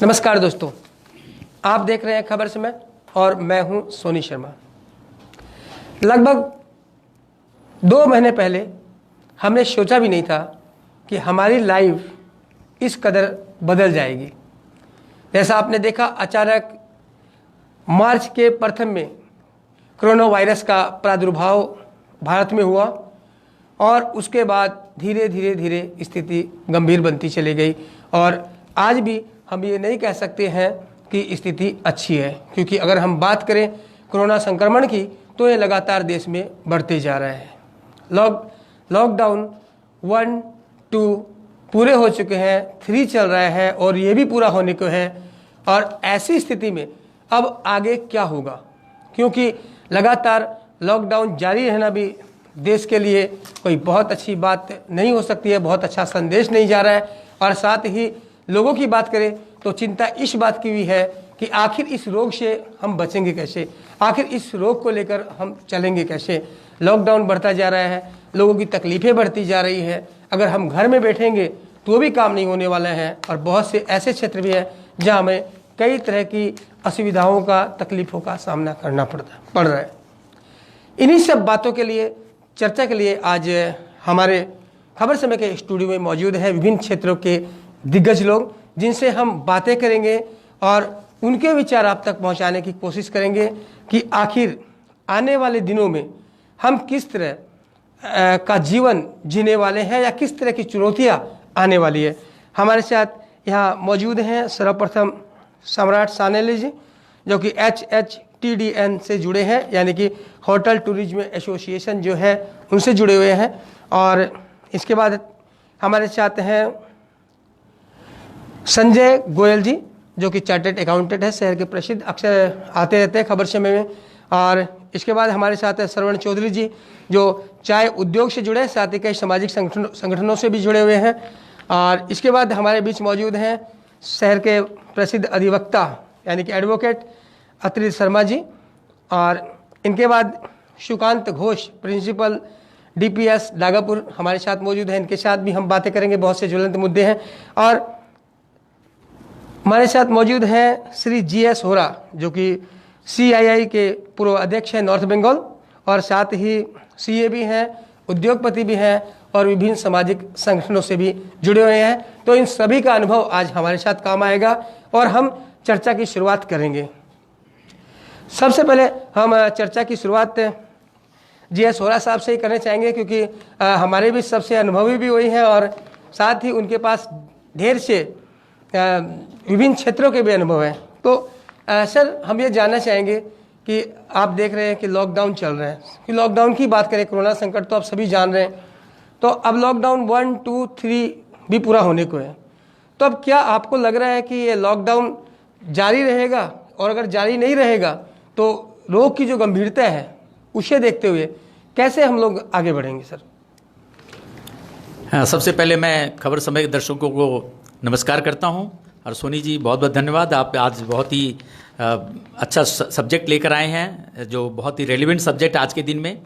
नमस्कार दोस्तों, आप देख रहे हैं खबर समय और मैं हूं सोनी शर्मा। लगभग 2 महीने पहले हमने सोचा भी नहीं था कि हमारी लाइफ इस कदर बदल जाएगी। जैसा आपने देखा, अचानक मार्च के प्रथम में कोरोना वायरस का प्रादुर्भाव भारत में हुआ और उसके बाद धीरे धीरे स्थिति गंभीर बनती चली गई और आज भी हम ये नहीं कह सकते हैं कि स्थिति अच्छी है, क्योंकि अगर हम बात करें कोरोना संक्रमण की तो ये लगातार देश में बढ़ते जा रहा है। लॉकडाउन 1, 2 पूरे हो चुके हैं, 3 चल रहा है और ये भी पूरा होने को है। और ऐसी स्थिति में अब आगे क्या होगा, क्योंकि लगातार लॉकडाउन जारी रहना भी देश के लिए कोई बहुत अच्छी बात नहीं हो सकती है, बहुत अच्छा संदेश नहीं जा रहा है। और साथ ही लोगों की बात करें तो चिंता इस बात की भी है कि आखिर इस रोग से हम बचेंगे कैसे, आखिर इस रोग को लेकर हम चलेंगे कैसे। लॉकडाउन बढ़ता जा रहा है, लोगों की तकलीफ़ें बढ़ती जा रही है। अगर हम घर में बैठेंगे तो भी काम नहीं होने वाला है और बहुत से ऐसे क्षेत्र भी हैं जहाँ हमें कई तरह की असुविधाओं का, तकलीफ़ों का सामना करना पड़ रहा है। इन्हीं सब बातों के लिए चर्चा के लिए आज हमारे खबर समय के स्टूडियो में मौजूद है विभिन्न क्षेत्रों के दिग्गज लोग, जिनसे हम बातें करेंगे और उनके विचार आप तक पहुंचाने की कोशिश करेंगे कि आखिर आने वाले दिनों में हम किस तरह का जीवन जीने वाले हैं या किस तरह की चुनौतियां आने वाली है। हमारे साथ यहाँ मौजूद हैं सर्वप्रथम सम्राट सानेली जी, जो कि HHTDN से जुड़े हैं, यानी कि होटल टूरिज्म एसोसिएशन जो है उनसे जुड़े हुए हैं। और इसके बाद हमारे साथ हैं संजय गोयल जी, जो कि चार्टर्ड अकाउंटेंट है, शहर के प्रसिद्ध, अक्सर आते रहते हैं खबर समय में। और इसके बाद हमारे साथ है श्रवण चौधरी जी, जो चाय उद्योग से जुड़े हैं, साथ ही कई सामाजिक संगठनों से भी जुड़े हुए हैं। और इसके बाद हमारे बीच मौजूद हैं शहर के प्रसिद्ध अधिवक्ता यानी कि एडवोकेट अत्रि शर्मा जी। और इनके बाद सुकांत घोष, प्रिंसिपल DPS डागापुर, हमारे साथ मौजूद हैं। इनके साथ भी हम बातें करेंगे, बहुत से ज्वलंत मुद्दे हैं। और हमारे साथ मौजूद हैं श्री GS होरा, जो कि CII के पूर्व अध्यक्ष हैं नॉर्थ बंगाल, और साथ ही CA भी हैं, उद्योगपति भी हैं और विभिन्न सामाजिक संगठनों से भी जुड़े हुए हैं। तो इन सभी का अनुभव आज हमारे साथ काम आएगा और हम चर्चा की शुरुआत करेंगे। सबसे पहले हम चर्चा की शुरुआत GS होरा साहब से ही करना चाहेंगे, क्योंकि हमारे भी सबसे अनुभवी भी वही हैं और साथ ही उनके पास ढेर से विभिन्न क्षेत्रों के भी अनुभव हैं। तो सर, हम ये जानना चाहेंगे कि आप देख रहे हैं कि लॉकडाउन चल रहा है, कि लॉकडाउन की बात करें, कोरोना संकट तो आप सभी जान रहे हैं, तो अब लॉकडाउन 1, 2, 3 भी पूरा होने को है। तो अब क्या आपको लग रहा है कि ये लॉकडाउन जारी रहेगा, और अगर जारी नहीं रहेगा तो रोग की जो गंभीरता है उसे देखते हुए कैसे हम लोग आगे बढ़ेंगे सर? हाँ, सबसे पहले मैं खबर समय के दर्शकों को नमस्कार करता हूं। और सोनी जी, बहुत बहुत धन्यवाद, आप आज बहुत ही अच्छा सब्जेक्ट लेकर आए हैं, जो बहुत ही रेलिवेंट सब्जेक्ट आज के दिन में।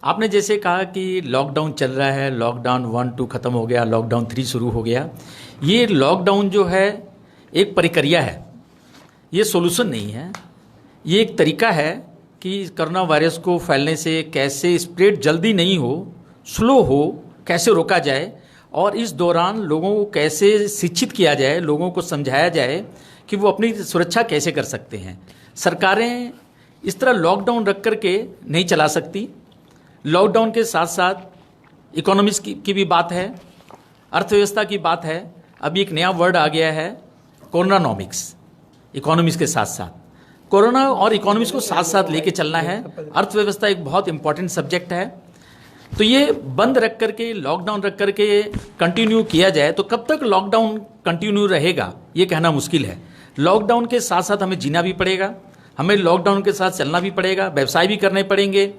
आपने जैसे कहा कि लॉकडाउन चल रहा है, लॉकडाउन 1, 2 ख़त्म हो गया, लॉकडाउन 3 शुरू हो गया। ये लॉकडाउन जो है एक प्रक्रिया है, ये सोल्यूशन नहीं है। ये एक तरीका है कि कोरोना वायरस को फैलने से कैसे स्प्रेड जल्दी नहीं हो, स्लो हो, कैसे रोका जाए, और इस दौरान लोगों को कैसे शिक्षित किया जाए, लोगों को समझाया जाए कि वो अपनी सुरक्षा कैसे कर सकते हैं। सरकारें इस तरह लॉकडाउन रख करके नहीं चला सकती। लॉकडाउन के साथ साथ इकोनॉमिक्स की भी बात है, अर्थव्यवस्था की बात है। अभी एक नया वर्ड आ गया है, कोरोनानॉमिक्स। इकोनॉमिक्स के साथ साथ कोरोना और इकोनॉमिक्स को साथ साथ लेके चलना है। अर्थव्यवस्था एक बहुत इंपॉर्टेंट सब्जेक्ट है। तो ये बंद रख करके, लॉकडाउन रख करके कंटिन्यू किया जाए तो कब तक लॉकडाउन कंटिन्यू रहेगा ये कहना मुश्किल है। लॉकडाउन के साथ साथ हमें जीना भी पड़ेगा, हमें लॉकडाउन के साथ चलना भी पड़ेगा, व्यवसाय भी करने पड़ेंगे,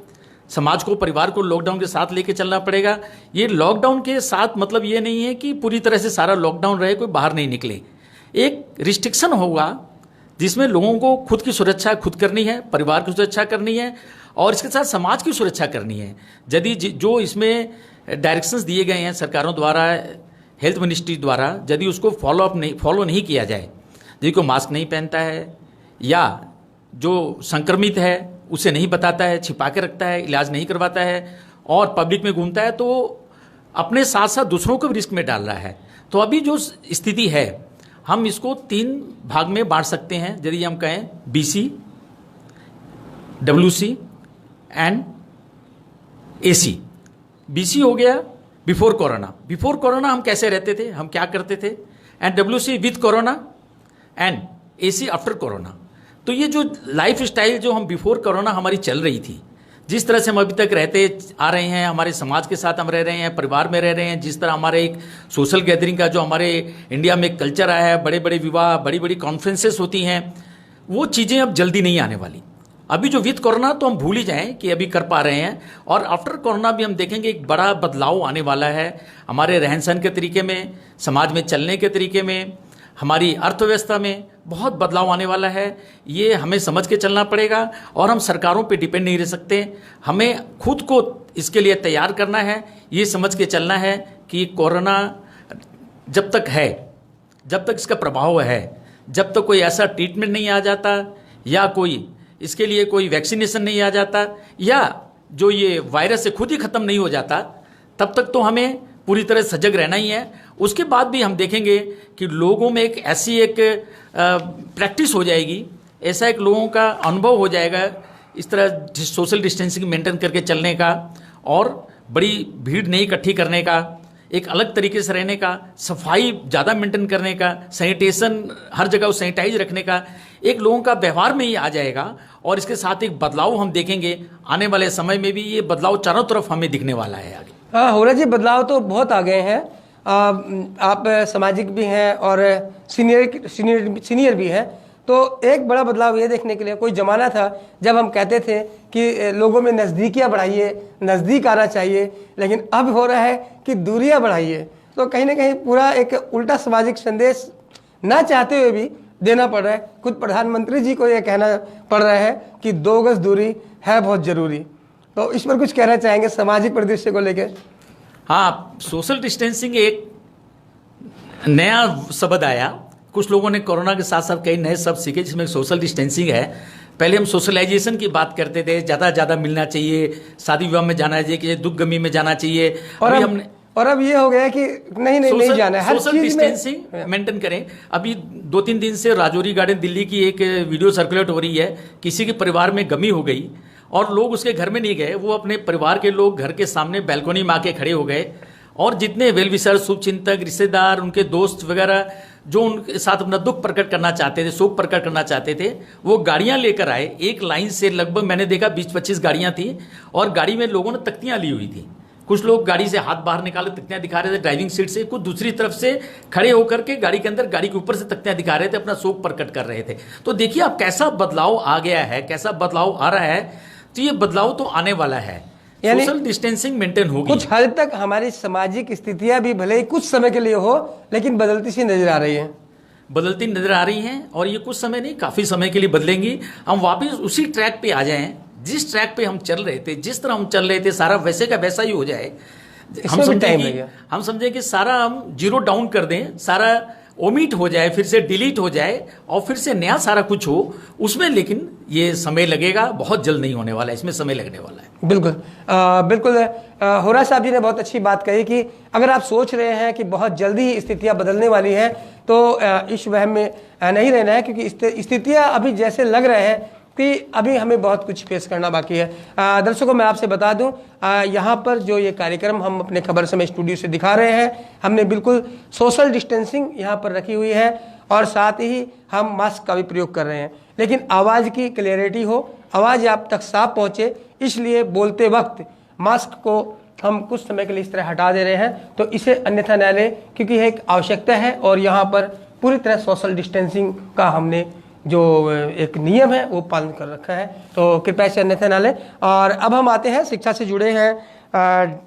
समाज को, परिवार को लॉकडाउन के साथ लेके चलना पड़ेगा। ये लॉकडाउन के साथ मतलब ये नहीं है कि पूरी तरह से सारा लॉकडाउन रहे, कोई बाहर नहीं निकले। एक रिस्ट्रिक्शन होगा जिसमें लोगों को खुद की सुरक्षा खुद करनी है, परिवार की सुरक्षा करनी है और इसके साथ समाज की सुरक्षा करनी है। यदि जो इसमें डायरेक्शंस दिए गए हैं सरकारों द्वारा, हेल्थ मिनिस्ट्री द्वारा, यदि उसको फॉलो नहीं किया जाए यदि कोई मास्क नहीं पहनता है या जो संक्रमित है उसे नहीं बताता है, छिपा के रखता है, इलाज नहीं करवाता है और पब्लिक में घूमता है, तो अपने साथ साथ दूसरों को भी रिस्क में डाल रहा है। तो अभी जो स्थिति है, हम इसको 3 भाग में बांट सकते हैं। यदि हम कहें BC, WC and AC। BC हो गया बिफोर कोरोना। बिफोर कोरोना हम कैसे रहते थे, हम क्या करते थे, and WC with corona and AC after corona. तो ये जो लाइफ स्टाइल जो हम बिफोर कोरोना हमारी चल रही थी, जिस तरह से हम अभी तक रहते आ रहे हैं, हमारे समाज के साथ हम रह रहे हैं, परिवार में रह रहे हैं, जिस तरह हमारे एक सोशल गैदरिंग का जो हमारे इंडिया में एक कल्चर आया है, बड़े बड़े विवाह, बड़ी बड़ी कॉन्फ्रेंसेस होती हैं, वो चीज़ें अब जल्दी नहीं आने वाली। अभी जो विद कोरोना तो हम भूल ही जाएं कि अभी कर पा रहे हैं, और आफ्टर कोरोना भी हम देखेंगे एक बड़ा बदलाव आने वाला है हमारे रहन सहन के तरीके में, समाज में चलने के तरीके में, हमारी अर्थव्यवस्था में बहुत बदलाव आने वाला है। ये हमें समझ के चलना पड़ेगा और हम सरकारों पे डिपेंड नहीं रह सकते। हमें खुद को इसके लिए तैयार करना है, ये समझ के चलना है कि कोरोना जब तक है, जब तक इसका प्रभाव है, जब तक कोई ऐसा ट्रीटमेंट नहीं आ जाता या कोई इसके लिए कोई वैक्सीनेशन नहीं आ जाता या जो ये वायरस से खुद ही ख़त्म नहीं हो जाता, तब तक तो हमें पूरी तरह सजग रहना ही है। उसके बाद भी हम देखेंगे कि लोगों में एक ऐसी एक प्रैक्टिस हो जाएगी, ऐसा एक लोगों का अनुभव हो जाएगा इस तरह सोशल डिस्टेंसिंग मेंटेन करके चलने का, और बड़ी भीड़ नहीं इकट्ठी करने का, एक अलग तरीके से रहने का, सफाई ज़्यादा मेंटेन करने का, सैनिटेशन हर जगह सैनिटाइज रखने का, एक लोगों का व्यवहार में ही आ जाएगा। और इसके साथ एक बदलाव हम देखेंगे आने वाले समय में भी, ये बदलाव चारों तरफ हमें दिखने वाला है आगे। हाँ होरा जी, बदलाव तो बहुत आ गए हैं। आप सामाजिक भी हैं और सीनियर भी हैं, तो एक बड़ा बदलाव ये देखने के लिए, कोई ज़माना था जब हम कहते थे कि लोगों में नज़दीकियाँ बढ़ाइए, नज़दीक आना चाहिए, लेकिन अब हो रहा है कि दूरियाँ बढ़ाइए। तो कहीं ना कहीं पूरा एक उल्टा सामाजिक संदेश ना चाहते हुए भी देना पड़ रहा है। खुद प्रधानमंत्री जी को ये कहना पड़ रहा है कि 2 गज दूरी है बहुत ज़रूरी। तो इस पर कुछ कहना चाहेंगे सामाजिक परिदृश्य को लेकर? हाँ, सोशल डिस्टेंसिंग एक नया शब्द आया। कुछ लोगों ने कोरोना के साथ साथ कई नए शब्द सीखे, जिसमें सोशल डिस्टेंसिंग है। पहले हम सोशलाइजेशन की बात करते थे, ज़्यादा मिलना चाहिए, शादी विवाह में जाना चाहिए, कि दुख गमी में जाना चाहिए, और अब ये हो गया कि नहीं जाना है, हर सोशल डिस्टेंसिंग मेंटेन करें। अभी 2-3 दिन से राजौरी गार्डन दिल्ली की एक वीडियो सर्कुलेट हो रही है, किसी के परिवार में गमी हो गई और लोग उसके घर में नहीं गए, वो अपने परिवार के लोग घर के सामने बैल्कोनी में आके खड़े हो गए, और जितने वेल विशर, शुभचिंतक, रिश्तेदार, उनके दोस्त वगैरह जो उनके साथ अपना दुख प्रकट करना चाहते थे, शोक प्रकट करना चाहते थे, वो गाड़ियां लेकर आए। एक लाइन से लगभग मैंने देखा 20-25 गाड़ियां थी, और गाड़ी में लोगों ने तख्तियां ली हुई थी। कुछ लोग गाड़ी से हाथ बाहर निकाले तख्तियां दिखा रहे थे ड्राइविंग सीट से, कुछ दूसरी तरफ से खड़े होकर के गाड़ी के अंदर, गाड़ी के ऊपर से तख्तियां दिखा रहे थे, अपना शोक प्रकट कर रहे थे। तो देखिए अब कैसा बदलाव आ गया है, कैसा बदलाव आ रहा है। तो ये बदलाव तो आने वाला है, सोशल डिस्टेंसिंग मेंटेन होगी। कुछ हद तक हमारी सामाजिक स्थितियां भी भले ही कुछ समय के लिए हो, लेकिन बदलती सी नजर आ रही हैं, बदलती नजर आ रही हैं, और ये कुछ समय नहीं, काफी समय के लिए बदलेंगी। हम वापस उसी ट्रैक पे आ जाएं जिस ट्रैक पे हम चल रहे थे, जिस तरह हम चल रहे थे, सारा वैसे का वैसा ही हो जाए। हम समझे कि सारा हम जीरो डाउन कर दें, सारा ओमिट हो जाए, फिर से डिलीट हो जाए, और फिर से नया सारा कुछ हो उसमें। लेकिन ये समय लगेगा, बहुत जल्द नहीं होने वाला है, इसमें समय लगने वाला है। बिल्कुल बिल्कुल। होरा साहब जी ने बहुत अच्छी बात कही कि अगर आप सोच रहे हैं कि बहुत जल्दी ही स्थितियां बदलने वाली हैं, तो इस वहम में नहीं रहना है, क्योंकि स्थितियां अभी जैसे लग रहे हैं कि अभी हमें बहुत कुछ फेस करना बाकी है। दर्शकों, मैं आपसे बता दूं, यहाँ पर जो ये कार्यक्रम हम अपने खबर समय स्टूडियो से दिखा रहे हैं, हमने बिल्कुल सोशल डिस्टेंसिंग यहाँ पर रखी हुई है, और साथ ही हम मास्क का भी प्रयोग कर रहे हैं, लेकिन आवाज़ की क्लियरिटी हो, आवाज़ आप तक साफ पहुँचे, इसलिए बोलते वक्त मास्क को हम कुछ समय के लिए इस तरह हटा दे रहे हैं। तो इसे अन्यथा न लें, क्योंकि यह एक आवश्यकता है, और यहाँ पर पूरी तरह सोशल डिस्टेंसिंग का हमने जो एक नियम है वो पालन कर रखा है, तो कृपया से अन्यथा ना लें। और अब हम आते हैं, शिक्षा से जुड़े हैं,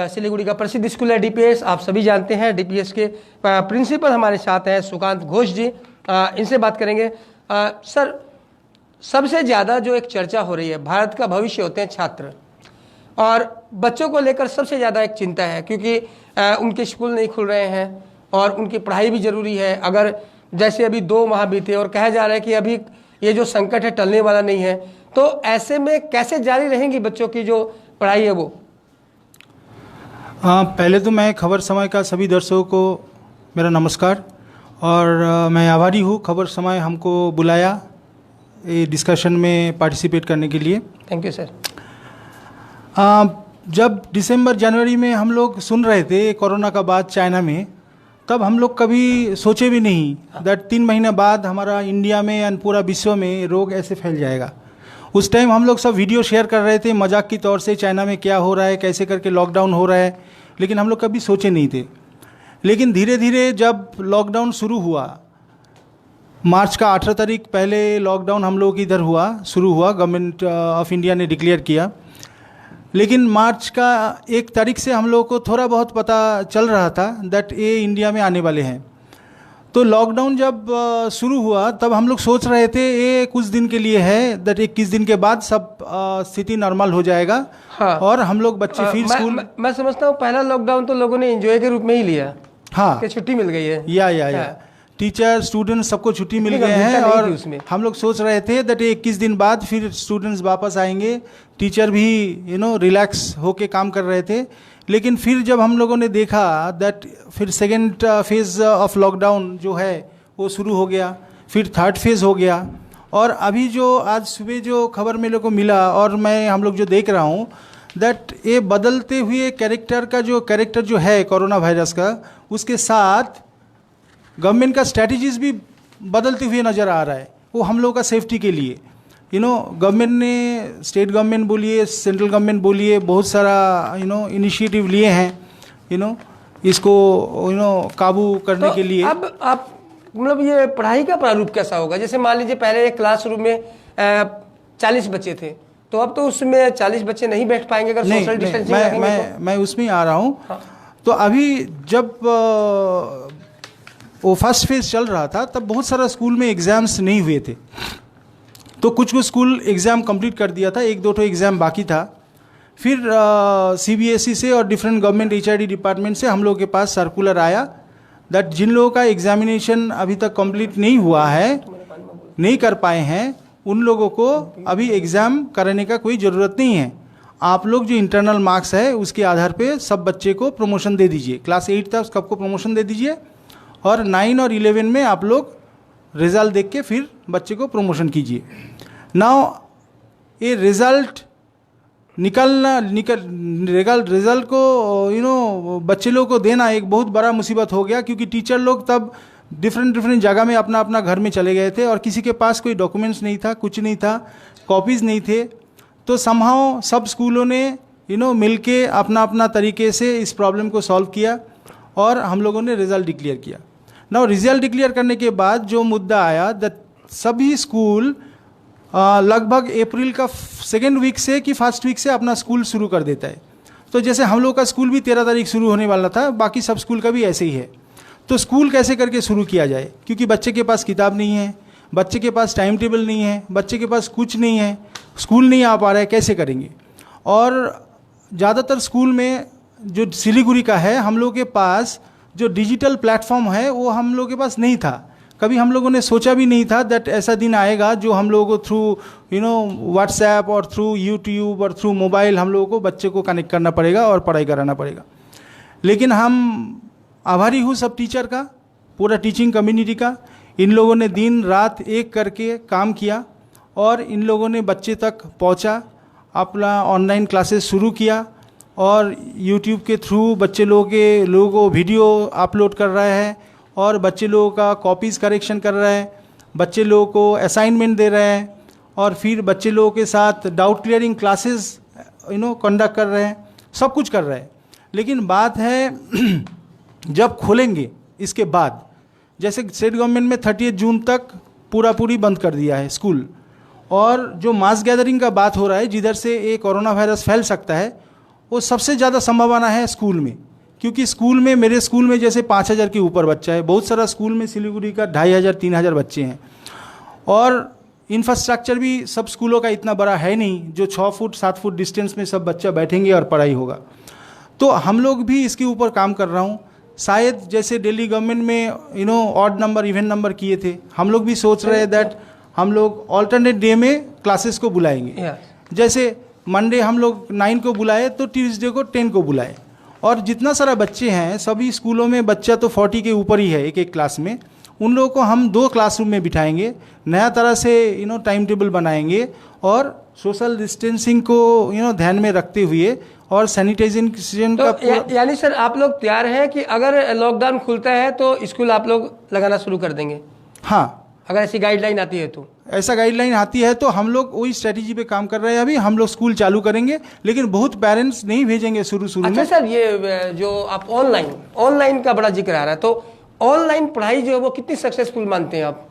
सिलीगुड़ी का प्रसिद्ध स्कूल है DPS, आप सभी जानते हैं। DPS के प्रिंसिपल हमारे साथ हैं सुकांत घोष जी, इनसे बात करेंगे। सर, सबसे ज़्यादा जो एक चर्चा हो रही है, भारत का भविष्य होते हैं छात्र, और बच्चों को लेकर सबसे ज़्यादा एक चिंता है, क्योंकि उनके स्कूल नहीं खुल रहे हैं और उनकी पढ़ाई भी ज़रूरी है। अगर जैसे अभी 2 माह बीते और कहा जा रहा है कि अभी ये जो संकट है टलने वाला नहीं है, तो ऐसे में कैसे जारी रहेंगी बच्चों की जो पढ़ाई है वो? पहले तो मैं खबर समय का सभी दर्शकों को मेरा नमस्कार, और मैं आभारी हूँ खबर समय हमको बुलाया ये डिस्कशन में पार्टिसिपेट करने के लिए। Thank you sir. जब दिसंबर जनवरी में हम लोग सुन रहे थे कोरोना का बाद चाइना में, तब हम लोग कभी सोचे भी नहीं दैट 3 महीने बाद हमारा इंडिया में एंड पूरा विश्व में रोग ऐसे फैल जाएगा। उस टाइम हम लोग सब वीडियो शेयर कर रहे थे मजाक की तौर से, चाइना में क्या हो रहा है, कैसे करके लॉकडाउन हो रहा है, लेकिन हम लोग कभी सोचे नहीं थे। लेकिन धीरे धीरे जब लॉकडाउन शुरू हुआ, मार्च का 18 तारीख पहले लॉकडाउन हम लोग इधर शुरू हुआ, गवर्नमेंट ऑफ इंडिया ने डिक्लेयर किया। लेकिन मार्च का 1 तारीख से हम लोग को थोड़ा बहुत पता चल रहा था दैट ये इंडिया में आने वाले हैं। तो लॉकडाउन जब शुरू हुआ तब हम लोग सोच रहे थे ये कुछ दिन के लिए है, दैट 21 दिन के बाद सब स्थिति नॉर्मल हो जाएगा। हाँ। और हम लोग बच्चे फिर स्कूल। मैं समझता हूँ पहला लॉकडाउन तो लोगों ने एंजॉय के रूप में ही लिया। हाँ, कि छुट्टी मिल गई है। या टीचर स्टूडेंट सबको छुट्टी मिल गए हैं, गंभीरता नहीं और थी उसमें। हम लोग सोच रहे थे दैट 21 दिन बाद फिर स्टूडेंट्स वापस आएंगे, टीचर भी रिलैक्स होके काम कर रहे थे। लेकिन फिर जब हम लोगों ने देखा दैट फिर सेकेंड फेज ऑफ लॉकडाउन जो है वो शुरू हो गया, फिर थर्ड फेज हो गया, और अभी जो आज सुबह जो खबर मेरे को मिला और मैं हम लोग जो देख रहा हूँ दैट ये बदलते हुए कैरेक्टर जो है कोरोना वायरस का, उसके साथ गवर्नमेंट का स्ट्रैटेजीज भी बदलते हुए नज़र आ रहा है। वो हम लोगों का सेफ्टी के लिए गवर्नमेंट ने, स्टेट गवर्नमेंट बोलिए, सेंट्रल गवर्नमेंट बोलिए, बहुत सारा इनिशिएटिव लिए हैं इसको काबू करने तो के लिए। अब आप मतलब ये पढ़ाई का प्रारूप कैसा होगा? जैसे मान लीजिए पहले एक क्लासरूम में 40 बच्चे थे, तो अब तो उसमें 40 बच्चे नहीं बैठ पाएंगे अगर सोशल डिस्टेंसिंग रखेंगे तो? मैं उसमें आ रहा हूँ। हाँ। तो अभी जब वो फर्स्ट फेज चल रहा था तब बहुत सारा स्कूल में एग्ज़ाम्स नहीं हुए थे, तो कुछ स्कूल एग्ज़ाम कंप्लीट कर दिया था, 1-2 एग्ज़ाम बाकी था। फिर CBSE से और डिफरेंट गवर्नमेंट HRD डिपार्टमेंट से हम लोग के पास सर्कुलर आया दैट जिन लोगों का एग्जामिनेशन अभी तक कंप्लीट नहीं हुआ है, नहीं कर पाए हैं, उन लोगों को अभी एग्ज़ाम कराने का कोई ज़रूरत नहीं है। आप लोग जो इंटरनल मार्क्स है उसके आधार पे सब बच्चे को प्रमोशन दे दीजिए। क्लास 8 तक सबको प्रमोशन दे दीजिए, और 9 और 11 में आप लोग रिज़ल्ट देख के फिर बच्चे को प्रमोशन कीजिए। नाउ ये रिज़ल्ट रिज़ल्ट को बच्चे लोग को देना एक बहुत बड़ा मुसीबत हो गया, क्योंकि टीचर लोग तब डिफरेंट जगह में अपना अपना घर में चले गए थे और किसी के पास कोई डॉक्यूमेंट्स नहीं था, कुछ नहीं था, कॉपीज़ नहीं थे। तो समहाउ सब स्कूलों ने मिलके अपना अपना तरीके से इस प्रॉब्लम को सॉल्व किया और हम लोगों ने रिज़ल्ट डिक्लेयर किया। नाउ रिज़ल्ट डिक्लेयर करने के बाद जो मुद्दा आया दैट सभी स्कूल लगभग अप्रैल का 2nd वीक से कि 1st वीक से अपना स्कूल शुरू कर देता है। तो जैसे हम लोग का स्कूल भी 13 तारीख शुरू होने वाला था, बाकी सब स्कूल का भी ऐसे ही है। तो स्कूल कैसे करके शुरू किया जाए, क्योंकि बच्चे के पास किताब नहीं है, बच्चे के पास टाइम टेबल नहीं है, बच्चे के पास कुछ नहीं है, स्कूल नहीं आ पा रहा है, कैसे करेंगे। और ज़्यादातर स्कूल में जो सिलीगुड़ी का है, हम लोग के पास जो डिजिटल प्लेटफॉर्म है वो हम लोग के पास नहीं था। कभी हम लोगों ने सोचा भी नहीं था दैट ऐसा दिन आएगा जो हम लोगों को थ्रू व्हाट्सएप और थ्रू यूट्यूब और थ्रू मोबाइल हम लोगों को बच्चे को कनेक्ट करना पड़ेगा और पढ़ाई कराना पड़ेगा। लेकिन हम आभारी हूँ सब टीचर का, पूरा टीचिंग कम्युनिटी का। इन लोगों ने दिन रात एक करके काम किया और इन लोगों ने बच्चे तक पहुँचा, अपना ऑनलाइन क्लासेस शुरू किया और यूट्यूब के थ्रू बच्चे लोगों को वीडियो अपलोड कर रहे हैं और बच्चे लोगों का कॉपीज़ करेक्शन कर रहे हैं, बच्चे लोगों को असाइनमेंट दे रहे हैं और फिर बच्चे लोगों के साथ डाउट क्लियरिंग क्लासेस कंडक्ट कर रहे हैं, सब कुछ कर रहे हैं। लेकिन बात है जब खोलेंगे इसके बाद, जैसे स्टेट गवर्नमेंट में 30 जून तक पूरी बंद कर दिया है स्कूल, और जो मास गैदरिंग का बात हो रहा है जिधर से ये कोरोना वायरस फैल सकता है, वो सबसे ज़्यादा संभावना है स्कूल में। क्योंकि स्कूल में, मेरे स्कूल में जैसे 5000 के ऊपर बच्चा है, बहुत सारा स्कूल में सिलीगुड़ी का 2500-3000 बच्चे हैं, और इंफ्रास्ट्रक्चर भी सब स्कूलों का इतना बड़ा है नहीं जो 6 फुट 7 फुट डिस्टेंस में सब बच्चा बैठेंगे और पढ़ाई होगा। तो हम लोग भी इसके ऊपर काम कर रहा हूँ शायद जैसे दिल्ली गवर्नमेंट में ऑड नंबर इवन नंबर किए थे, हम लोग भी सोच रहे हैं दैट हम लोग ऑल्टरनेट डे में क्लासेस को बुलाएंगे। जैसे मंडे हम लोग 9 को बुलाए तो ट्यूसडे को 10 को बुलाए। और जितना सारा बच्चे हैं सभी स्कूलों में, बच्चा तो 40 के ऊपर ही है एक एक क्लास में, उन लोगों को हम 2 क्लासरूम में बिठाएंगे, नया तरह से टाइम टेबल बनाएंगे और सोशल डिस्टेंसिंग को ध्यान में रखते हुए और सैनिटाइजेशन तो का यानी सर आप लोग तैयार हैं कि अगर लॉकडाउन खुलता है तो स्कूल आप लोग लगाना शुरू कर देंगे? हाँ, अगर ऐसी गाइडलाइन आती है तो। ऐसा गाइडलाइन आती है तो हम लोग वही स्ट्रेटेजी पे काम कर रहे हैं। अभी हम लोग स्कूल चालू करेंगे, लेकिन बहुत पेरेंट्स नहीं भेजेंगे शुरू अच्छा में। सर, ये जो आप ऑनलाइन का बड़ा जिक्र आ रहा है, तो ऑनलाइन पढ़ाई जो है वो कितनी सक्सेसफुल मानते हैं आप?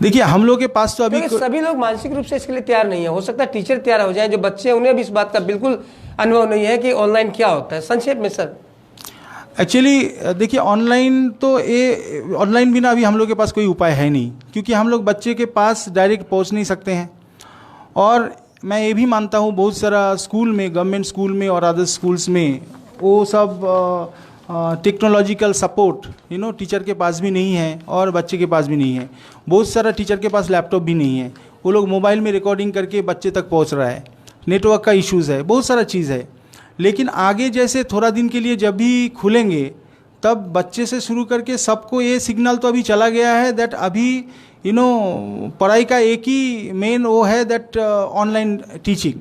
देखिए हम लोग के पास तो अभी सभी लोग मानसिक रूप से इसके लिए तैयार नहीं है। हो सकता है टीचर तैयार हो जाए, जो बच्चे हैं उन्हें भी इस बात का बिल्कुल अनुभव नहीं है कि ऑनलाइन क्या होता है। संक्षेप में सर। एक्चुअली देखिए ऑनलाइन बिना अभी हम लोग के पास कोई उपाय है नहीं, क्योंकि हम लोग बच्चे के पास डायरेक्ट पहुंच नहीं सकते हैं। और मैं ये भी मानता हूँ बहुत सारा स्कूल में, गवर्नमेंट स्कूल में और अदर स्कूल्स में वो सब टेक्नोलॉजिकल सपोर्ट टीचर के पास भी नहीं है और बच्चे के पास भी नहीं है। बहुत सारा टीचर के पास लैपटॉप भी नहीं है, वो लोग मोबाइल में रिकॉर्डिंग करके बच्चे तक पहुंच रहा है। नेटवर्क का इश्यूज़ है, बहुत सारा चीज़ है। लेकिन आगे जैसे थोड़ा दिन के लिए जब भी खुलेंगे तब बच्चे से शुरू करके सबको ये सिग्नल तो अभी चला गया है दैट अभी पढ़ाई का एक ही मेन वो है दैट ऑनलाइन टीचिंग।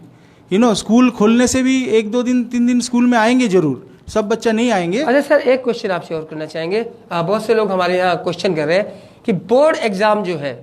स्कूल खोलने से भी 1-2 दिन 3 दिन स्कूल में आएंगे जरूर, सब बच्चा नहीं आएंगे। अच्छा सर, एक क्वेश्चन आपसे और करना चाहेंगे। बहुत से लोग हमारे यहाँ क्वेश्चन कर रहे हैं कि बोर्ड एग्जाम जो है,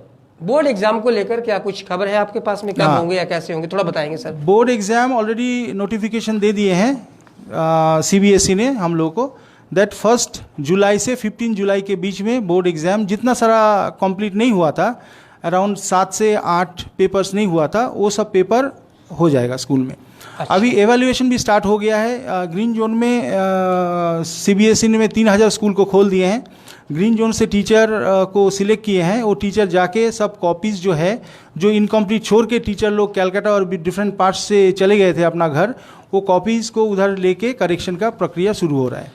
बोर्ड एग्जाम को लेकर क्या कुछ खबर है आपके पास में? कब होंगे या कैसे होंगे, थोड़ा बताएंगे sir. Board exam already notification दे दिए हैं सीबीएसई ने हम लोग को दैट 1 जुलाई से 15 जुलाई के बीच में बोर्ड एग्जाम, जितना सारा कंप्लीट नहीं हुआ था, अराउंड 7 से 8 पेपर्स नहीं हुआ था, वो सब पेपर हो जाएगा स्कूल में। अच्छा। अभी एवेल्युएशन भी स्टार्ट हो गया है। ग्रीन जोन में सीबीएसई ने 3000 स्कूल को खोल दिए हैं। ग्रीन जोन से टीचर को सिलेक्ट किए हैं, वो टीचर जाके सब कॉपीज़ जो है, जो इनकम्प्लीट छोड़ के टीचर लोग कैलकाटा और डिफरेंट पार्ट्स से चले गए थे अपना घर, वो कॉपीज़ को उधर लेके करेक्शन का प्रक्रिया शुरू हो रहा है।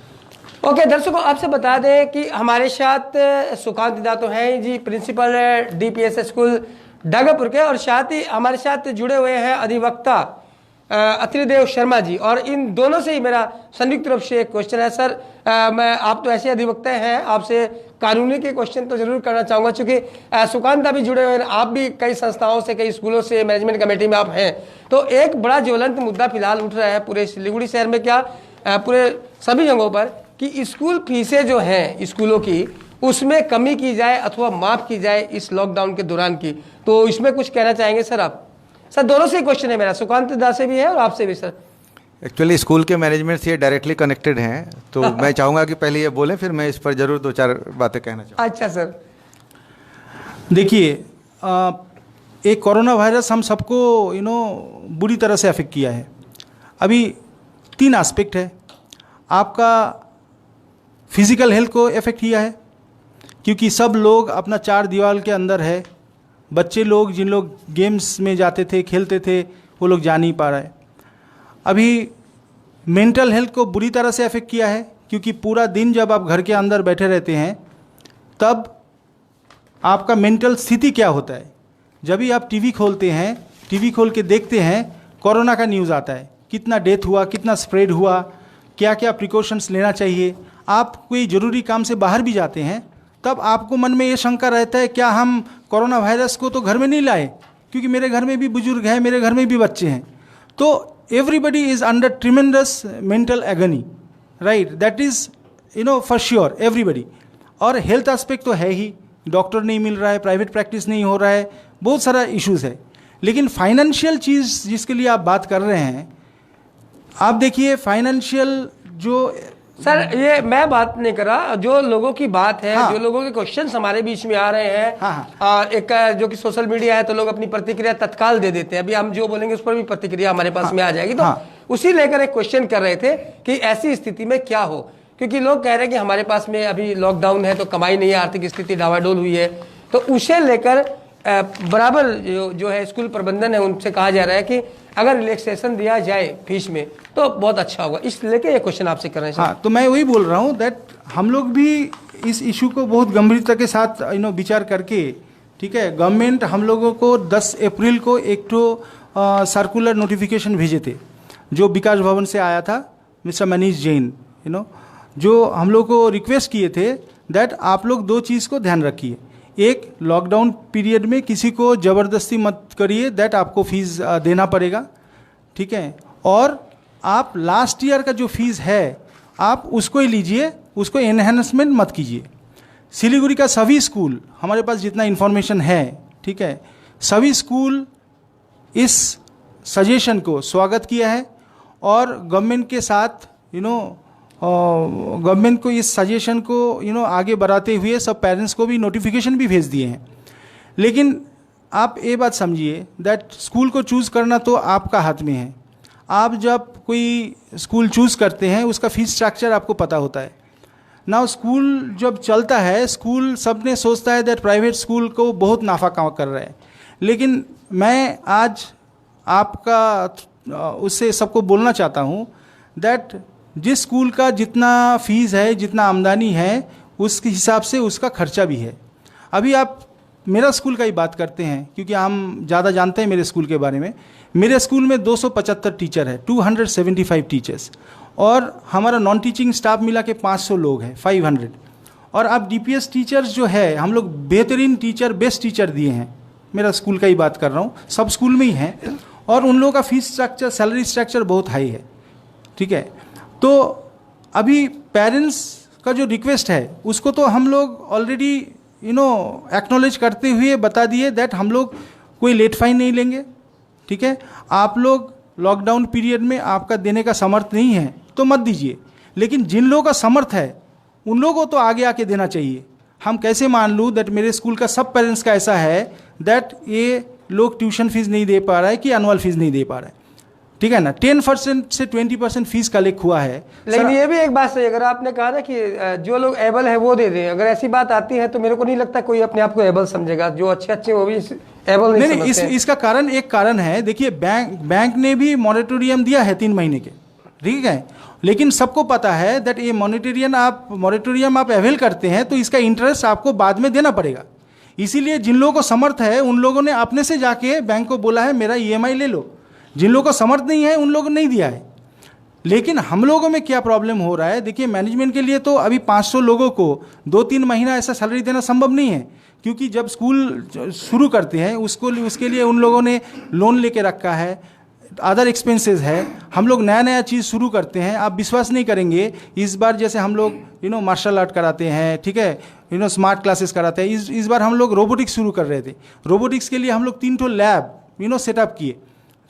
ओके दर्शकों, आपसे बता दें कि हमारे साथ सुकांत दा तो हैं जी, प्रिंसिपल डीपीएस स्कूल डागापुर के, और साथ ही हमारे साथ जुड़े हुए हैं अधिवक्ता अत्रिदेव शर्मा जी। और इन दोनों से ही मेरा संयुक्त रूप से एक क्वेश्चन है सर। मैं आप तो ऐसे अधिवक्ता हैं, आपसे कानूनी के क्वेश्चन तो जरूर करना चाहूँगा, चूँकि सुकांत भी जुड़े हुए हैं, आप भी कई संस्थाओं से, कई स्कूलों से मैनेजमेंट कमेटी में आप हैं। तो एक बड़ा ज्वलंत मुद्दा फिलहाल उठ रहा है पूरे सिलीगुड़ी शहर में, क्या पूरे सभी जगहों पर, कि स्कूल फीसें जो हैं स्कूलों की, उसमें कमी की जाए अथवा माफ़ की जाए इस लॉकडाउन के दौरान की। तो इसमें कुछ कहना चाहेंगे सर आप? सर दोनों से क्वेश्चन है मेरा, सुकांत दा से भी है और आपसे भी सर। एक्चुअली स्कूल के मैनेजमेंट से ये डायरेक्टली कनेक्टेड हैं, तो मैं चाहूँगा कि पहले ये बोलें, फिर मैं इस पर जरूर 2-4 बातें कहना चाहूँगा। अच्छा सर। देखिए एक कोरोना वायरस हम सबको बुरी तरह से अफेक्ट किया है। अभी 3 एस्पेक्ट है। आपका फिजिकल हेल्थ को इफेक्ट किया है, क्योंकि सब लोग अपना 4 दीवार के अंदर है। बच्चे लोग, जिन लोग गेम्स में जाते थे, खेलते थे, वो लोग जा नहीं पा रहे। अभी मेंटल हेल्थ को बुरी तरह से अफेक्ट किया है, क्योंकि पूरा दिन जब आप घर के अंदर बैठे रहते हैं तब आपका मेंटल स्थिति क्या होता है। जब भी आप टीवी खोलते हैं, टीवी खोल के देखते हैं, कोरोना का न्यूज़ आता है, कितना डेथ हुआ, कितना स्प्रेड हुआ, क्या क्या प्रिकॉशंस लेना चाहिए। आप कोई ज़रूरी काम से बाहर भी जाते हैं तब आपको मन में ये शंका रहता है, क्या हम कोरोना वायरस को तो घर में नहीं लाए, क्योंकि मेरे घर में भी बुजुर्ग हैं, मेरे घर में भी बच्चे हैं। तो everybody is under tremendous mental agony, right, that is for sure everybody. और हेल्थ एस्पेक्ट तो है ही, डॉक्टर नहीं मिल रहा है, प्राइवेट प्रैक्टिस नहीं हो रहा है, बहुत सारा इश्यूज़ है। लेकिन फाइनेंशियल चीज़ जिसके लिए आप बात कर रहे हैं, आप देखिए फाइनेंशियल जो सर, ये मैं बात नहीं कर रहा, जो लोगों की बात है, हाँ। जो लोगों के क्वेश्चंस हमारे बीच में आ रहे हैं, हाँ। एक जो कि सोशल मीडिया है तो लोग अपनी प्रतिक्रिया तत्काल दे देते हैं। अभी हम जो बोलेंगे उस पर भी प्रतिक्रिया हमारे पास में आ जाएगी। तो उसी लेकर एक क्वेश्चन कर रहे थे कि ऐसी स्थिति में क्या हो, क्योंकि लोग कह रहे हैं कि हमारे पास में अभी लॉकडाउन है तो कमाई नहीं है, आर्थिक स्थिति डावाडोल हुई है। तो उसे लेकर बराबर जो है स्कूल प्रबंधन है उनसे कहा जा रहा है कि अगर रिलैक्सेशन दिया जाए फीस में तो बहुत अच्छा होगा। इस लेके ये क्वेश्चन आपसे कर रहे हैं। हाँ, तो मैं वही बोल रहा हूँ दैट हम लोग भी इस इशू को बहुत गंभीरता के साथ विचार करके, ठीक है, गवर्नमेंट हम लोगों को 10 अप्रैल को एक तो सर्कुलर नोटिफिकेशन भेजे थे जो विकास भवन से आया था, मिस्टर मनीष जैन, जो हम लोग को रिक्वेस्ट किए थे दैट आप लोग 2 चीज़ को ध्यान रखिए। एक, लॉकडाउन पीरियड में किसी को ज़बरदस्ती मत करिए दैट आपको फीस देना पड़ेगा, ठीक है, और आप लास्ट ईयर का जो फीस है आप उसको ही लीजिए, उसको एनहेंसमेंट मत कीजिए। सिलीगुड़ी का सभी स्कूल, हमारे पास जितना इन्फॉर्मेशन है, ठीक है, सभी स्कूल इस सजेशन को स्वागत किया है और गवर्नमेंट के साथ गवर्नमेंट को इस सजेशन को आगे बढ़ाते हुए सब पेरेंट्स को भी नोटिफिकेशन भी भेज दिए हैं। लेकिन आप ये बात समझिए दैट स्कूल को चूज़ करना तो आपका हाथ में है। आप जब कोई स्कूल चूज़ करते हैं उसका फीस स्ट्रक्चर आपको पता होता है ना। स्कूल जब चलता है, स्कूल सबने सोचता है दैट प्राइवेट स्कूल को बहुत नाफा कर रहा है, लेकिन मैं आज आपका उससे सबको बोलना चाहता हूँ दैट जिस स्कूल का जितना फीस है, जितना आमदनी है, उसके हिसाब से उसका खर्चा भी है। अभी आप मेरा स्कूल का ही बात करते हैं क्योंकि हम ज़्यादा जानते हैं मेरे स्कूल के बारे में। मेरे स्कूल में 275 टीचर है, 275 टीचर्स, और हमारा नॉन टीचिंग स्टाफ मिला के 500 लोग हैं, 500। और अब डीपीएस टीचर्स जो है हम लोग बेहतरीन टीचर, बेस्ट टीचर दिए हैं। मेरा स्कूल का ही बात कर रहा हूँ, सब स्कूल में ही हैं, और उन लोगों का फीस स्ट्रक्चर, सैलरी स्ट्रक्चर बहुत हाई है, ठीक है। तो अभी पेरेंट्स का जो रिक्वेस्ट है उसको तो हम लोग ऑलरेडी एक्नॉलेज करते हुए बता दिए दैट हम लोग कोई लेट फाइन नहीं लेंगे, ठीक है। आप लोग लॉकडाउन पीरियड में आपका देने का समर्थ नहीं है तो मत दीजिए, लेकिन जिन लोगों का समर्थ है उन लोगों को तो आगे आके देना चाहिए। हम कैसे मान लूँ दैट मेरे स्कूल का सब पेरेंट्स का ऐसा है दैट ये लोग ट्यूशन फीस नहीं दे पा रहा है कि एनुअल फीस नहीं दे पा रहा है, ठीक है ना। 10% से 20% फीस कलेक्ट हुआ है। लेकिन ये भी एक बात सही, अगर आपने कहा ना कि जो लोग एबल है वो दे दें, अगर ऐसी बात आती है तो मेरे को नहीं लगता कोई अपने आप को एबल समझेगा। जो अच्छे वो भी एबल नहीं समझते। इसका कारण एक कारण है, देखिए बैंक ने भी मॉरेटोरियम दिया है 3 महीने के, ठीक है, लेकिन सबको पता है दैट ये मॉरेटोरियम आप अवेल करते हैं तो इसका इंटरेस्ट आपको बाद में देना पड़ेगा। इसीलिए जिन लोगों को समर्थ है उन लोगों ने अपने से जाके बैंक को बोला है मेरा EMI ले लो। जिन लोगों को समर्थ नहीं है उन लोगों ने नहीं दिया है। लेकिन हम लोगों में क्या प्रॉब्लम हो रहा है, देखिए मैनेजमेंट के लिए तो अभी 500 लोगों को 2-3 महीना ऐसा सैलरी देना संभव नहीं है, क्योंकि जब स्कूल शुरू करते हैं उसके लिए उन लोगों ने लोन लेके रखा है, अदर एक्सपेंसेस है। हम लोग नया चीज़ शुरू करते हैं, आप विश्वास नहीं करेंगे, इस बार जैसे हम लोग मार्शल आर्ट कराते हैं, ठीक है, स्मार्ट क्लासेस कराते हैं, इस बार हम लोग रोबोटिक्स शुरू कर रहे थे। रोबोटिक्स के लिए हम लोग 3 लैब सेटअप किए,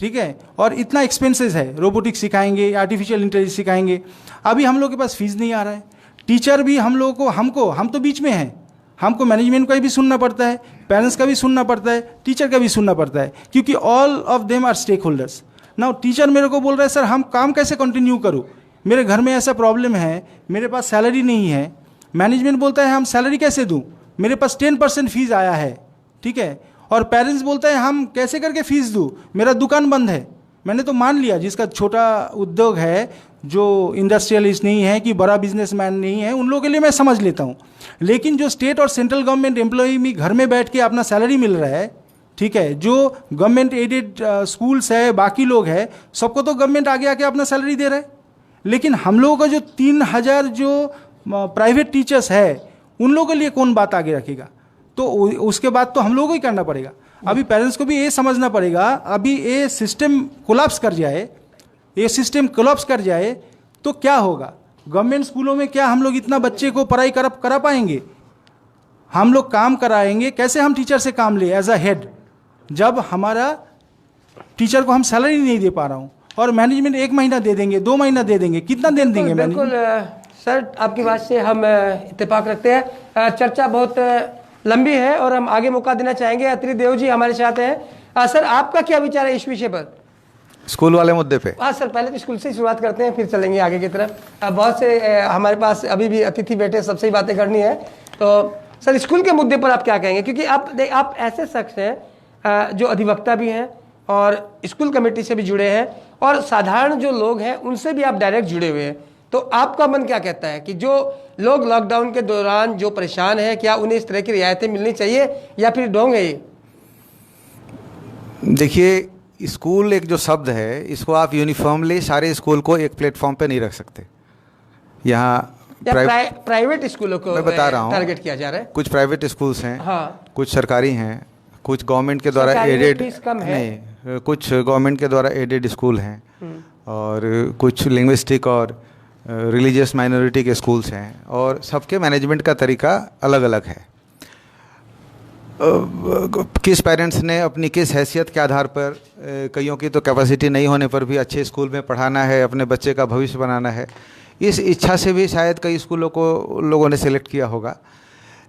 ठीक है, और इतना एक्सपेंसेस है। रोबोटिक्स सिखाएंगे, आर्टिफिशियल इंटेलिजेंस सिखाएंगे। अभी हम लोग के पास फीस नहीं आ रहा है। टीचर भी हम तो बीच में हैं, हमको मैनेजमेंट का भी सुनना पड़ता है, पेरेंट्स का भी सुनना पड़ता है, टीचर का भी सुनना पड़ता है, क्योंकि all of them are stakeholders. Now teacher मेरे को बोल रहा है सर हम काम कैसे कंटिन्यू करूँ, मेरे घर में ऐसा प्रॉब्लम है, मेरे पास सैलरी नहीं है। मैनेजमेंट बोलता है हम सैलरी कैसे दूँ, मेरे पास 10% फीस आया है, ठीक है, और पेरेंट्स बोलता है हम कैसे करके फीस दूँ, मेरा दुकान बंद है। मैंने तो मान लिया जिसका छोटा उद्योग है, जो इंडस्ट्रियलिस्ट नहीं है कि बड़ा बिजनेसमैन नहीं है, उन लोगों के लिए मैं समझ लेता हूँ। लेकिन जो स्टेट और सेंट्रल गवर्नमेंट एम्प्लॉई में घर में बैठ के अपना सैलरी मिल रहा है, ठीक है, जो गवर्नमेंट एडेड स्कूल्स है, बाकी लोग है, सबको तो गवर्नमेंट आगे आके अपना सैलरी दे रहा है। लेकिन हम लोगों का जो 3000 जो प्राइवेट टीचर्स है उन लोगों के लिए कौन बात आगे रखेगा, तो उसके बाद तो हम लोगों को ही करना पड़ेगा। अभी पेरेंट्स को भी ये समझना पड़ेगा, अभी ये सिस्टम कोलैप्स कर जाए तो क्या होगा। गवर्नमेंट स्कूलों में क्या हम लोग इतना बच्चे को पढ़ाई करा पाएंगे, हम लोग काम कराएंगे कैसे, हम टीचर से काम ले एज अ हेड, जब हमारा टीचर को हम सैलरी नहीं दे पा रहा हूँ, और मैनेजमेंट 1 महीना दे देंगे, 2 महीना दे देंगे, कितना दिन देंगे मैनेजमेंट। बिल्कुल सर, आपकी बात से हम इत्तेफाक रखते हैं। चर्चा बहुत लंबी है और हम आगे मौका देना चाहेंगे। अत्रि देव जी हमारे साथ हैं। सर आपका क्या विचार है इस विषय पर, स्कूल वाले मुद्दे पे? हाँ सर, पहले तो स्कूल से ही शुरुआत करते हैं, फिर चलेंगे आगे की तरफ। बहुत से हमारे पास अभी भी अतिथि बैठे, सबसे ही बातें करनी है। तो सर स्कूल के मुद्दे पर आप क्या कहेंगे, क्योंकि आप ऐसे शख्स हैं जो अधिवक्ता भी हैं, और स्कूल कमेटी से भी जुड़े हैं और साधारण जो लोग हैं उनसे भी आप डायरेक्ट जुड़े हुए हैं, तो आपका मन क्या कहता है कि जो लोग लॉकडाउन के दौरान जो परेशान हैं, क्या उन्हें इस तरह की रियायतें मिलनी चाहिए या फिर ढोंग है ये? देखिए, स्कूल एक जो शब्द है, इसको आप यूनिफॉर्मली सारे स्कूल को एक प्लेटफॉर्म पे नहीं रख सकते। यहाँ प्राइवेट स्कूलों को मैं बता रहा हूँ, टारगेट किया जा रहा है। कुछ प्राइवेट स्कूल्स हैं, हाँ, कुछ सरकारी हैं, कुछ गवर्नमेंट के द्वारा सरकारी में एडेड, फीस कम है। नहीं, कुछ गवर्नमेंट के द्वारा एडेड स्कूल हैं और कुछ लिंग्विस्टिक और रिलीजियस माइनॉरिटी के स्कूल्स हैं और सबके मैनेजमेंट का तरीका अलग अलग है। किस पेरेंट्स ने अपनी किस हैसियत के आधार पर, कईयों की तो कैपेसिटी नहीं होने पर भी अच्छे स्कूल में पढ़ाना है, अपने बच्चे का भविष्य बनाना है, इस इच्छा से भी शायद कई स्कूलों को लोगों ने सेलेक्ट किया होगा।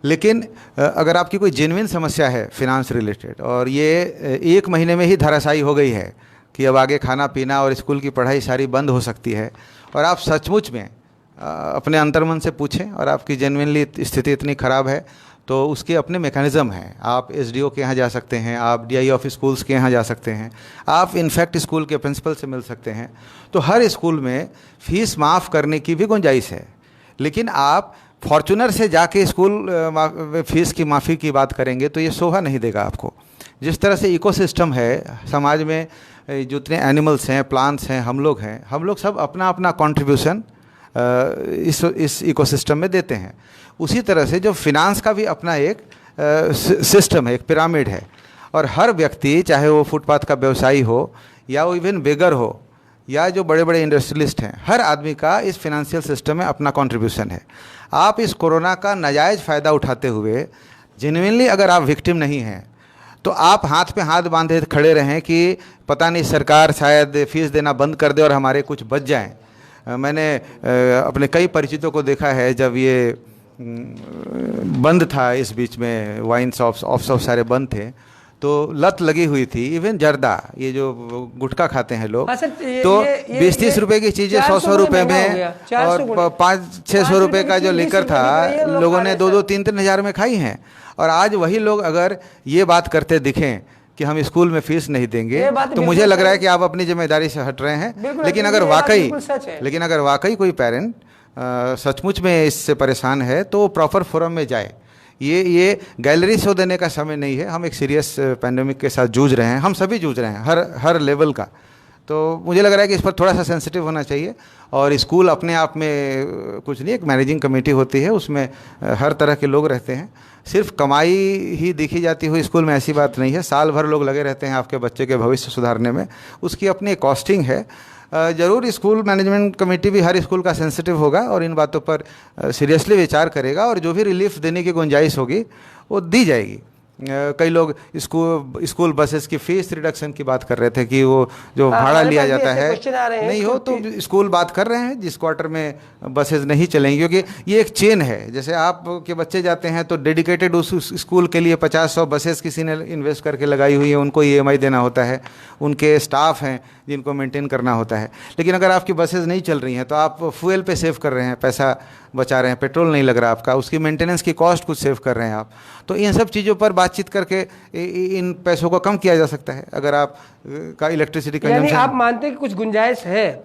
लेकिन अगर आपकी कोई जेन्युइन समस्या है फिनांस रिलेटेड और ये 1 महीने में ही धराशायी हो गई है कि अब आगे खाना पीना और स्कूल की पढ़ाई सारी बंद हो सकती है और आप सचमुच में अपने अंतर्मन से पूछें और आपकी जेन्युइनली स्थिति इतनी ख़राब है, तो उसके अपने मैकेनिज़्म हैं। आप एसडीओ के यहाँ जा सकते हैं, आप डीआई ऑफ स्कूल्स के यहाँ जा सकते हैं, आप इनफैक्ट स्कूल के प्रिंसिपल से मिल सकते हैं। तो हर स्कूल में फ़ीस माफ़ करने की भी गुंजाइश है, लेकिन आप फॉर्चूनर से जाके स्कूल फीस की माफ़ी की बात करेंगे तो ये शोभा नहीं देगा आपको। जिस तरह से इकोसिस्टम है समाज में, जितने एनिमल्स हैं, प्लांट्स हैं, हम लोग सब अपना अपना कंट्रीब्यूशन इस इकोसिस्टम में देते हैं। उसी तरह से जो फिनांस का भी अपना एक सिस्टम है, एक पिरामिड है, और हर व्यक्ति, चाहे वो फुटपाथ का व्यवसायी हो या वो इवन बेगर हो या जो बड़े बड़े इंडस्ट्रियलिस्ट हैं, हर आदमी का इस फिनेंशियल सिस्टम में अपना कंट्रीब्यूशन है। आप इस कोरोना का नाजायज़ फ़ायदा उठाते हुए जेन्युइनली अगर आप विक्टिम नहीं हैं तो आप हाथ पे हाथ बांधे खड़े रहें कि पता नहीं सरकार शायद फ़ीस देना बंद कर दे और हमारे कुछ बच जाएं। मैंने अपने कई परिचितों को देखा है, जब ये बंद था, इस बीच में वाइन शॉप्स ऑफ शॉप सारे बंद थे, तो लत लगी हुई थी। इवन जर्दा, ये जो गुटखा खाते हैं लोग, तो 20-30 रुपए की चीज़ें 100-100 रुपए में और 500-600 रुपए का जो लीकर था, लोगों ने 2-2, 3-3 हज़ार में खाई हैं। और आज वही लोग अगर ये बात करते दिखें कि हम स्कूल में फीस नहीं देंगे, तो मुझे लग रहा है कि आप अपनी जिम्मेदारी से हट रहे हैं। लेकिन अगर वाकई कोई पेरेंट सचमुच में इससे परेशान है तो प्रॉपर फोरम में जाए। ये गैलरी शो देने का समय नहीं है। हम एक सीरियस पैंडेमिक के साथ जूझ रहे हैं, हम सभी जूझ रहे हैं, हर लेवल का। तो मुझे लग रहा है कि इस पर थोड़ा सा सेंसिटिव होना चाहिए। और स्कूल अपने आप में कुछ नहीं, एक मैनेजिंग कमेटी होती है, उसमें हर तरह के लोग रहते हैं। सिर्फ कमाई ही देखी जाती हुई स्कूल में, ऐसी बात नहीं है। साल भर लोग लगे रहते हैं आपके बच्चे के भविष्य सुधारने में, उसकी अपनी कॉस्टिंग है। ज़रूर स्कूल मैनेजमेंट कमेटी भी हर स्कूल का सेंसिटिव होगा और इन बातों पर सीरियसली विचार करेगा और जो भी रिलीफ देने की गुंजाइश होगी वो दी जाएगी। कई लोग स्कूल बसेस की फीस रिडक्शन की बात कर रहे थे कि वो जो भाड़ा लिया जाता है नहीं हो, तो स्कूल बात कर रहे हैं जिस क्वार्टर में बसेस नहीं चलेंगी, क्योंकि ये एक चेन है। जैसे आपके बच्चे जाते हैं तो डेडिकेटेड उस स्कूल के लिए 50-100 बसेस किसी ने इन्वेस्ट करके लगाई हुई है, उनको EMI देना होता है, उनके स्टाफ हैं जिनको मेंटेन करना होता है। लेकिन अगर आपकी बसेस नहीं चल रही हैं तो आप फ्यूल पे सेव कर रहे हैं, पैसा बचा रहे हैं, पेट्रोल नहीं लग रहा आपका, उसकी मेंटेनेंस की कॉस्ट कुछ सेव कर रहे हैं आप। तो इन सब चीज़ों पर बातचीत करके इन पैसों को कम किया जा सकता है। अगर आप का इलेक्ट्रिसिटी कंजम्पशन, आप मानते हैं कि कुछ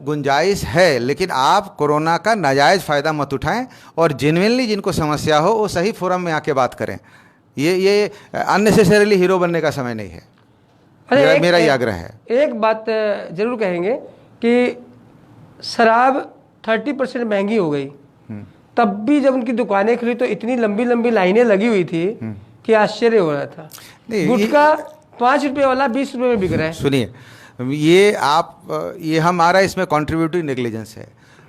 गुंजाइश है, लेकिन आप कोरोना का नाजायज़ फ़ायदा मत उठाएं और जेन्युइनली जिनको समस्या हो वो सही फोरम में आके बात करें। ये अननेसेसरीली हीरो बनने का समय नहीं है। मेरा ये आग्रह है। एक बात जरूर कहेंगे कि शराब 30% महंगी हो गई, तब भी जब उनकी दुकानें खुली तो इतनी लंबी लंबी लाइनें लगी हुई थी कि आश्चर्य हो रहा था। गुटखा 5 रुपये वाला 20 रुपये में बिक रहा है। सुनिए, ये हमारा इसमें कॉन्ट्रीब्यूटिव नेग्लिजेंस है।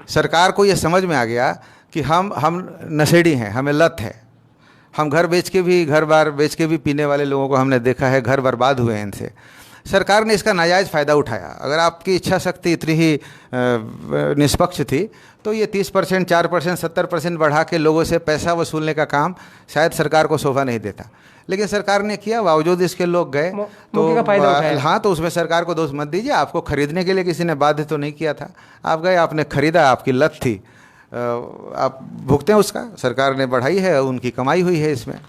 सरकार को ये समझ में आ गया कि हम नशेड़ी हैं, हमें लत है। हम घर बार बेच के भी पीने वाले लोगों को हमने देखा है, घर बर्बाद हुए हैं इनसे। सरकार ने इसका नाजायज़ फ़ायदा उठाया। अगर आपकी इच्छा शक्ति इतनी ही निष्पक्ष थी तो ये 30%, 4%, 70% बढ़ा के लोगों से पैसा वसूलने का काम शायद सरकार को शोभा नहीं देता, लेकिन सरकार ने किया। बावजूद इसके लोग गए तो हाँ, तो उसमें सरकार को दोष मत दीजिए। आपको खरीदने के लिए किसी ने बाध्य तो नहीं किया था, आप गए, आपने खरीदा, आपकी लत थी, आप भुगतें उसका। सरकार ने बढ़ाई है, उनकी कमाई हुई है इसमें।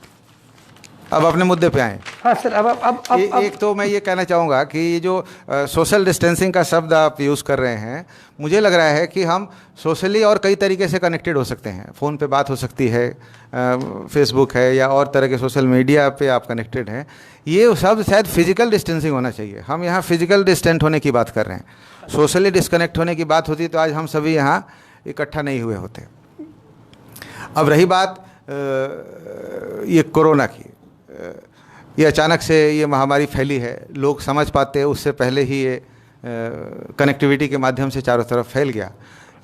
अब अपने मुद्दे पे आएँ। हाँ सर, अब एक तो मैं ये कहना चाहूँगा कि ये जो सोशल डिस्टेंसिंग का शब्द आप यूज़ कर रहे हैं, मुझे लग रहा है कि हम सोशली और कई तरीके से कनेक्टेड हो सकते हैं। फ़ोन पे बात हो सकती है, फेसबुक है या और तरह के सोशल मीडिया पे आप कनेक्टेड हैं। ये शब्द शायद फिजिकल डिस्टेंसिंग होना चाहिए। हम यहाँ फिजिकल डिस्टेंट होने की बात कर रहे हैं। सोशली डिस्कनेक्ट होने की बात होती तो आज हम सभी यहाँ इकट्ठा नहीं हुए होते। अब रही बात ये कोरोना की, ये अचानक से ये महामारी फैली है, लोग समझ पाते हैं उससे पहले ही ये कनेक्टिविटी के माध्यम से चारों तरफ फैल गया।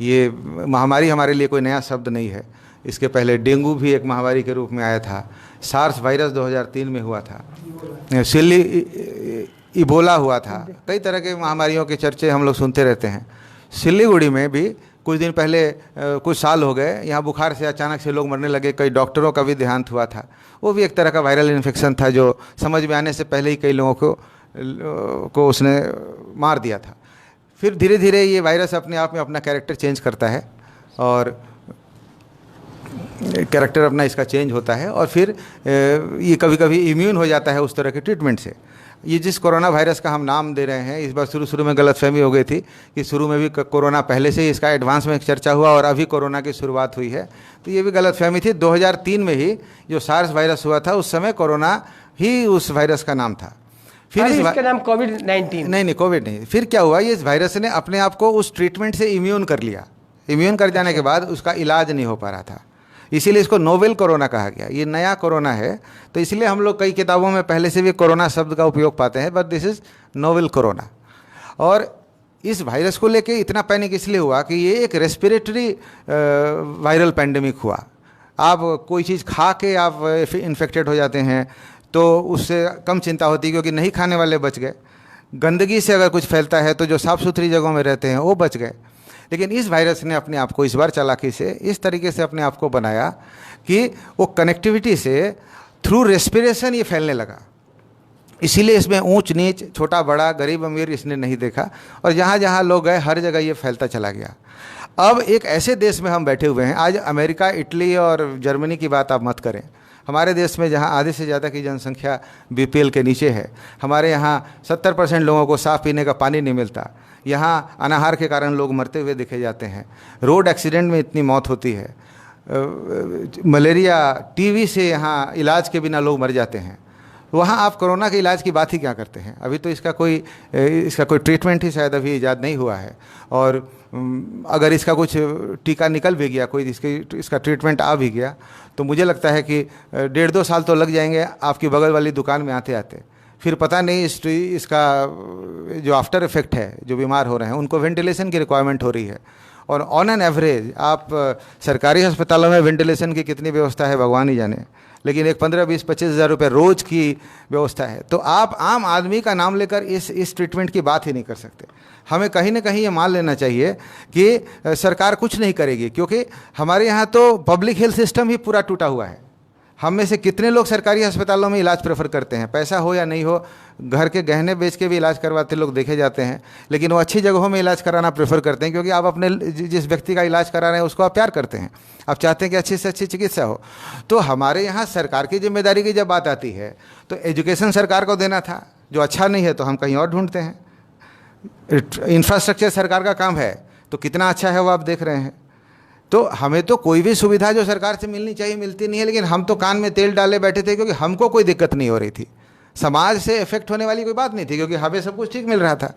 ये महामारी हमारे लिए कोई नया शब्द नहीं है। इसके पहले डेंगू भी एक महामारी के रूप में आया था, सार्स वायरस 2003 में हुआ था, इबोला हुआ था, कई तरह के महामारियों के चर्चे हम लोग सुनते रहते हैं। सिलीगुड़ी में भी कुछ दिन पहले कुछ साल हो गए, यहाँ बुखार से अचानक से लोग मरने लगे, कई डॉक्टरों का भी देहांत हुआ था। वो भी एक तरह का वायरल इन्फेक्शन था जो समझ में आने से पहले ही कई लोगों को उसने मार दिया था। फिर धीरे धीरे ये वायरस अपने आप में अपना कैरेक्टर चेंज करता है और कैरेक्टर अपना इसका चेंज होता है और फिर ये कभी कभी इम्यून हो जाता है उस तरह के ट्रीटमेंट से। ये जिस कोरोना वायरस का हम नाम दे रहे हैं, इस बार शुरू में गलतफहमी हो गई थी कि शुरू में भी कोरोना, पहले से ही इसका एडवांस में चर्चा हुआ और अभी कोरोना की शुरुआत हुई है, तो ये भी गलतफहमी थी। 2003 में ही जो सार्स वायरस हुआ था उस समय कोरोना ही उस वायरस का नाम था। फिर इसका नाम कोविड-19 नहीं, कोविड नहीं। फिर क्या हुआ, ये वायरस ने अपने आप को उस ट्रीटमेंट से इम्यून कर लिया। इम्यून कर जाने के बाद उसका इलाज नहीं हो पा रहा था, इसीलिए इसको नोवेल कोरोना कहा गया। ये नया कोरोना है, तो इसलिए हम लोग कई किताबों में पहले से भी कोरोना शब्द का उपयोग पाते हैं, but this is novel corona. और इस वायरस को लेके इतना पैनिक इसलिए हुआ कि ये एक रेस्पिरेटरी वायरल पैंडेमिक हुआ। आप कोई चीज़ खा के आप इन्फेक्टेड हो जाते हैं तो उससे कम चिंता होती है क्योंकि नहीं खाने वाले बच गए। गंदगी से अगर कुछ फैलता है तो जो साफ़ सुथरी जगहों में रहते हैं वो बच गए। लेकिन इस वायरस ने अपने आप को इस बार चालाकी से इस तरीके से अपने आप को बनाया कि वो कनेक्टिविटी से थ्रू रेस्पिरेशन ये फैलने लगा। इसीलिए इसमें ऊंच नीच, छोटा बड़ा, गरीब अमीर इसने नहीं देखा और जहाँ जहाँ लोग गए हर जगह ये फैलता चला गया। अब एक ऐसे देश में हम बैठे हुए हैं, आज अमेरिका, इटली और जर्मनी की बात आप मत करें, हमारे देश में जहाँ आधे से ज़्यादा की जनसंख्या बीपीएल के नीचे है, हमारे यहाँ 70% लोगों को साफ़ पीने का पानी नहीं मिलता, यहाँ अनाहार के कारण लोग मरते हुए देखे जाते हैं, रोड एक्सीडेंट में इतनी मौत होती है, मलेरिया, टीबी से यहाँ इलाज के बिना लोग मर जाते हैं। वहाँ आप कोरोना के इलाज की बात ही क्या करते हैं। अभी तो इसका कोई ट्रीटमेंट ही शायद अभी ईजाद नहीं हुआ है और अगर इसका कुछ टीका निकल भी गया, कोई इसका ट्रीटमेंट आ भी गया, तो मुझे लगता है कि 1.5-2 साल तो लग जाएंगे आपकी बगल वाली दुकान में आते आते। फिर पता नहीं इसका जो आफ्टर इफेक्ट है, जो बीमार हो रहे हैं उनको वेंटिलेशन की रिक्वायरमेंट हो रही है और ऑन एन एवरेज आप सरकारी अस्पतालों में वेंटिलेशन की कितनी व्यवस्था है भगवान ही जाने, लेकिन एक 15-20-25 हज़ार रुपये रोज़ की व्यवस्था है। तो आप आम आदमी का नाम लेकर इस ट्रीटमेंट की बात ही नहीं कर सकते। हमें कहीं ना कहीं ये मान लेना चाहिए कि सरकार कुछ नहीं करेगी, क्योंकि हमारे यहाँ तो पब्लिक हेल्थ सिस्टम ही पूरा टूटा हुआ है। हम में से कितने लोग सरकारी अस्पतालों में इलाज प्रेफर करते हैं, पैसा हो या नहीं हो, घर के गहने बेच के भी इलाज करवाते लोग देखे जाते हैं, लेकिन वो अच्छी जगहों में इलाज कराना प्रेफर करते हैं क्योंकि आप अपने जिस व्यक्ति का इलाज करा रहे हैं उसको आप प्यार करते हैं, आप चाहते हैं कि अच्छी से अच्छी चिकित्सा हो। तो हमारे यहाँ सरकार की जिम्मेदारी की जब बात आती है तो एजुकेशन सरकार को देना था, जो अच्छा नहीं है तो हम कहीं और ढूंढते हैं। इंफ्रास्ट्रक्चर सरकार का काम है तो कितना अच्छा है वो आप देख रहे हैं। तो हमें तो कोई भी सुविधा जो सरकार से मिलनी चाहिए मिलती नहीं है, लेकिन हम तो कान में तेल डाले बैठे थे क्योंकि हमको कोई दिक्कत नहीं हो रही थी, समाज से इफेक्ट होने वाली कोई बात नहीं थी क्योंकि हमें सब कुछ ठीक मिल रहा था।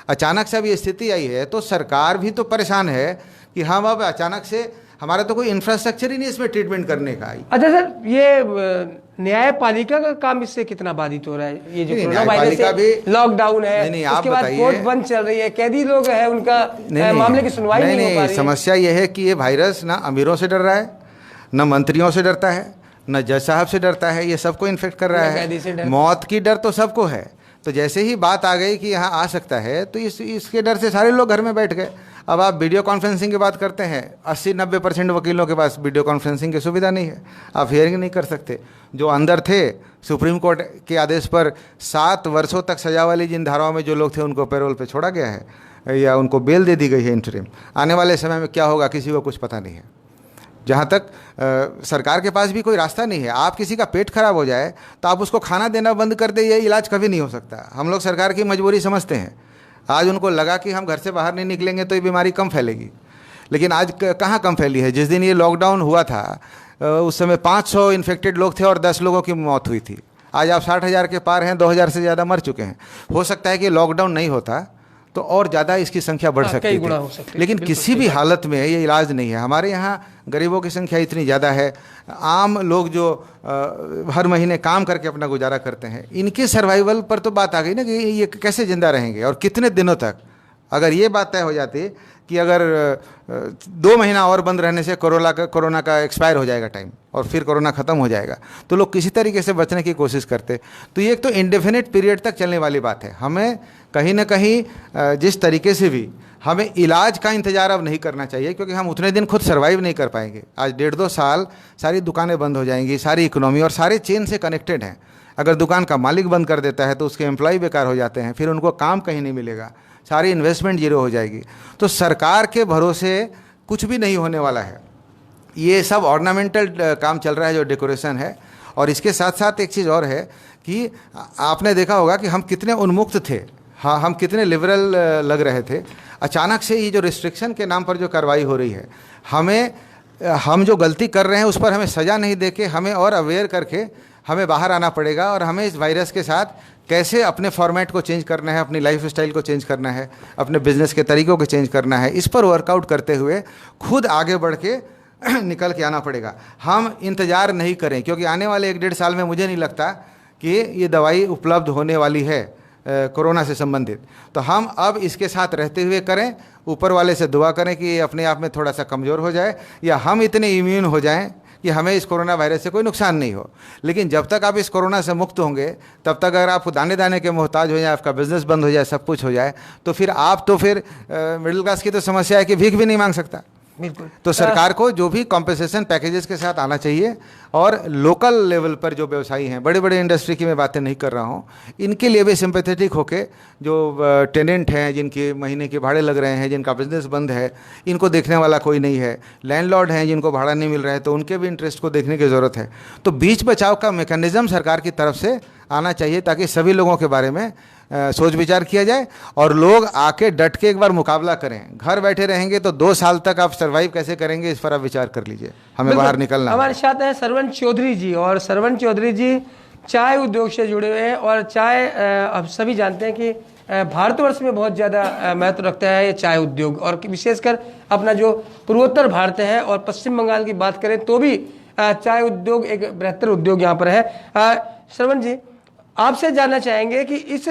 अचानक से अब ये स्थिति आई है तो सरकार भी तो परेशान है कि हम अब अचानक से हमारा तो कोई इंफ्रास्ट्रक्चर ही नहीं इसमें ट्रीटमेंट करने का। अच्छा सर, ये न्यायपालिका का काम इससे कितना बाधित हो रहा है? ये जो कोरोना वायरस है, लॉकडाउन है, उसके बाद कोर्ट बंद चल रही है, कैदी लोग हैं, उनका मामले की सुनवाई नहीं हो पा रही है। समस्या ये है कि ये वायरस ना अमीरों से डर रहा है, न मंत्रियों से डरता है, न जज साहब से डरता है, ये सबको इन्फेक्ट कर रहा है। मौत की डर तो सबको है, तो जैसे ही बात आ गई कि यहाँ आ सकता है तो इसके डर से सारे लोग घर में बैठ गए। अब आप वीडियो कॉन्फ्रेंसिंग की बात करते हैं, 80-90% वकीलों के पास वीडियो कॉन्फ्रेंसिंग की सुविधा नहीं है, आप हियरिंग नहीं कर सकते। जो अंदर थे, सुप्रीम कोर्ट के आदेश पर 7 वर्षों तक सजा वाली जिन धाराओं में जो लोग थे उनको पैरोल पे छोड़ा गया है या उनको बेल दे दी गई है इंटरिम। आने वाले समय में क्या होगा किसी को कुछ पता नहीं है। जहाँ तक सरकार के पास भी कोई रास्ता नहीं है। आप किसी का पेट खराब हो जाए तो आप उसको खाना देना बंद कर दे, ये इलाज कभी नहीं हो सकता। हम लोग सरकार की मजबूरी समझते हैं। आज उनको लगा कि हम घर से बाहर नहीं निकलेंगे तो ये बीमारी कम फैलेगी, लेकिन आज कहाँ कम फैली है। जिस दिन ये लॉकडाउन हुआ था उस समय 500 इन्फेक्टेड लोग थे और 10 लोगों की मौत हुई थी। आज आप 60,000 के पार हैं, 2,000 से ज़्यादा मर चुके हैं। हो सकता है कि लॉकडाउन नहीं होता तो और ज़्यादा इसकी संख्या बढ़ सकती कई गुना हो थी, सकती, लेकिन बिल्कुल किसी भी हालत में ये इलाज नहीं है। हमारे यहाँ गरीबों की संख्या इतनी ज़्यादा है, आम लोग जो हर महीने काम करके अपना गुजारा करते हैं, इनके सर्वाइवल पर तो बात आ गई ना कि ये कैसे ज़िंदा रहेंगे और कितने दिनों तक। अगर ये बात तय हो जाती कि अगर 2 महीना और बंद रहने से कोरोना का एक्सपायर हो जाएगा टाइम और फिर कोरोना ख़त्म हो जाएगा, तो लोग किसी तरीके से बचने की कोशिश करते। तो ये एक तो इंडेफिनिट पीरियड तक चलने वाली बात है। हमें कहीं ना कहीं जिस तरीके से भी हमें इलाज का इंतज़ार अब नहीं करना चाहिए, क्योंकि हम उतने दिन खुद सर्वाइव नहीं कर पाएंगे। आज 1.5-2 साल सारी दुकानें बंद हो जाएंगी, सारी इकोनॉमी और सारे चेन से कनेक्टेड हैं। अगर दुकान का मालिक बंद कर देता है तो उसके एम्प्लॉय बेकार हो जाते हैं, फिर उनको काम कहीं नहीं मिलेगा, सारी इन्वेस्टमेंट जीरो हो जाएगी। तो सरकार के भरोसे कुछ भी नहीं होने वाला है। ये सब ऑर्नामेंटल काम चल रहा है, जो डेकोरेशन है। और इसके साथ साथ एक चीज़ और है कि आपने देखा होगा कि हम कितने उन्मुक्त थे, हाँ, हम कितने लिबरल लग रहे थे। अचानक से ये जो रिस्ट्रिक्शन के नाम पर जो कार्रवाई हो रही है, हम जो गलती कर रहे हैं उस पर हमें सज़ा नहीं देके हमें और अवेयर करके हमें बाहर आना पड़ेगा और हमें इस वायरस के साथ कैसे अपने फॉर्मेट को चेंज करना है, अपनी लाइफ स्टाइल को चेंज करना है, अपने बिजनेस के तरीक़ों को चेंज करना है, इस पर वर्कआउट करते हुए खुद आगे बढ़ के निकल के आना पड़ेगा। हम इंतज़ार नहीं करें, क्योंकि आने वाले 1-1.5 साल में मुझे नहीं लगता कि ये दवाई उपलब्ध होने वाली है कोरोना से संबंधित। तो हम अब इसके साथ रहते हुए करें, ऊपर वाले से दुआ करें कि ये अपने आप में थोड़ा सा कमज़ोर हो जाए या हम इतने इम्यून हो जाएं कि हमें इस कोरोना वायरस से कोई नुकसान नहीं हो। लेकिन जब तक आप इस कोरोना से मुक्त होंगे, तब तक अगर आप दाने दाने के मोहताज हो जाए, आपका बिजनेस बंद हो जाए, सब कुछ हो जाए, तो फिर मिडिल क्लास की तो समस्या है कि भीख भी नहीं मांग सकता। बिल्कुल। तो सरकार को जो भी कॉम्पेंसेशन पैकेजेस के साथ आना चाहिए, और लोकल लेवल पर जो व्यवसायी हैं, बड़े बड़े इंडस्ट्री की मैं बातें नहीं कर रहा हूँ, इनके लिए भी सिंपैथेटिक होके जो टेनेंट हैं, जिनके महीने के भाड़े लग रहे हैं, जिनका बिजनेस बंद है, इनको देखने वाला कोई नहीं है, लैंडलॉर्ड हैं जिनको भाड़ा नहीं मिल रहा है, तो उनके भी इंटरेस्ट को देखने की ज़रूरत है। तो बीच बचाव का मैकेनिज़्म सरकार की तरफ से आना चाहिए, ताकि सभी लोगों के बारे में सोच विचार किया जाए और लोग आके डट के एक बार मुकाबला करें। घर बैठे रहेंगे तो 2 साल तक आप सर्वाइव कैसे करेंगे, इस पर आप विचार कर लीजिए। हमें बाहर निकलना है। हमारे साथ हैं सरवण चौधरी जी, और सरवण चौधरी जी चाय उद्योग से जुड़े हुए हैं। और चाय अब सभी जानते हैं कि भारतवर्ष में बहुत ज़्यादा महत्व रखता है ये चाय उद्योग, और विशेषकर अपना जो पूर्वोत्तर भारत है और पश्चिम बंगाल की बात करें तो भी चाय उद्योग एक बेहतर उद्योग यहाँ पर है। सरवण जी, आपसे जानना चाहेंगे कि इस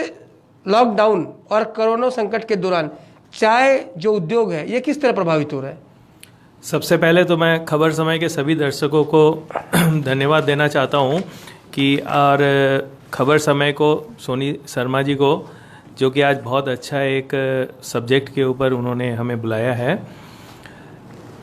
लॉकडाउन और कोरोना संकट के दौरान चाय जो उद्योग है ये किस तरह प्रभावित हो रहा है? सबसे पहले तो मैं खबर समय के सभी दर्शकों को धन्यवाद देना चाहता हूं कि और खबर समय को, सोनी शर्मा जी को, जो कि आज बहुत अच्छा एक सब्जेक्ट के ऊपर उन्होंने हमें बुलाया है।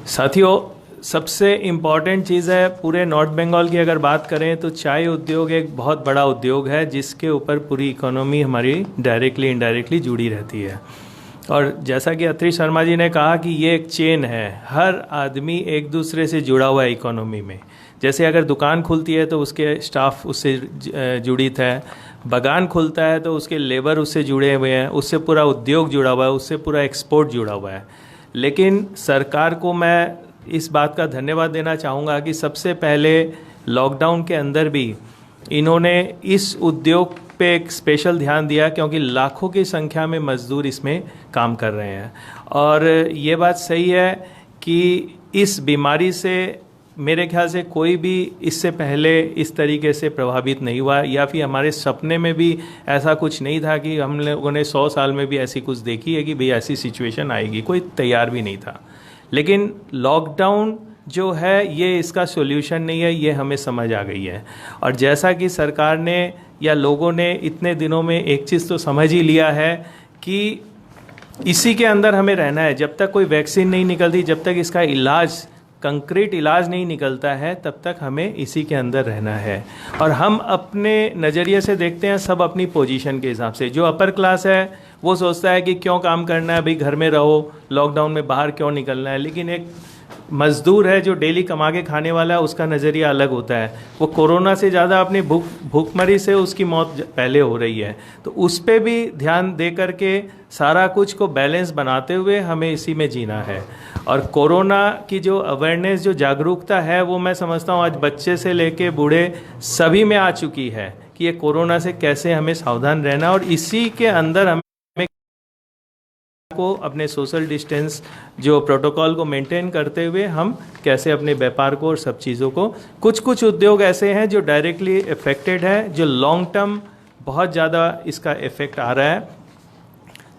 साथियों, सबसे इम्पॉर्टेंट चीज़ है, पूरे नॉर्थ बंगाल की अगर बात करें तो चाय उद्योग एक बहुत बड़ा उद्योग है जिसके ऊपर पूरी इकोनॉमी हमारी डायरेक्टली इनडायरेक्टली जुड़ी रहती है। और जैसा कि अत्री शर्मा जी ने कहा कि ये एक चेन है, हर आदमी एक दूसरे से जुड़ा हुआ है इकोनॉमी में। जैसे अगर दुकान खुलती है तो उसके स्टाफ उससे जुड़ित है, बागान खुलता है तो उसके लेबर उससे जुड़े हुए हैं, उससे पूरा उद्योग जुड़ा हुआ है, उससे पूरा एक्सपोर्ट जुड़ा हुआ है। लेकिन सरकार को मैं इस बात का धन्यवाद देना चाहूँगा कि सबसे पहले लॉकडाउन के अंदर भी इन्होंने इस उद्योग पे एक स्पेशल ध्यान दिया, क्योंकि लाखों की संख्या में मजदूर इसमें काम कर रहे हैं। और ये बात सही है कि इस बीमारी से मेरे ख्याल से कोई भी इससे पहले इस तरीके से प्रभावित नहीं हुआ, या फिर हमारे सपने में भी ऐसा कुछ नहीं था कि हम लोगों ने 100 साल में भी ऐसी कुछ देखी है कि भाई ऐसी सिचुएशन आएगी, कोई तैयार भी नहीं था। लेकिन लॉकडाउन जो है ये इसका सॉल्यूशन नहीं है, ये हमें समझ आ गई है। और जैसा कि सरकार ने या लोगों ने इतने दिनों में एक चीज़ तो समझ ही लिया है कि इसी के अंदर हमें रहना है। जब तक कोई वैक्सीन नहीं निकलती, जब तक इसका इलाज, कंक्रीट इलाज नहीं निकलता है, तब तक हमें इसी के अंदर रहना है। और हम अपने नज़रिए से देखते हैं, सब अपनी पोजीशन के हिसाब से। जो अपर क्लास है वो सोचता है कि क्यों काम करना है भाई, घर में रहो, लॉकडाउन में बाहर क्यों निकलना है। लेकिन एक मजदूर है जो डेली कमा के खाने वाला है, उसका नज़रिया अलग होता है। वो कोरोना से ज़्यादा अपनी भूखमरी से उसकी मौत पहले हो रही है। तो उस पर भी ध्यान दे करके सारा कुछ को बैलेंस बनाते हुए हमें इसी में जीना है। और कोरोना की जो अवेयरनेस, जो जागरूकता है, वो मैं समझता हूँ आज बच्चे से लेके बूढ़े सभी में आ चुकी है कि ये कोरोना से कैसे हमें सावधान रहना, और इसी के अंदर हमें को अपने सोशल डिस्टेंस जो प्रोटोकॉल को मेंटेन करते हुए हम कैसे अपने व्यापार को और सब चीज़ों को, कुछ उद्योग ऐसे हैं जो डायरेक्टली इफेक्टेड है, जो लॉन्ग टर्म बहुत ज़्यादा इसका इफेक्ट आ रहा है।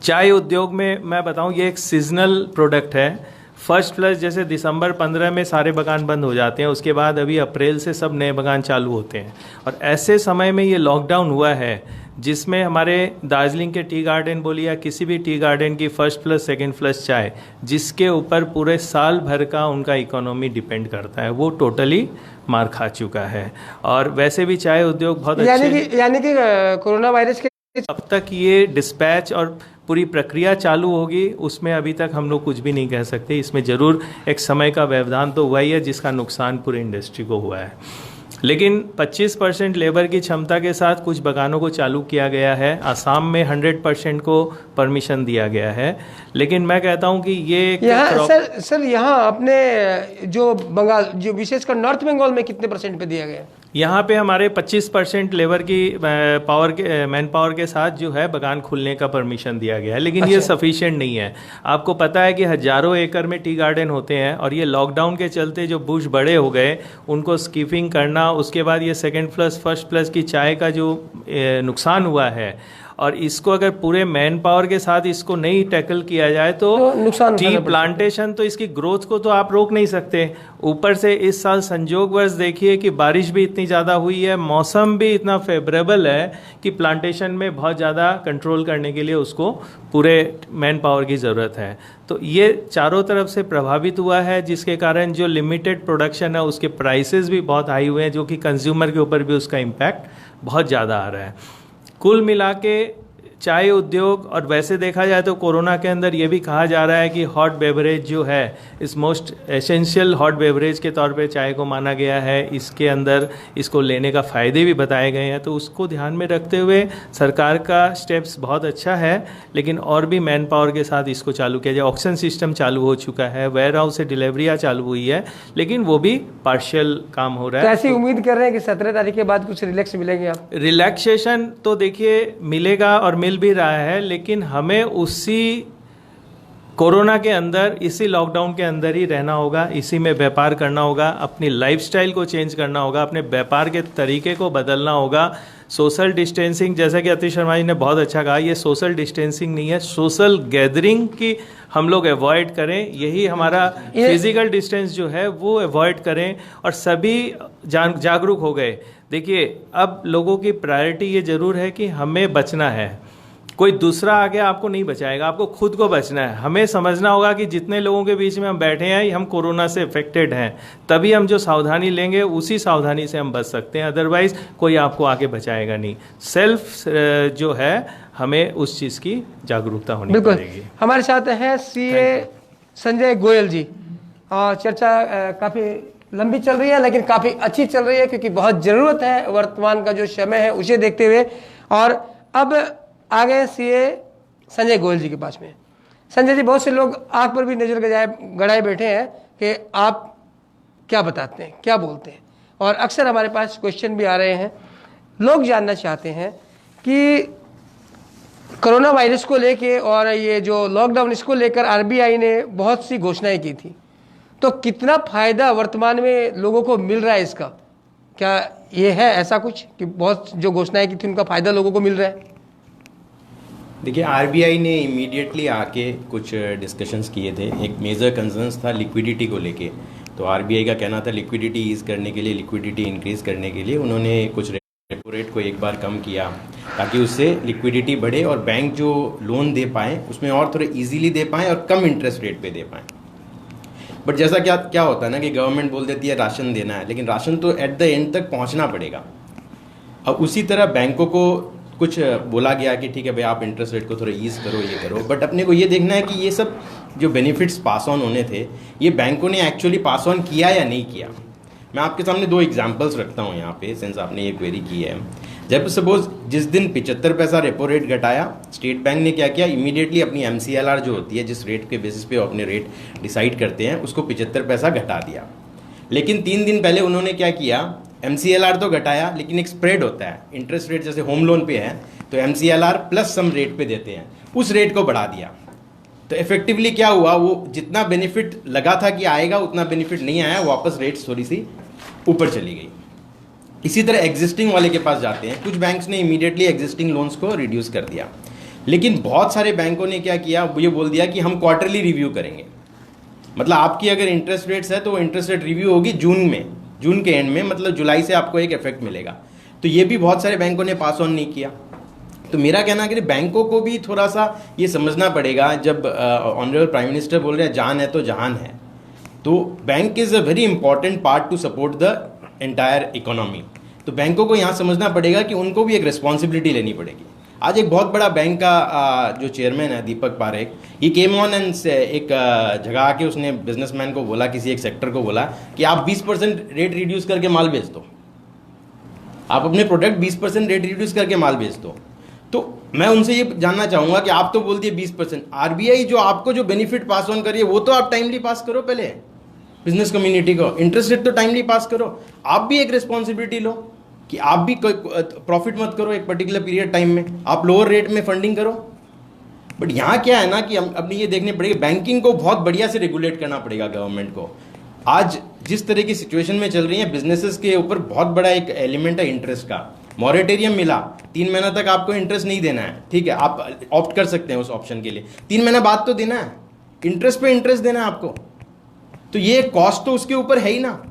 चाय उद्योग में मैं बताऊं, ये एक सीजनल प्रोडक्ट है। फर्स्ट फ्लश जैसे दिसंबर 15 में सारे बगान बंद हो जाते हैं, उसके बाद अभी अप्रैल से सब नए बगान चालू होते हैं। और ऐसे समय में ये लॉकडाउन हुआ है जिसमें हमारे दार्जिलिंग के टी गार्डन बोलिए या किसी भी टी गार्डन की फर्स्ट फ्लश सेकंड फ्लश चाय, जिसके ऊपर पूरे साल भर का उनका इकोनॉमी डिपेंड करता है, वो टोटली मार खा चुका है। और वैसे भी चाय उद्योग बहुत यानी कि कोरोना वायरस के अब तक ये डिस्पैच और पूरी प्रक्रिया चालू होगी, उसमें अभी तक हम लोग कुछ भी नहीं कह सकते। इसमें ज़रूर एक समय का व्यवधान तो हुआ ही है जिसका नुकसान पूरे इंडस्ट्री को हुआ है। लेकिन 25% लेबर की क्षमता के साथ कुछ बगानों को चालू किया गया है। आसाम में 100% को परमिशन दिया गया है। लेकिन मैं कहता हूं कि ये यहाँ सर यहाँ अपने जो बंगाल, जो विशेषकर नॉर्थ बंगाल में कितने परसेंट पे दिया गया? यहाँ पे हमारे 25% लेबर की पावर के मैन पावर के साथ जो है बगान खुलने का परमिशन दिया गया है। लेकिन ये सफिशिएंट नहीं है। आपको पता है कि हजारों एकड़ में टी गार्डन होते हैं, और ये लॉकडाउन के चलते जो बुश बड़े हो गए उनको स्कीपिंग करना, उसके बाद ये सेकंड फ्लश फर्स्ट फ्लश की चाय का जो नुकसान हुआ है, और इसको अगर पूरे मैन पावर के साथ इसको नहीं टैकल किया जाए तो नुकसान टी प्लांटेशन, तो इसकी ग्रोथ को तो आप रोक नहीं सकते। ऊपर से इस साल संजोगवश देखिए कि बारिश भी इतनी ज़्यादा हुई है, मौसम भी इतना फेवरेबल है कि प्लांटेशन में बहुत ज़्यादा कंट्रोल करने के लिए उसको पूरे मैन पावर की ज़रूरत है। तो ये चारों तरफ से प्रभावित हुआ है, जिसके कारण जो लिमिटेड प्रोडक्शन है उसके प्राइसेस भी बहुत हाई हुए हैं, जो कि कंज्यूमर के ऊपर भी उसका इम्पैक्ट बहुत ज़्यादा आ रहा है। कुल मिला के चाय उद्योग, और वैसे देखा जाए तो कोरोना के अंदर ये भी कहा जा रहा है कि हॉट बेवरेज जो है, इस मोस्ट एसेंशियल हॉट बेवरेज के तौर पे चाय को माना गया है। इसके अंदर इसको लेने का फ़ायदे भी बताए गए हैं। तो उसको ध्यान में रखते हुए सरकार का स्टेप्स बहुत अच्छा है, लेकिन और भी मैन पावर के साथ इसको चालू किया जाए। ऑक्सीजन सिस्टम चालू हो चुका है, वेयर हाउस से डिलीवरियाँ चालू हुई है, लेकिन वो भी पार्शियल काम हो रहा है। ऐसी उम्मीद कर रहे हैं कि 17 तारीख के बाद कुछ रिलैक्स मिलेंगे आप? रिलैक्सेशन तो देखिए मिलेगा और मिल भी रहा है, लेकिन हमें उसी कोरोना के अंदर, इसी लॉकडाउन के अंदर ही रहना होगा, इसी में व्यापार करना होगा, अपनी लाइफस्टाइल को चेंज करना होगा, अपने व्यापार के तरीके को बदलना होगा। सोशल डिस्टेंसिंग, जैसा कि अतिश शर्मा जी ने बहुत अच्छा कहा, ये सोशल डिस्टेंसिंग नहीं है, सोशल गैदरिंग की हम लोग अवॉइड करें। यही हमारा फिजिकल डिस्टेंस जो है वो अवॉइड करें, और सभी जागरूक हो गए। देखिए अब लोगों की प्रायोरिटी ये जरूर है कि हमें बचना है, कोई दूसरा आगे आपको नहीं बचाएगा, आपको खुद को बचना है। हमें समझना होगा कि जितने लोगों के बीच में हम बैठे हैं हम कोरोना से इफेक्टेड हैं, तभी हम जो सावधानी लेंगे उसी सावधानी से हम बच सकते हैं, अदरवाइज कोई आपको आगे बचाएगा नहीं। सेल्फ जो है हमें उस चीज़ की जागरूकता होनी पड़ेगी। हमारे साथ हैं सीए संजय गोयल जी, और चर्चा काफ़ी लंबी चल रही है लेकिन काफ़ी अच्छी चल रही है, क्योंकि बहुत ज़रूरत है वर्तमान का जो समय है उसे देखते हुए। और अब आ गए सीए संजय गोयल जी के पास में। संजय जी, बहुत से लोग आप पर भी नज़र गड़ाए बैठे हैं कि आप क्या बताते हैं, क्या बोलते हैं, और अक्सर हमारे पास क्वेश्चन भी आ रहे हैं। लोग जानना चाहते हैं कि कोरोना वायरस को लेके और ये जो लॉकडाउन, इसको लेकर आरबीआई ने बहुत सी घोषणाएं की थी, तो कितना फ़ायदा वर्तमान में लोगों को मिल रहा है इसका? क्या ये है ऐसा कुछ कि बहुत जो घोषणाएं की थी उनका फ़ायदा लोगों को मिल रहा है? देखिए, आरबीआई ने इमीडिएटली आके कुछ डिस्कशंस किए थे। एक मेजर कंसर्न्स था लिक्विडिटी को लेके। तो आरबीआई का कहना था लिक्विडिटी ईज करने के लिए, लिक्विडिटी इंक्रीज़ करने के लिए उन्होंने कुछ रेपो रेट को एक बार कम किया, ताकि उससे लिक्विडिटी बढ़े और बैंक जो लोन दे पाएँ उसमें और थोड़े ईजीली दे पाएँ और कम इंटरेस्ट रेट पे दे पाएँ। बट जैसा क्या होता है ना कि गवर्नमेंट बोल देती है राशन देना है, लेकिन राशन तो एट द एंड तक पहुंचना पड़ेगा। अब उसी तरह बैंकों को कुछ बोला गया कि ठीक है भाई आप इंटरेस्ट रेट को थोड़ा ईज करो, ये करो, बट अपने को ये देखना है कि ये सब जो बेनिफिट्स पास ऑन होने थे ये बैंकों ने एक्चुअली पास ऑन किया या नहीं किया। मैं आपके सामने 2 एग्जांपल्स रखता हूँ यहाँ पे, सिंस आपने ये क्वेरी की है। जब सपोज जिस दिन 75 पैसा रेपो रेट घटाया, स्टेट बैंक ने क्या किया, इमीडिएटली अपनी MCLR जो होती है, जिस रेट के बेसिस पे अपने रेट डिसाइड करते हैं, उसको 75 पैसा घटा दिया। लेकिन 3 दिन पहले उन्होंने क्या किया, MCLR तो घटाया लेकिन एक स्प्रेड होता है, इंटरेस्ट रेट जैसे होम लोन पे है तो MCLR प्लस सम रेट पे देते हैं, उस रेट को बढ़ा दिया। तो इफेक्टिवली क्या हुआ, वो जितना बेनिफिट लगा था कि आएगा उतना बेनिफिट नहीं आया, वापस रेट्स थोड़ी सी ऊपर चली गई। इसी तरह एग्जिस्टिंग वाले के पास जाते हैं, कुछ बैंक्स ने इमीडिएटली एग्जिस्टिंग लोन्स को रिड्यूस कर दिया, लेकिन बहुत सारे बैंकों ने क्या किया, ये बोल दिया कि हम क्वार्टरली रिव्यू करेंगे। मतलब आपकी अगर इंटरेस्ट रेट्स है तो वो इंटरेस्ट रेट रिव्यू होगी जून के एंड में, मतलब जुलाई से आपको एक इफेक्ट मिलेगा। तो ये भी बहुत सारे बैंकों ने पास ऑन नहीं किया। तो मेरा कहना है कि बैंकों को भी थोड़ा सा ये समझना पड़ेगा, जब ऑनरेबल प्राइम मिनिस्टर बोल रहे हैं जान है तो जहान है, तो bank is a very important part two support the entire economy. तो बैंकों को यहाँ समझना पड़ेगा कि उनको भी एक रिस्पॉन्सिबिलिटी लेनी पड़ेगी। आज एक बहुत बड़ा बैंक का जो चेयरमैन है दीपक पारेख, ये केम ऑन एंड एक जगह आके उसने बिजनेसमैन को बोला, किसी एक सेक्टर को बोला कि आप 20% रेट रिड्यूस करके माल बेच दो, आप अपने प्रोडक्ट 20% रेट रिड्यूस करके माल बेच दो। तो मैं उनसे ये जानना चाहूंगा कि आप तो बोल दिए 20%, आरबीआई जो आपको जो बेनिफिट पास ऑन करिए वो तो आप टाइमली पास करो, पहले बिजनेस कम्युनिटी को इंटरेस्ट रेट तो टाइमली पास करो। आप भी एक रिस्पॉन्सिबिलिटी लो कि आप भी प्रॉफिट मत करो एक पर्टिकुलर पीरियड टाइम में, आप लोअर रेट में फंडिंग करो। बट यहाँ क्या है ना कि हम अपनी ये देखने पड़ेगा, बैंकिंग को बहुत बढ़िया से रेगुलेट करना पड़ेगा गवर्नमेंट को। आज जिस तरह की सिचुएशन में चल रही है, बिजनेसेस के ऊपर बहुत बड़ा एक एलिमेंट है इंटरेस्ट का। मॉरेटोरियम मिला, 3 महीना तक आपको इंटरेस्ट नहीं देना है, ठीक है, आप ऑप्ट कर सकते हैं उस ऑप्शन के लिए, 3 महीना बाद तो देना है, इंटरेस्ट पे इंटरेस्ट देना है आपको। तो ये कॉस्ट तो उसके ऊपर है ही ना।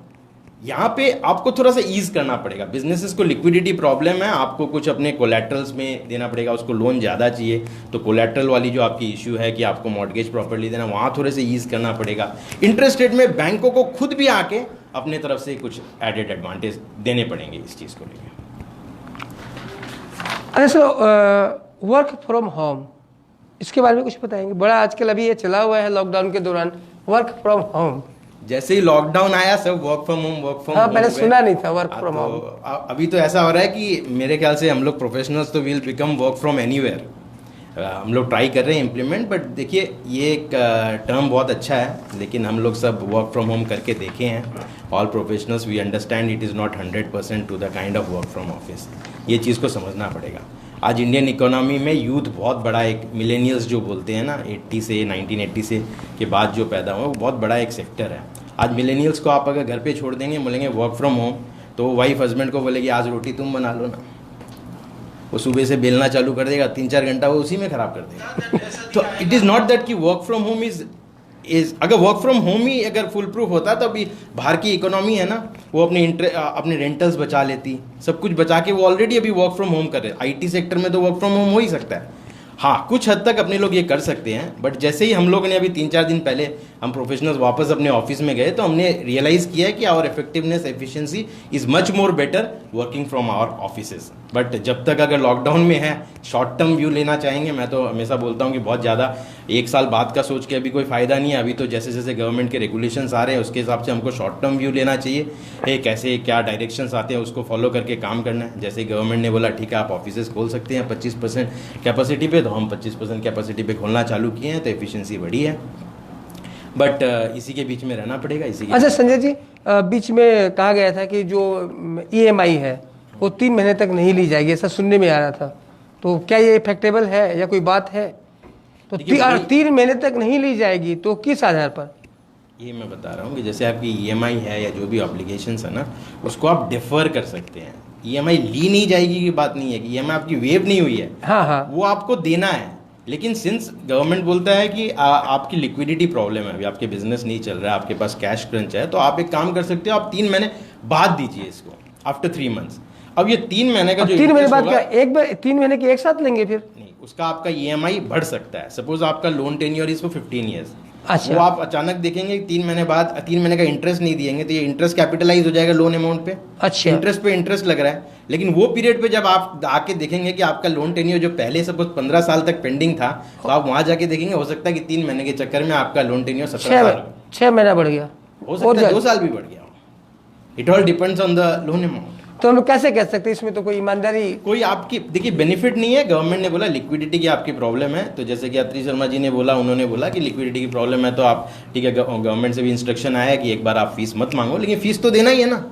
यहाँ पे आपको थोड़ा सा ईज करना पड़ेगा। बिजनेसेस को लिक्विडिटी प्रॉब्लम है, आपको कुछ अपने कोलैटरल्स में देना पड़ेगा, उसको लोन ज़्यादा चाहिए तो कोलैटरल वाली जो आपकी इश्यू है कि आपको मॉर्गेज प्रॉपर्ली देना, वहाँ थोड़े से ईज करना पड़ेगा। इंटरेस्ट रेट में बैंकों को खुद भी आके अपने तरफ से कुछ एडेड एडवांटेज देने पड़ेंगे इस चीज़ को लेकर। अच्छा, वर्क फ्रॉम होम, इसके बारे में कुछ बताएंगे? बड़ा आजकल अभी ये चला हुआ है लॉकडाउन के दौरान, वर्क फ्रॉम होम। जैसे ही लॉकडाउन आया सब वर्क फ्रॉम होम हाँ, मैंने सुना नहीं था वर्क फ्रॉम होम। अभी तो ऐसा हो रहा है कि मेरे ख्याल से हम लोग प्रोफेशनल्स तो will become work from anywhere. हम लोग ट्राई कर रहे हैं इम्प्लीमेंट, बट देखिए ये एक टर्म बहुत अच्छा है, लेकिन हम लोग सब वर्क फ्रॉम होम करके देखे हैं। All professionals we understand it is not 100% to the kind of work from office. ये चीज़ को समझना पड़ेगा। आज इंडियन इकोनॉमी में यूथ बहुत बड़ा एक मिलेनियल्स जो बोलते हैं ना, 1980 से के बाद जो पैदा हुआ, वो बहुत बड़ा एक सेक्टर है। आज मिलेनियल्स को आप अगर घर पे छोड़ देंगे, बोलेंगे वर्क फ्रॉम होम, तो वाइफ हस्बैंड को बोलेगी आज रोटी तुम बना लो ना, वो सुबह से बेलना चालू कर देगा, 3-4 घंटा वो उसी में खराब कर देगा। तो इट इज़ नॉट दैट कि वर्क फ्रॉम होम इज अगर वर्क फ्रॉम होम ही अगर फुल प्रूफ होता तो अभी बाहर की इकोनॉमी है ना, वो अपने रेंटल्स बचा लेती, सब कुछ बचा के वो ऑलरेडी अभी वर्क फ्रॉम होम कर रहे हैं। आईटी सेक्टर में तो वर्क फ्रॉम होम हो ही सकता है। हाँ, कुछ हद तक अपने लोग ये कर सकते हैं, बट जैसे ही हम लोगों ने अभी 3-4 दिन पहले हम प्रोफेशनल्स वापस अपने ऑफिस में गए तो हमने रियलाइज़ किया है कि our effectiveness efficiency is much more better working from our offices. But जब तक अगर लॉकडाउन में है, शॉर्ट टर्म व्यू लेना चाहेंगे, मैं तो हमेशा बोलता हूँ कि बहुत ज़्यादा 1 साल बाद का सोच के अभी कोई फ़ायदा नहीं है। अभी तो जैसे जैसे गवर्नमेंट के रेगुलेशंस आ रहे हैं उसके हिसाब से हमको शॉर्ट टर्म व्यू लेना चाहिए, कैसे क्या डायरेक्शंस आते हैं उसको फॉलो करके काम करना है। जैसे गवर्नमेंट ने बोला ठीक है आप ऑफिसेज खोल सकते हैं 25% कैपेसिटी पे, तो हम 25% कैपेसिटी पे खोलना चालू किए हैं, तो एफिशिएंसी बढ़ी है। बट इसी के बीच में रहना पड़ेगा। अच्छा संजय जी, बीच में कहा गया था कि जो EMI है वो 3 महीने तक नहीं ली जाएगी, ऐसा सुनने में आ रहा था, तो क्या ये इफेक्टेबल है या कोई बात है? तो 3 महीने तक नहीं ली जाएगी तो किस आधार पर? ये मैं बता रहा हूँ कि जैसे आपकी EMI है या जो भी ऑब्लिगेशंस है ना, उसको आप डिफर कर सकते हैं। EMI ली नहीं जाएगी की बात नहीं है कि EMI आपकी वेव नहीं हुई है, हाँ, वो आपको देना है। लेकिन सिंस गवर्नमेंट बोलता है कि आपकी लिक्विडिटी प्रॉब्लम है, अभी आपके बिजनेस नहीं चल रहा है, आपके पास कैश क्रंच है, तो आप एक काम कर सकते हो, आप 3 महीने बाद दीजिए इसको, आफ्टर 3 मंथ्स। अब ये 3 महीने का जो 3 महीने बाद क्या एक बार 3 महीने के एक साथ लेंगे? फिर नहीं, उसका आपका EMI बढ़ सकता है। सपोज आपका loan tenure is for 15 years, अच्छा। वो आप अचानक देखेंगे 3 महीने बाद 3 महीने का इंटरेस्ट नहीं दिएंगे तो ये इंटरेस्ट कैपिटलाइज हो जाएगा लोन अमाउंट पे। अच्छा। इंटरेस्ट पे इंटरेस्ट लग रहा है, लेकिन वो पीरियड पे जब आप आके देखेंगे कि आपका लोन टेन्योर जो पहले सपोज 15 साल तक पेंडिंग था, तो आप वहां जाके देखेंगे हो सकता है कि 3 महीने के चक्कर में आपका लोन टेन्योर 17 साल 6 महीना बढ़ गया, हो सकता है 2 साल भी बढ़ गया। It all depends on the loan amount. तो हम लोग कैसे कह सकते हैं इसमें तो कोई ईमानदारी? कोई आपकी देखिए बेनिफिट नहीं है। गवर्नमेंट ने बोला लिक्विडिटी की आपकी प्रॉब्लम है, तो जैसे कि अत्री शर्मा जी ने बोला, उन्होंने बोला कि लिक्विडिटी की प्रॉब्लम है तो आप ठीक है, गवर्नमेंट से भी इंस्ट्रक्शन आया है कि एक बार आप फीस मत मांगो, लेकिन फीस तो देना ही है ना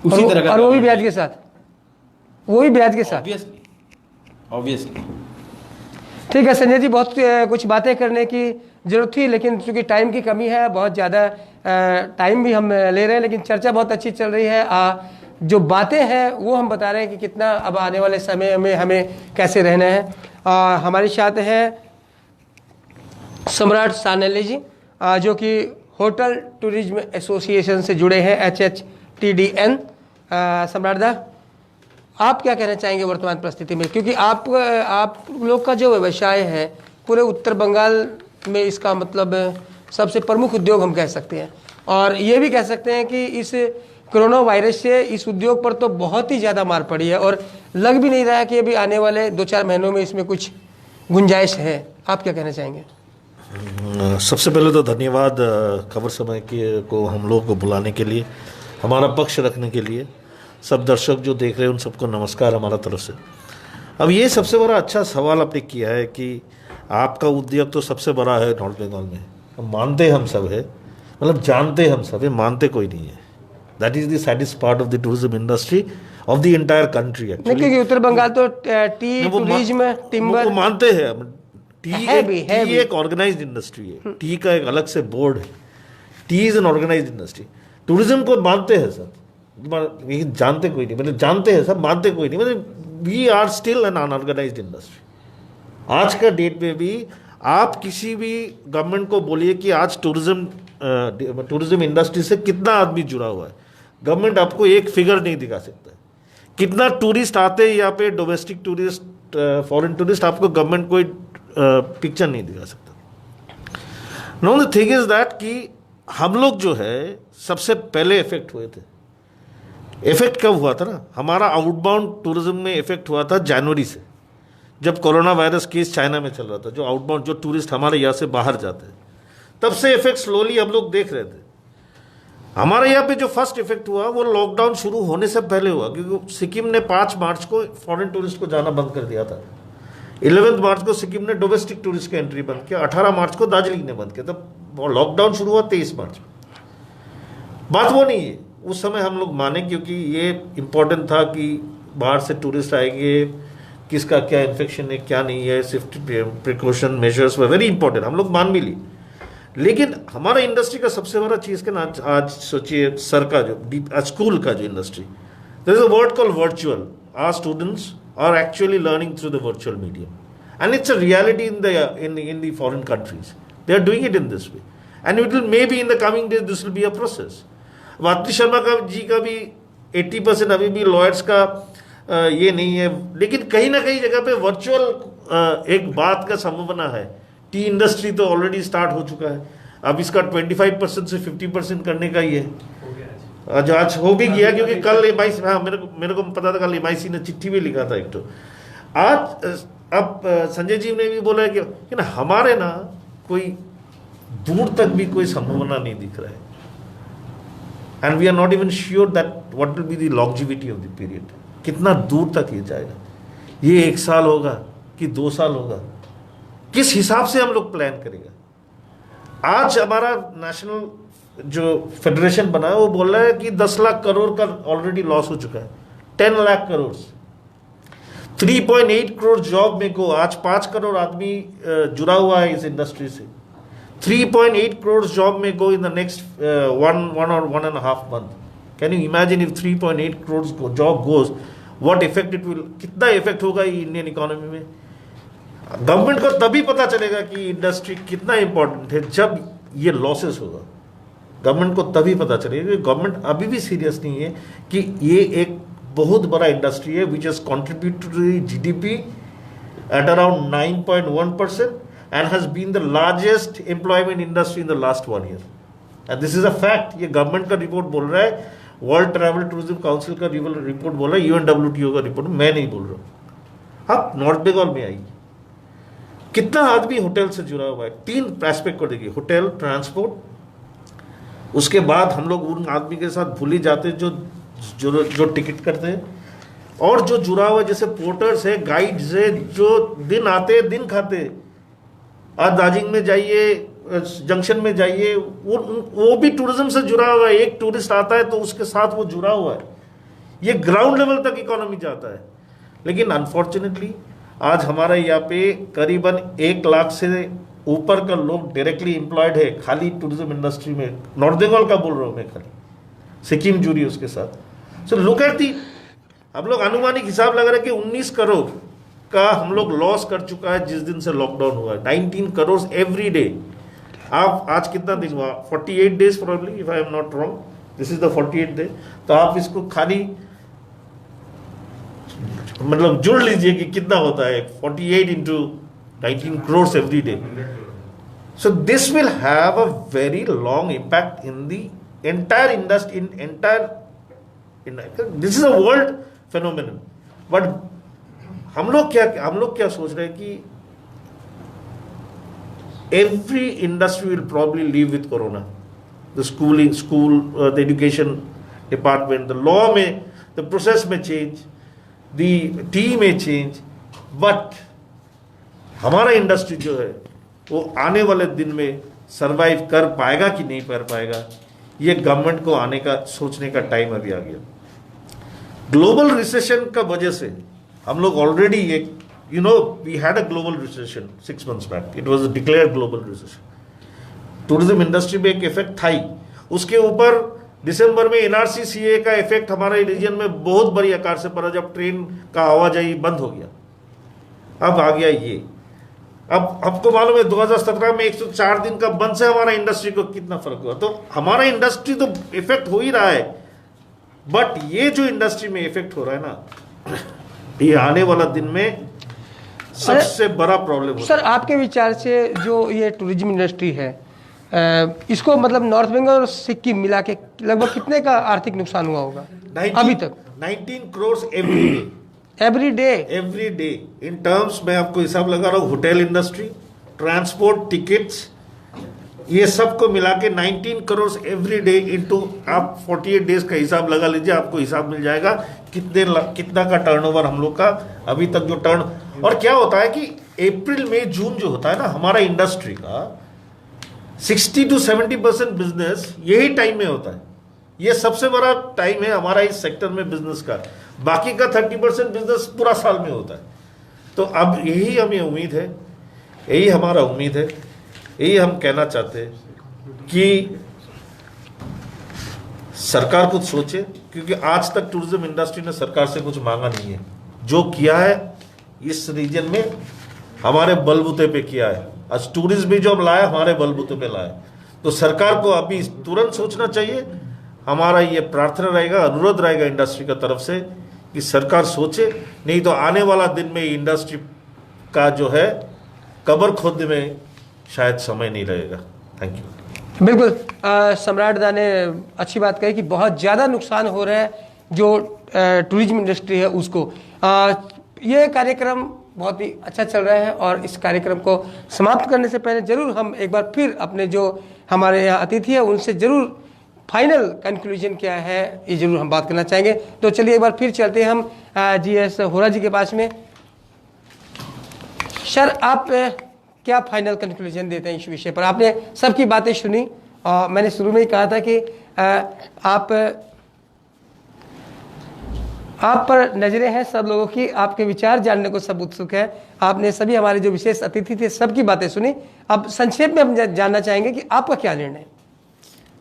उसी तरह का, और वो भी ब्याज के साथ, वो भी ब्याज के साथ। ऑब्वियसली। ठीक है संजय जी, बहुत कुछ बातें करने की जरूरत थी, लेकिन चूंकि टाइम की कमी है, बहुत ज़्यादा टाइम भी हम ले रहे हैं, लेकिन चर्चा बहुत अच्छी चल रही है। जो बातें हैं वो हम बता रहे हैं कि कितना अब आने वाले समय में हमें कैसे रहना है। हमारे साथ हैं सम्राट सानेली जी, जो कि होटल टूरिज्म एसोसिएशन से जुड़े हैं, HHTDN। सम्राट दा, आप क्या कहना चाहेंगे वर्तमान परिस्थिति में, क्योंकि आप लोग का जो व्यवसाय है पूरे उत्तर बंगाल में, इसका मतलब सबसे प्रमुख उद्योग हम कह सकते हैं, और ये भी कह सकते हैं कि इस कोरोना वायरस से इस उद्योग पर तो बहुत ही ज़्यादा मार पड़ी है, और लग भी नहीं रहा है कि अभी आने वाले 2-4 महीनों में इसमें कुछ गुंजाइश है। आप क्या कहना चाहेंगे? सबसे पहले तो धन्यवाद खबर समय के को हम लोग को बुलाने के लिए, हमारा पक्ष रखने के लिए। सब दर्शक जो देख रहे हैं उन सबको नमस्कार हमारा तरफ से। अब ये सबसे बड़ा अच्छा सवाल आपने किया है कि आपका उद्योग तो सबसे बड़ा है नॉर्थ बंगाल में, मानते हम सब है, मतलब जानते हम सब है, मानते कोई नहीं है। That is the saddest part of the tourism industry of the entire country actually. क्योंकि उत्तर बंगाल तो टी टूरिज्म टिम्बर वो मानते हैं। टी एक ऑर्गेनाइज्ड इंडस्ट्री है, टी का एक अलग से बोर्ड है, tea is an organised industry. Tourism को मानते हैं सब, जानते कोई नहीं, मतलब जानते हैं सब, मानते कोई नहीं, मतलब we are still an unorganised industry. आज का डेट में भी आप किसी भी गवर्नमेंट को बोलिए कि आज टूरिज्म इंडस्ट्री से कितना आदमी जुड़ा हुआ है, गवर्नमेंट आपको एक फिगर नहीं दिखा सकता है। कितना टूरिस्ट आते हैं यहाँ पे, डोमेस्टिक टूरिस्ट, फॉरेन टूरिस्ट, आपको गवर्नमेंट कोई पिक्चर नहीं दिखा सकता। No, the thing is that कि हम लोग जो है सबसे पहले इफेक्ट हुए थे। इफेक्ट कब हुआ था ना, हमारा आउटबाउंड टूरिज्म में इफेक्ट हुआ था जनवरी से, जब कोरोना वायरस केस चाइना में चल रहा था। जो आउटबाउंड जो टूरिस्ट हमारे यहाँ से बाहर जाते हैं, तब से इफेक्ट स्लोली हम लोग देख रहे थे। हमारे यहाँ पे जो फर्स्ट इफेक्ट हुआ वो लॉकडाउन शुरू होने से पहले हुआ, क्योंकि सिक्किम ने 5 मार्च को फॉरेन टूरिस्ट को जाना बंद कर दिया था। 11 मार्च को सिक्किम ने डोमेस्टिक टूरिस्ट की एंट्री बंद किया, 18 मार्च को दार्जिलिंग ने बंद किया, तब लॉकडाउन शुरू हुआ 23 मार्च में। बात वो नहीं है, उस समय हम लोग माने, क्योंकि ये इम्पोर्टेंट था कि बाहर से टूरिस्ट आएंगे, किसका क्या इन्फेक्शन है क्या नहीं है, safety precaution measures were very important, हम लोग मान भी ली। लेकिन हमारा इंडस्ट्री का सबसे बड़ा चीज़ का ना, आज सोचिए सर का जो स्कूल का जो industry, there is a word called virtual. Our students are actually learning through the virtual medium and it's a reality in the foreign countries, they are doing it in this way and it will may be in the coming days this will be a process. Atri Sharma ji का भी 80% अभी भी lawyers का ये नहीं है, लेकिन कहीं ना कहीं जगह पे वर्चुअल एक बात का संभावना है। टी इंडस्ट्री तो ऑलरेडी स्टार्ट हो चुका है, अब इसका 25% से 50% करने का ही है। आज हो भी गया, क्योंकि कल MIC, हाँ मेरे को पता था, कल MIC ने चिट्ठी भी लिखा था एक तो। आज अब संजय जी ने भी बोला है कि ना हमारे ना कोई दूर तक भी कोई संभावना नहीं दिख रहा है, and we are not even sure that what will be the longevity of the period. कितना दूर तक ये जाएगा, ये 1 साल होगा कि 2 साल होगा, किस हिसाब से हम लोग प्लान करेगा। आज हमारा नेशनल जो फेडरेशन बना है वो बोल रहा है कि 10 लाख करोड़ का ऑलरेडी लॉस हो चुका है, 10 लाख करोड़, 3.8 करोड़ जॉब में को, आज 5 करोड़ आदमी जुड़ा हुआ है इस इंडस्ट्री से, 3.8 करोड़ जॉब में go in the next 1 or 1.5 month. Can you imagine if 3.8 crores job goes, what effect it will, कितना इफेक्ट होगा इंडियन इकोनॉमी में। गवर्नमेंट को तभी पता चलेगा कि इंडस्ट्री कितना इंपॉर्टेंट है जब ये लॉसेस होगा। गवर्नमेंट को तभी पता चलेगा, क्योंकि गवर्नमेंट अभी भी सीरियस नहीं है कि ये एक बहुत बड़ा इंडस्ट्री है which is contribute to GDP at around 9.1%, and has been the largest employment industry in the last 1 year. And this is a fact. ये गवर्नमेंट का रिपोर्ट बोल रहा है, वर्ल्ड ट्रैवल टूरिज्म काउंसिल का रिपोर्ट बोल रहा है, UNWTO का रिपोर्ट, मैं नहीं बोल रहा हूँ। अब नॉर्थ बंगाल में आइए, कितना आदमी होटल से जुड़ा हुआ है। 3 एस्पेक्ट को देखिए, होटल, ट्रांसपोर्ट, उसके बाद हम लोग उन आदमी के साथ भूल ही जाते हैं जो टिकट करते हैं, और जो जुड़ा हुआ जैसे पोर्टर्स है, गाइड्स है, जो दिन आते दिन खाते। आज दार्जिलिंग में जाइए, जंक्शन में जाइए, वो भी टूरिज्म से जुड़ा हुआ है। एक टूरिस्ट आता है तो उसके साथ वो जुड़ा हुआ है। ये ग्राउंड लेवल तक इकोनॉमी जाता है। लेकिन अनफॉर्चुनेटली आज हमारे यहाँ पे करीबन 1 लाख से ऊपर का लोग डायरेक्टली एम्प्लॉयड है खाली टूरिज्म इंडस्ट्री में। नॉर्थ बंगाल का बोल रहा हूँ मैं, खाली सिक्किम जुड़ी उसके साथ। सो लुक एट दी, हम लोग अनुमानिक हिसाब लगा रहे कि 19 करोड़ का हम लोग लॉस कर चुका है जिस दिन से लॉकडाउन हुआ है। 19 करोड़ एवरी डे। आप आज कितना दिन हुआ? 48 days probably, if I am not wrong, this is the 48 day. तो आप इसको खाली मतलब जुड़ लीजिए कि कितना होता है 48 into 19 crores every day. So this will have a very long impact in the entire industry, this is a world phenomenon. But हम लोग क्या सोच रहे हैं कि every industry will probably live with corona. The the education department, the law में, the process में change, the team में change, but हमारा इंडस्ट्री जो है वो आने वाले दिन में सरवाइव कर पाएगा कि नहीं कर पाएगा, ये गवर्नमेंट को आने का सोचने का टाइम अभी आ गया। ग्लोबल रिसेशन का वजह से हम लोग ऑलरेडी एक we had a global recession 6 months back, it was a declared global recession. Tourism industry में एक इफेक्ट था ही, उसके ऊपर दिसंबर में NRC CA का इफेक्ट हमारे रीजन में बहुत बड़ी आकार से पड़ा जब ट्रेन का आवाजाही बंद हो गया। अब आ गया ये, अब आपको मालूम है 2017 में 104 दिन का बंद से हमारा इंडस्ट्री को कितना फर्क हुआ। तो हमारा इंडस्ट्री तो इफेक्ट हो ही रहा है, बट ये जो इंडस्ट्री में इफेक्ट हो रहा है ना, ये आने वाला दिन में सबसे बड़ा प्रॉब्लम होगा। सर, आपके विचार से जो ये टूरिज्म इंडस्ट्री है, इसको मतलब नॉर्थ बंगाल और सिक्किम मिला के लगभग कितने का आर्थिक नुकसान हुआ होगा अभी तक? 19 crores every day. Every day in terms मैं आपको हिसाब लगा रहा हूँ, होटल इंडस्ट्री, ट्रांसपोर्ट, टिकट्स, ये सब को मिला के 19 crores एवरी डे इनटू आप 48 डेज का हिसाब लगा लीजिए, आपको हिसाब मिल जाएगा कितना का टर्नओवर हम लोग का अभी तक जो और क्या होता है कि अप्रैल मई जून जो होता है ना हमारा इंडस्ट्री का 60 to 70% बिजनेस यही टाइम में होता है। ये सबसे बड़ा टाइम है हमारा इस सेक्टर में बिजनेस का। बाकी का 30% बिजनेस पूरा साल में होता है। तो अब यही हमें उम्मीद है, यही हमारा उम्मीद है, यही हम कहना चाहते हैं कि सरकार कुछ सोचे, क्योंकि आज तक टूरिज्म इंडस्ट्री ने सरकार से कुछ मांगा नहीं है। जो किया है इस रीजन में हमारे बलबूते पे किया है। आज टूरिज्म भी जो हम लाए हमारे बलबूते पे लाए, तो सरकार को अभी तुरंत सोचना चाहिए। हमारा ये प्रार्थना रहेगा, अनुरोध रहेगा इंडस्ट्री का तरफ से कि सरकार सोचे, नहीं तो आने वाला दिन में इंडस्ट्री का जो है कब्र खोदने में शायद समय नहीं रहेगा। Thank you. बिल्कुल, सम्राट दा ने अच्छी बात कही कि बहुत ज़्यादा नुकसान हो रहा है जो टूरिज्म इंडस्ट्री है उसको। ये कार्यक्रम बहुत ही अच्छा चल रहा है और इस कार्यक्रम को समाप्त करने से पहले जरूर हम एक बार फिर अपने जो हमारे यहाँ अतिथि है उनसे जरूर फाइनल कंक्लूजन क्या है ये जरूर हम बात करना चाहेंगे। तो चलिए एक बार फिर चलते हैं हम GS होरा जी के पास में। सर, आप क्या फाइनल कंक्लूजन देते हैं इस विषय पर? आपने सबकी बातें सुनी और मैंने शुरू में ही कहा था कि आप पर नजरें हैं सब लोगों की, आपके विचार जानने को सब उत्सुक है। आपने सभी हमारे जो विशेष अतिथि थे सबकी बातें सुनी। अब संक्षेप में हम जानना चाहेंगे कि आपका क्या निर्णय है?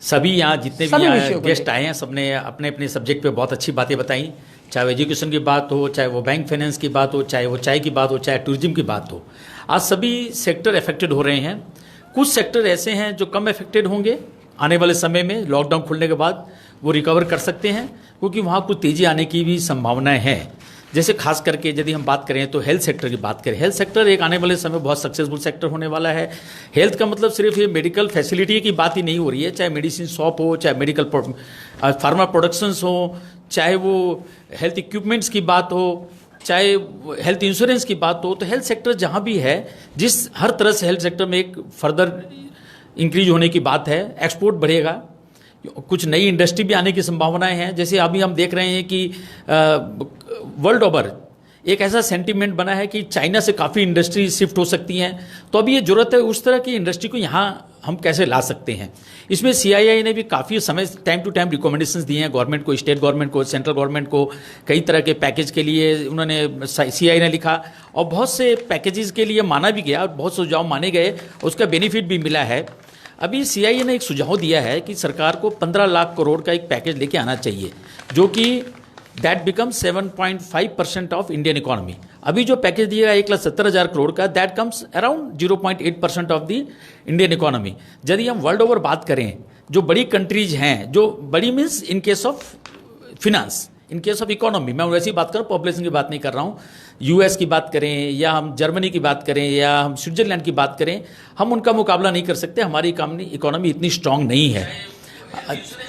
सभी यहाँ जितने भी यहाँ गेस्ट आए हैं सबने अपने अपने सब्जेक्ट पे बहुत अच्छी बातें बताई, चाहे वो एजुकेशन की बात हो, चाहे वो बैंक फाइनेंस की बात हो, चाहे वो चाय की बात हो, चाहे टूरिज्म की बात हो। आज सभी सेक्टर अफेक्टेड हो रहे हैं। कुछ सेक्टर ऐसे हैं जो कम अफेक्टेड होंगे आने वाले समय में, लॉकडाउन खुलने के बाद वो रिकवर कर सकते हैं क्योंकि वहाँ कुछ तेज़ी आने की भी संभावनाएं हैं। जैसे खास करके यदि हम बात करें तो हेल्थ सेक्टर की बात करें, हेल्थ सेक्टर एक आने वाले समय बहुत सक्सेसफुल सेक्टर होने वाला है। हेल्थ का मतलब सिर्फ ये मेडिकल फैसिलिटी की बात ही नहीं हो रही है, चाहे मेडिसिन शॉप हो, चाहे मेडिकल फार्मा प्रोडक्शंस हो, चाहे वो हेल्थ इक्विपमेंट्स की बात हो, चाहे हेल्थ इंश्योरेंस की बात हो। तो हेल्थ सेक्टर जहाँ भी है, जिस हर तरह से हेल्थ सेक्टर में एक फर्दर इंक्रीज होने की बात है, एक्सपोर्ट बढ़ेगा, कुछ नई इंडस्ट्री भी आने की संभावनाएं हैं। जैसे अभी हम देख रहे हैं कि वर्ल्ड ओवर एक ऐसा सेंटीमेंट बना है कि चाइना से काफ़ी इंडस्ट्री शिफ्ट हो सकती हैं, तो अभी ये जरूरत है उस तरह की इंडस्ट्री को यहाँ हम कैसे ला सकते हैं। इसमें CII ने भी काफ़ी समय टाइम टू टाइम रिकमेंडेशंस दिए हैं गवर्नमेंट को, स्टेट गवर्नमेंट को, सेंट्रल गवर्नमेंट को। कई तरह के पैकेज के लिए उन्होंने CII ने लिखा और बहुत से पैकेजेस के लिए माना भी गया और बहुत सुझाव माने गए, उसका बेनिफिट भी मिला है। अभी CII ने एक सुझाव दिया है कि सरकार को 15 लाख करोड़ का एक पैकेज लेके आना चाहिए, जो कि that become 7.5% of Indian economy. अभी जो पैकेज दिया 1,70,000 करोड़ का, that comes around 0.8% of the Indian economy. यदि हम वर्ल्ड ओवर बात करें, जो बड़ी कंट्रीज हैं, जो बड़ी means in case of finance, in case of economy, मैं वैसी बात कर रहा हूँ, पॉपुलेशन की बात नहीं कर रहा हूँ। US की बात करें या हम जर्मनी की बात करें या हम स्विट्जरलैंड की बात करें, हम उनका मुकाबला नहीं कर सकते, हमारी इकोनॉमी इतनी स्ट्रांग नहीं है।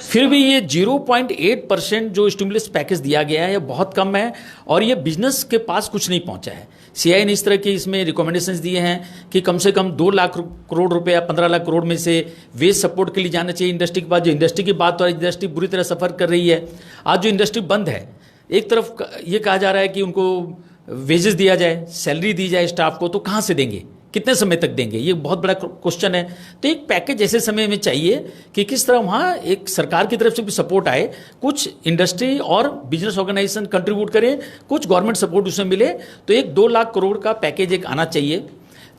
फिर भी ये 0.8% जो स्टिमुलस पैकेज दिया गया है, ये बहुत कम है और ये बिजनेस के पास कुछ नहीं पहुंचा है। CII ने इस तरह के इसमें रिकमेंडेशंस दिए हैं कि कम से कम 2 लाख करोड़ रुपए या 15 लाख करोड़ में से वेज सपोर्ट के लिए जाना चाहिए इंडस्ट्री के बाद। जो इंडस्ट्री की बात, तो इंडस्ट्री बुरी तरह सफ़र कर रही है। आज जो इंडस्ट्री बंद है, एक तरफ ये कहा जा रहा है कि उनको वेजेस दिया जाए, सैलरी दी जाए स्टाफ को, तो कहाँ से देंगे, कितने समय तक देंगे, ये बहुत बड़ा क्वेश्चन है। तो एक पैकेज ऐसे समय में चाहिए कि किस तरह वहाँ एक सरकार की तरफ से भी सपोर्ट आए, कुछ इंडस्ट्री और बिजनेस ऑर्गेनाइजेशन कंट्रीब्यूट करें, कुछ गवर्नमेंट सपोर्ट उसमें मिले, तो एक 2 लाख करोड़ का पैकेज एक आना चाहिए।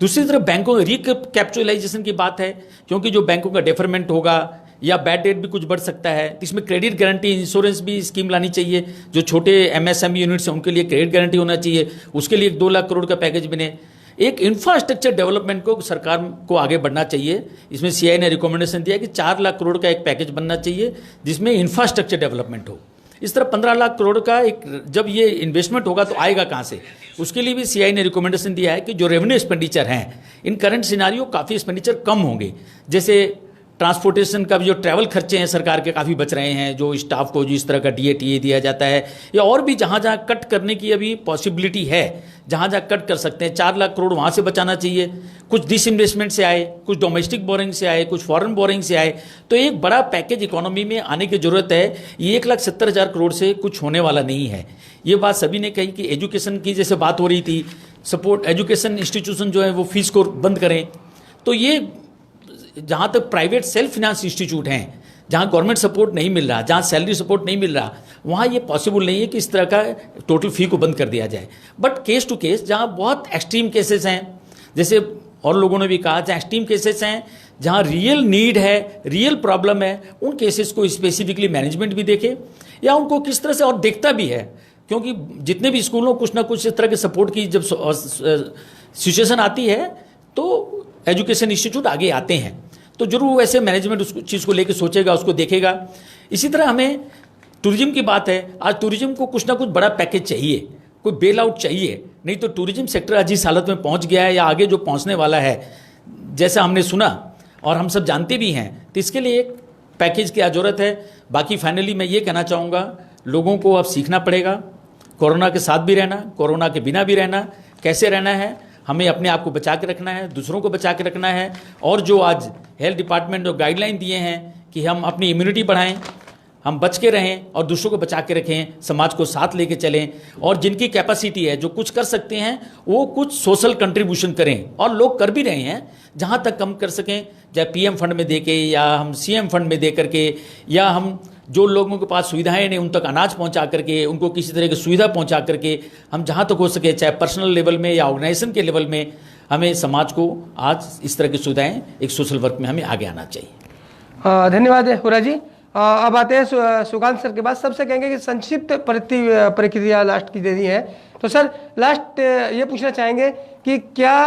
दूसरी तरफ बैंकों रिकैप्चुलाइजेशन की बात है, क्योंकि जो बैंकों का डेफरमेंट होगा या बैड डेट भी कुछ बढ़ सकता है, तो इसमें क्रेडिट गारंटी इंश्योरेंस भी स्कीम लानी चाहिए। जो छोटे MSME यूनिट्स हैं उनके लिए क्रेडिट गारंटी होना चाहिए, उसके लिए 2 लाख करोड़ का पैकेज बने। एक इंफ्रास्ट्रक्चर डेवलपमेंट को सरकार को आगे बढ़ना चाहिए। इसमें CII ने रिकमेंडेशन दिया कि 4 लाख करोड़ का एक पैकेज बनना चाहिए जिसमें इंफ्रास्ट्रक्चर डेवलपमेंट हो। इस तरह 15 लाख करोड़ का एक, जब ये इन्वेस्टमेंट होगा तो आएगा कहाँ से, उसके लिए भी CII ने रिकमेंडेशन दिया है कि जो रेवेन्यू एक्सपेंडिचर हैं, इन करंट सिनारियो काफ़ी एक्सपेंडिचर कम होंगे। जैसे ट्रांसपोर्टेशन का भी जो ट्रैवल खर्चे हैं सरकार के काफ़ी बच रहे हैं, जो स्टाफ को जिस तरह का DA दिया जाता है, या और भी जहाँ जहाँ कट करने की अभी पॉसिबिलिटी है, जहाँ जहाँ कट कर सकते हैं, 4 लाख करोड़ वहाँ से बचाना चाहिए। कुछ डिसइन्वेस्टमेंट से आए, कुछ डोमेस्टिक बोरिंग से आए, कुछ फॉरेन बोरिंग से आए, तो एक बड़ा पैकेज इकोनॉमी में आने की जरूरत है। ये 1,70,000 करोड़ से कुछ होने वाला नहीं है। ये बात सभी ने कही कि एजुकेशन की जैसे बात हो रही थी, सपोर्ट एजुकेशन इंस्टीट्यूशन जो है वो फीस को बंद करें, तो ये जहाँ तक प्राइवेट सेल्फ फिनांस इंस्टीट्यूट हैं, जहाँ गवर्नमेंट सपोर्ट नहीं मिल रहा, जहाँ सैलरी सपोर्ट नहीं मिल रहा, वहाँ ये पॉसिबल नहीं है कि इस तरह का टोटल फी को बंद कर दिया जाए। बट केस टू केस, जहाँ बहुत एक्सट्रीम केसेस हैं, जैसे और लोगों ने भी कहा, जहाँ एक्सट्रीम केसेस हैं, जहाँ रियल नीड है, रियल प्रॉब्लम है, उन केसेस को स्पेसिफिकली मैनेजमेंट भी देखे या उनको किस तरह से और देखता भी है। क्योंकि जितने भी स्कूलों कुछ ना कुछ इस तरह के सपोर्ट की जब सिचुएशन आती है तो एजुकेशन इंस्टीट्यूट आगे आते हैं, तो जरूर वैसे मैनेजमेंट उस चीज़ को लेकर सोचेगा, उसको देखेगा। इसी तरह हमें टूरिज्म की बात है, आज टूरिज्म को कुछ ना कुछ बड़ा पैकेज चाहिए, कोई बेल आउट चाहिए, नहीं तो टूरिज्म सेक्टर आज इस हालत में पहुंच गया है या आगे जो पहुंचने वाला है, जैसा हमने सुना और हम सब जानते भी हैं, तो इसके लिए एक पैकेज की जरूरत है। बाकी फाइनली मैं ये कहना चाहूँगा, लोगों को अब सीखना पड़ेगा कोरोना के साथ भी रहना, कोरोना के बिना भी रहना, कैसे रहना है। हमें अपने आप को बचा के रखना है, दूसरों को बचा के रखना है, और जो आज हेल्थ डिपार्टमेंट जो गाइडलाइन दिए हैं कि हम अपनी इम्यूनिटी बढ़ाएं, हम बच के रहें और दूसरों को बचा के रखें, समाज को साथ लेके चलें, और जिनकी कैपेसिटी है, जो कुछ कर सकते हैं, वो कुछ सोशल कंट्रीब्यूशन करें, और लोग कर भी रहे हैं। जहाँ तक कम कर सकें, चाहे PM फंड में दे के या हम CM फंड में दे करके, या हम जो लोगों के पास सुविधाएं नहीं उन तक अनाज पहुंचा करके, उनको किसी तरह की सुविधा पहुंचा करके, हम जहां तक हो सके, चाहे पर्सनल लेवल में या ऑर्गेनाइजेशन के लेवल में, हमें समाज को आज इस तरह की सुविधाएं एक सोशल वर्क में हमें आगे आना चाहिए। धन्यवाद हुरा जी। अब आते हैं सुकांत सर के बाद। सबसे कहेंगे कि संक्षिप्त प्रक्रिया लास्ट की देनी है, तो सर लास्ट ये पूछना चाहेंगे कि क्या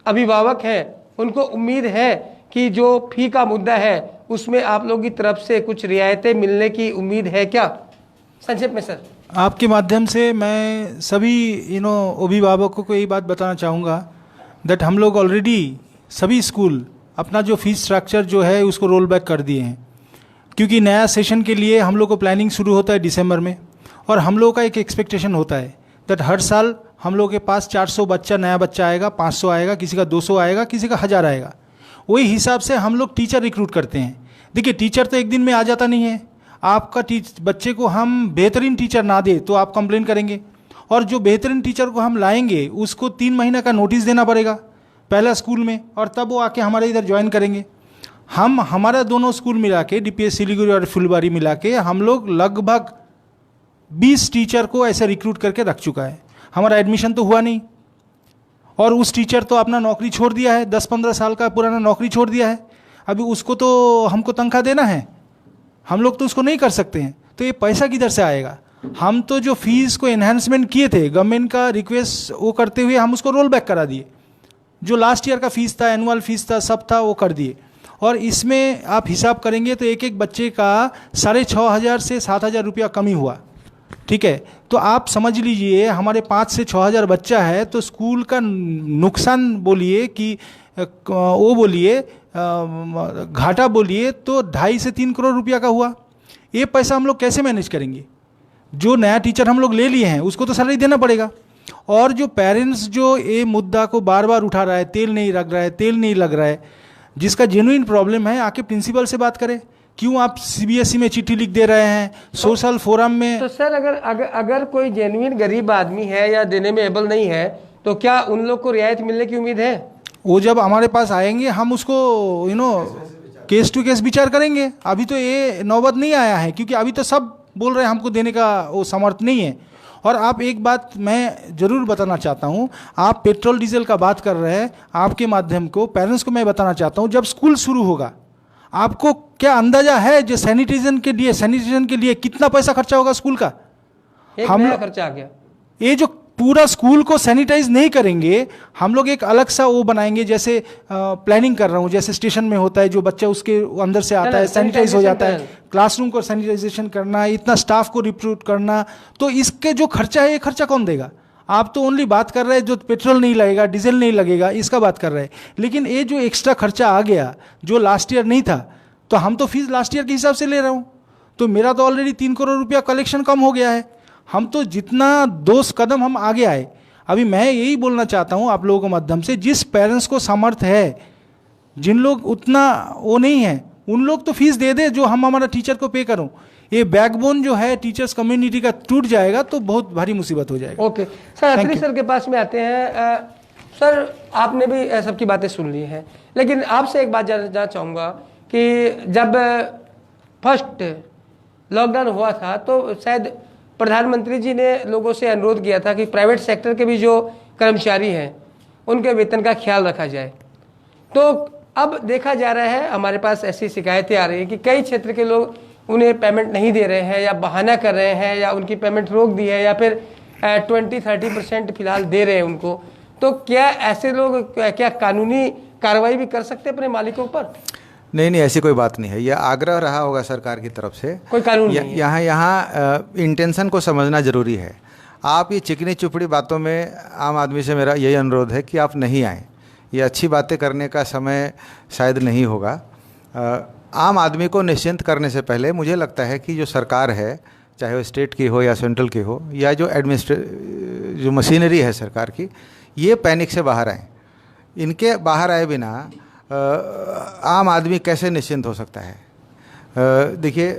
अभिभावक हैं उनको उम्मीद है कि जो फी का मुद्दा है उसमें आप लोगों की तरफ से कुछ रियायतें मिलने की उम्मीद है क्या? संक्षेप में सर। आपके माध्यम से मैं सभी अभिभावकों को यही बात बताना चाहूँगा दैट हम लोग ऑलरेडी सभी स्कूल अपना जो फीस स्ट्रक्चर जो है उसको रोल बैक कर दिए हैं, क्योंकि नया सेशन के लिए हम लोग को प्लानिंग शुरू होता है दिसंबर में, और हम लोगों का एक एक्सपेक्टेशन होता है दैट हर साल हम लोग के पास 400 बच्चा नया बच्चा आएगा, 500 आएगा, किसी का 200 आएगा, किसी का 1000 आएगा। वही हिसाब से हम लोग टीचर रिक्रूट करते हैं। देखिए टीचर तो एक दिन में आ जाता नहीं है। आपका बच्चे को हम बेहतरीन टीचर ना दे तो आप कंप्लेन करेंगे, और जो बेहतरीन टीचर को हम लाएंगे उसको 3 महीना का नोटिस देना पड़ेगा पहला स्कूल में, और तब वो आके हमारे इधर ज्वाइन करेंगे। हमारा दोनों स्कूल मिला के DPS सिलीगुड़ी और फुलबारी मिला के हम लोग लगभग 20 टीचर को ऐसे रिक्रूट करके रख चुका है। हमारा एडमिशन तो हुआ नहीं, और उस टीचर तो अपना नौकरी छोड़ दिया है, 10-15 साल का पुराना नौकरी छोड़ दिया है। अभी उसको तो हमको तनख्वाह देना है, हम लोग तो उसको नहीं कर सकते हैं, तो ये पैसा किधर से आएगा? हम तो जो फीस को एनहांसमेंट किए थे गवर्नमेंट का रिक्वेस्ट वो करते हुए हम उसको रोल बैक करा दिए। जो लास्ट ईयर का फीस था, एनुअल फीस था, सब था, वो कर दिए। और इसमें आप हिसाब करेंगे तो एक एक बच्चे का 6,500 से 7,000 रुपया कमी हुआ। ठीक है, तो आप समझ लीजिए हमारे 5 से 6,000 बच्चा है, तो स्कूल का नुकसान बोलिए कि वो बोलिए घाटा बोलिए तो 2.5 से 3 करोड़ रुपया का हुआ। ये पैसा हम लोग कैसे मैनेज करेंगे? जो नया टीचर हम लोग ले लिए हैं उसको तो सैलरी देना पड़ेगा, और जो पेरेंट्स जो ये मुद्दा को बार बार उठा रहा है, तेल नहीं लग रहा है, तेल नहीं लग रहा है, जिसका जेन्युइन प्रॉब्लम है, आके प्रिंसिपल से बात करें। क्यों आप CBSE में चिट्ठी लिख दे रहे हैं, सोशल फोरम में? तो सर अगर कोई जेन्युइन गरीब आदमी है या देने में एबल नहीं है, तो क्या उन लोग को रियायत मिलने की उम्मीद है? वो जब हमारे पास आएंगे हम उसको केस टू केस विचार करेंगे। अभी तो ये नौबत नहीं आया है, क्योंकि अभी तो सब बोल रहे हैं हमको देने का वो समर्थ नहीं है। और आप एक बात मैं ज़रूर बताना चाहता हूँ, आप पेट्रोल डीजल का बात कर रहे हैं, आपके माध्यम को पेरेंट्स को मैं बताना चाहता हूँ, जब स्कूल शुरू होगा आपको क्या अंदाजा है जो सैनिटाइजेशन के लिए कितना पैसा खर्चा होगा स्कूल का? नया खर्चा आ गया। ये जो पूरा स्कूल को सैनिटाइज नहीं करेंगे, हम लोग एक अलग सा वो बनाएंगे, जैसे प्लानिंग कर रहा हूँ, जैसे स्टेशन में होता है, जो बच्चा उसके अंदर से आता है सैनिटाइज हो जाता है, क्लासरूम को सैनिटाइजेशन करना, इतना स्टाफ को रिक्रूट करना, तो इसके जो खर्चा है ये खर्चा कौन देगा? आप तो ओनली बात कर रहे हैं जो पेट्रोल नहीं लगेगा, डीजल नहीं लगेगा, इसका बात कर रहे हैं। लेकिन ये जो एक्स्ट्रा खर्चा आ गया जो लास्ट ईयर नहीं था, तो हम तो फीस लास्ट ईयर के हिसाब से ले रहा हूँ, तो मेरा तो ऑलरेडी 3 करोड़ रुपया कलेक्शन कम हो गया है। हम तो जितना 2 कदम हम आगे आए। अभी मैं यही बोलना चाहता हूँ आप लोगों के माध्यम से, जिस पेरेंट्स को सामर्थ्य है, जिन लोग उतना वो नहीं है, उन लोग तो फीस दे दे जो हम हमारा टीचर को पे करूँ। ये बैकबोन जो है टीचर्स कम्युनिटी का टूट जाएगा तो बहुत भारी मुसीबत हो जाएगा। ओके सर, अत्री सर के पास में आते हैं। सर आपने भी सबकी बातें सुन ली हैं, लेकिन आपसे एक बात जानना चाहूँगा कि जब फर्स्ट लॉकडाउन हुआ था तो शायद प्रधानमंत्री जी ने लोगों से अनुरोध किया था कि प्राइवेट सेक्टर के भी जो कर्मचारी हैं उनके वेतन का ख्याल रखा जाए। तो अब देखा जा रहा है, हमारे पास ऐसी शिकायतें आ रही है कि कई क्षेत्र के लोग उन्हें पेमेंट नहीं दे रहे हैं, या बहाना कर रहे हैं, या उनकी पेमेंट रोक दी है, या फिर 20-30% फिलहाल दे रहे हैं उनको। तो क्या ऐसे लोग क्या कानूनी कार्रवाई भी कर सकते हैं अपने मालिकों पर? नहीं, ऐसी कोई बात नहीं है। यह आग्रह रहा होगा सरकार की तरफ से, कोई कानून नहीं है। यहाँ इंटेंशन को समझना जरूरी है। आप ये चिकनी चुपड़ी बातों में आम आदमी से मेरा यही अनुरोध है कि आप नहीं आएँ। ये अच्छी बातें करने का समय शायद नहीं होगा। आम आदमी को निश्चिंत करने से पहले मुझे लगता है कि जो सरकार है, चाहे वो स्टेट की हो या सेंट्रल की हो, या जो मशीनरी है सरकार की, ये पैनिक से बाहर आए। इनके बाहर आए बिना आम आदमी कैसे निश्चिंत हो सकता है? देखिए,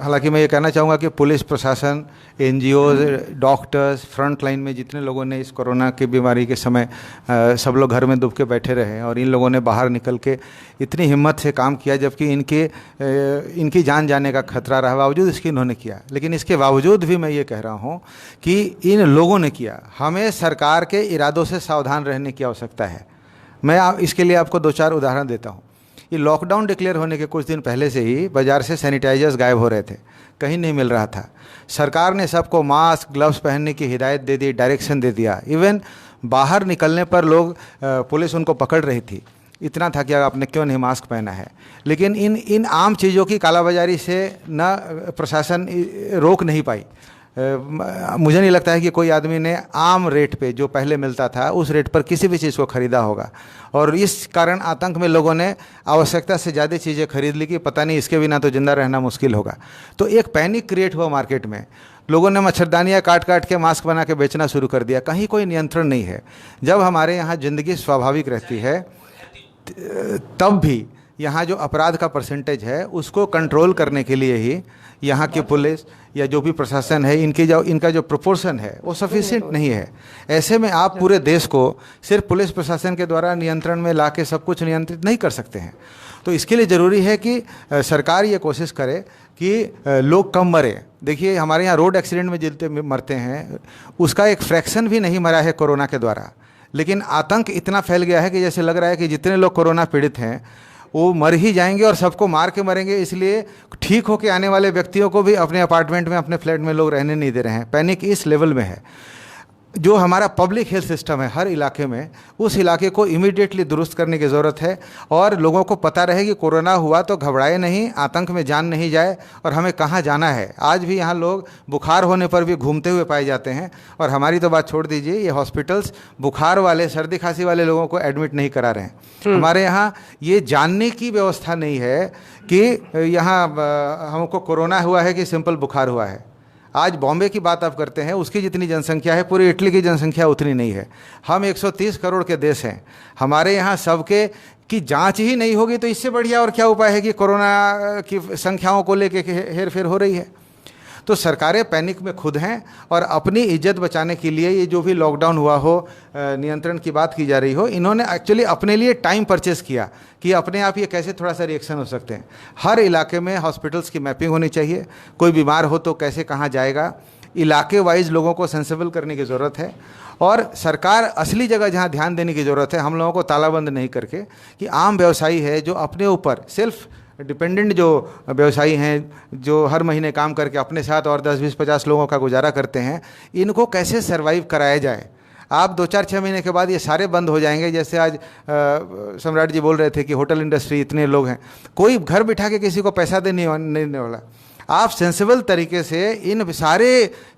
हालांकि मैं ये कहना चाहूँगा कि पुलिस प्रशासन, NGOs, डॉक्टर्स, फ्रंट लाइन में जितने लोगों ने इस कोरोना की बीमारी के समय सब लोग घर में दुब के बैठे रहे, और इन लोगों ने बाहर निकल के इतनी हिम्मत से काम किया, जबकि इनकी जान जाने का खतरा रहा, बावजूद इसकी इन्होंने किया। लेकिन इसके बावजूद भी मैं ये कह रहा हूँ कि इन लोगों ने किया। हमें सरकार के इरादों से सावधान रहने की आवश्यकता है। मैं इसके लिए आपको 2-4 उदाहरण देता हूँ। ये लॉकडाउन डिक्लेयर होने के कुछ दिन पहले से ही बाज़ार से सैनिटाइजर्स गायब हो रहे थे, कहीं नहीं मिल रहा था। सरकार ने सबको मास्क, ग्लव्स पहनने की हिदायत दे दी, डायरेक्शन दे दिया। इवन बाहर निकलने पर लोग पुलिस उनको पकड़ रही थी, इतना था कि आपने क्यों नहीं मास्क पहना है। लेकिन इन आम चीज़ों की कालाबाजारी से न प्रशासन रोक नहीं पाई। मुझे नहीं लगता है कि कोई आदमी ने आम रेट पे जो पहले मिलता था उस रेट पर किसी भी चीज़ को ख़रीदा होगा, और इस कारण आतंक में लोगों ने आवश्यकता से ज़्यादा चीज़ें खरीद ली कि पता नहीं इसके बिना तो ज़िंदा रहना मुश्किल होगा। तो एक पैनिक क्रिएट हुआ मार्केट में, लोगों ने मच्छरदानियाँ काट काट के मास्क बना के बेचना शुरू कर दिया, कहीं कोई नियंत्रण नहीं है। जब हमारे यहाँ ज़िंदगी स्वाभाविक रहती है तब भी यहाँ जो अपराध का परसेंटेज है उसको कंट्रोल करने के लिए ही यहाँ की पुलिस या जो भी प्रशासन है इनका जो प्रोपोर्शन है वो सफिशिएंट नहीं है। ऐसे में आप पूरे देश को सिर्फ पुलिस प्रशासन के द्वारा नियंत्रण में ला के सब कुछ नियंत्रित नहीं कर सकते हैं। तो इसके लिए ज़रूरी है कि सरकार ये कोशिश करे कि लोग कम मरे। देखिए हमारे यहाँ रोड एक्सीडेंट में जितने मरते हैं उसका एक फ्रैक्शन भी नहीं मरा है कोरोना के द्वारा, लेकिन आतंक इतना फैल गया है कि जैसे लग रहा है कि जितने लोग कोरोना पीड़ित हैं वो मर ही जाएंगे और सबको मार के मरेंगे। इसलिए ठीक होके आने वाले व्यक्तियों को भी अपने अपार्टमेंट में, अपने फ्लैट में लोग रहने नहीं दे रहे हैं। पैनिक इस लेवल में है। जो हमारा पब्लिक हेल्थ सिस्टम है हर इलाके में, उस इलाके को इमीडिएटली दुरुस्त करने की ज़रूरत है और लोगों को पता रहे कि कोरोना हुआ तो घबराए नहीं, आतंक में जान नहीं जाए और हमें कहाँ जाना है। आज भी यहाँ लोग बुखार होने पर भी घूमते हुए पाए जाते हैं और हमारी तो बात छोड़ दीजिए, ये हॉस्पिटल्स बुखार वाले, सर्दी खांसी वाले लोगों को एडमिट नहीं करा रहे हैं। हमारे यहाँ ये जानने की व्यवस्था नहीं है कि यहाँ हमको कोरोना हुआ है कि सिंपल बुखार हुआ है। आज बॉम्बे की बात आप करते हैं, उसकी जितनी जनसंख्या है पूरी इटली की जनसंख्या उतनी नहीं है। हम 130 करोड़ के देश हैं, हमारे यहाँ सबके की जांच ही नहीं होगी तो इससे बढ़िया और क्या उपाय है कि कोरोना की संख्याओं को लेके हेर फेर हो रही है। तो सरकारें पैनिक में खुद हैं और अपनी इज्जत बचाने के लिए ये जो भी लॉकडाउन हुआ हो, नियंत्रण की बात की जा रही हो, इन्होंने एक्चुअली अपने लिए टाइम परचेस किया कि अपने आप ये कैसे थोड़ा सा रिएक्शन हो सकते हैं। हर इलाके में हॉस्पिटल्स की मैपिंग होनी चाहिए, कोई बीमार हो तो कैसे कहाँ जाएगा, इलाके वाइज लोगों को सेंसिबल करने की ज़रूरत है। और सरकार असली जगह जहाँ ध्यान देने की ज़रूरत है, हम लोगों को तालाबंद नहीं करके, कि आम व्यवसायी है जो अपने ऊपर सेल्फ डिपेंडेंट जो व्यवसायी हैं, जो हर महीने काम करके अपने साथ और 10, 20, 50 लोगों का गुजारा करते हैं, इनको कैसे सरवाइव कराया जाए। आप 2, 4, 6 महीने के बाद ये सारे बंद हो जाएंगे। जैसे आज सम्राट जी बोल रहे थे कि होटल इंडस्ट्री इतने लोग हैं, कोई घर बिठा के किसी को पैसा देने वाला। आप सेंसिबल तरीके से इन सारे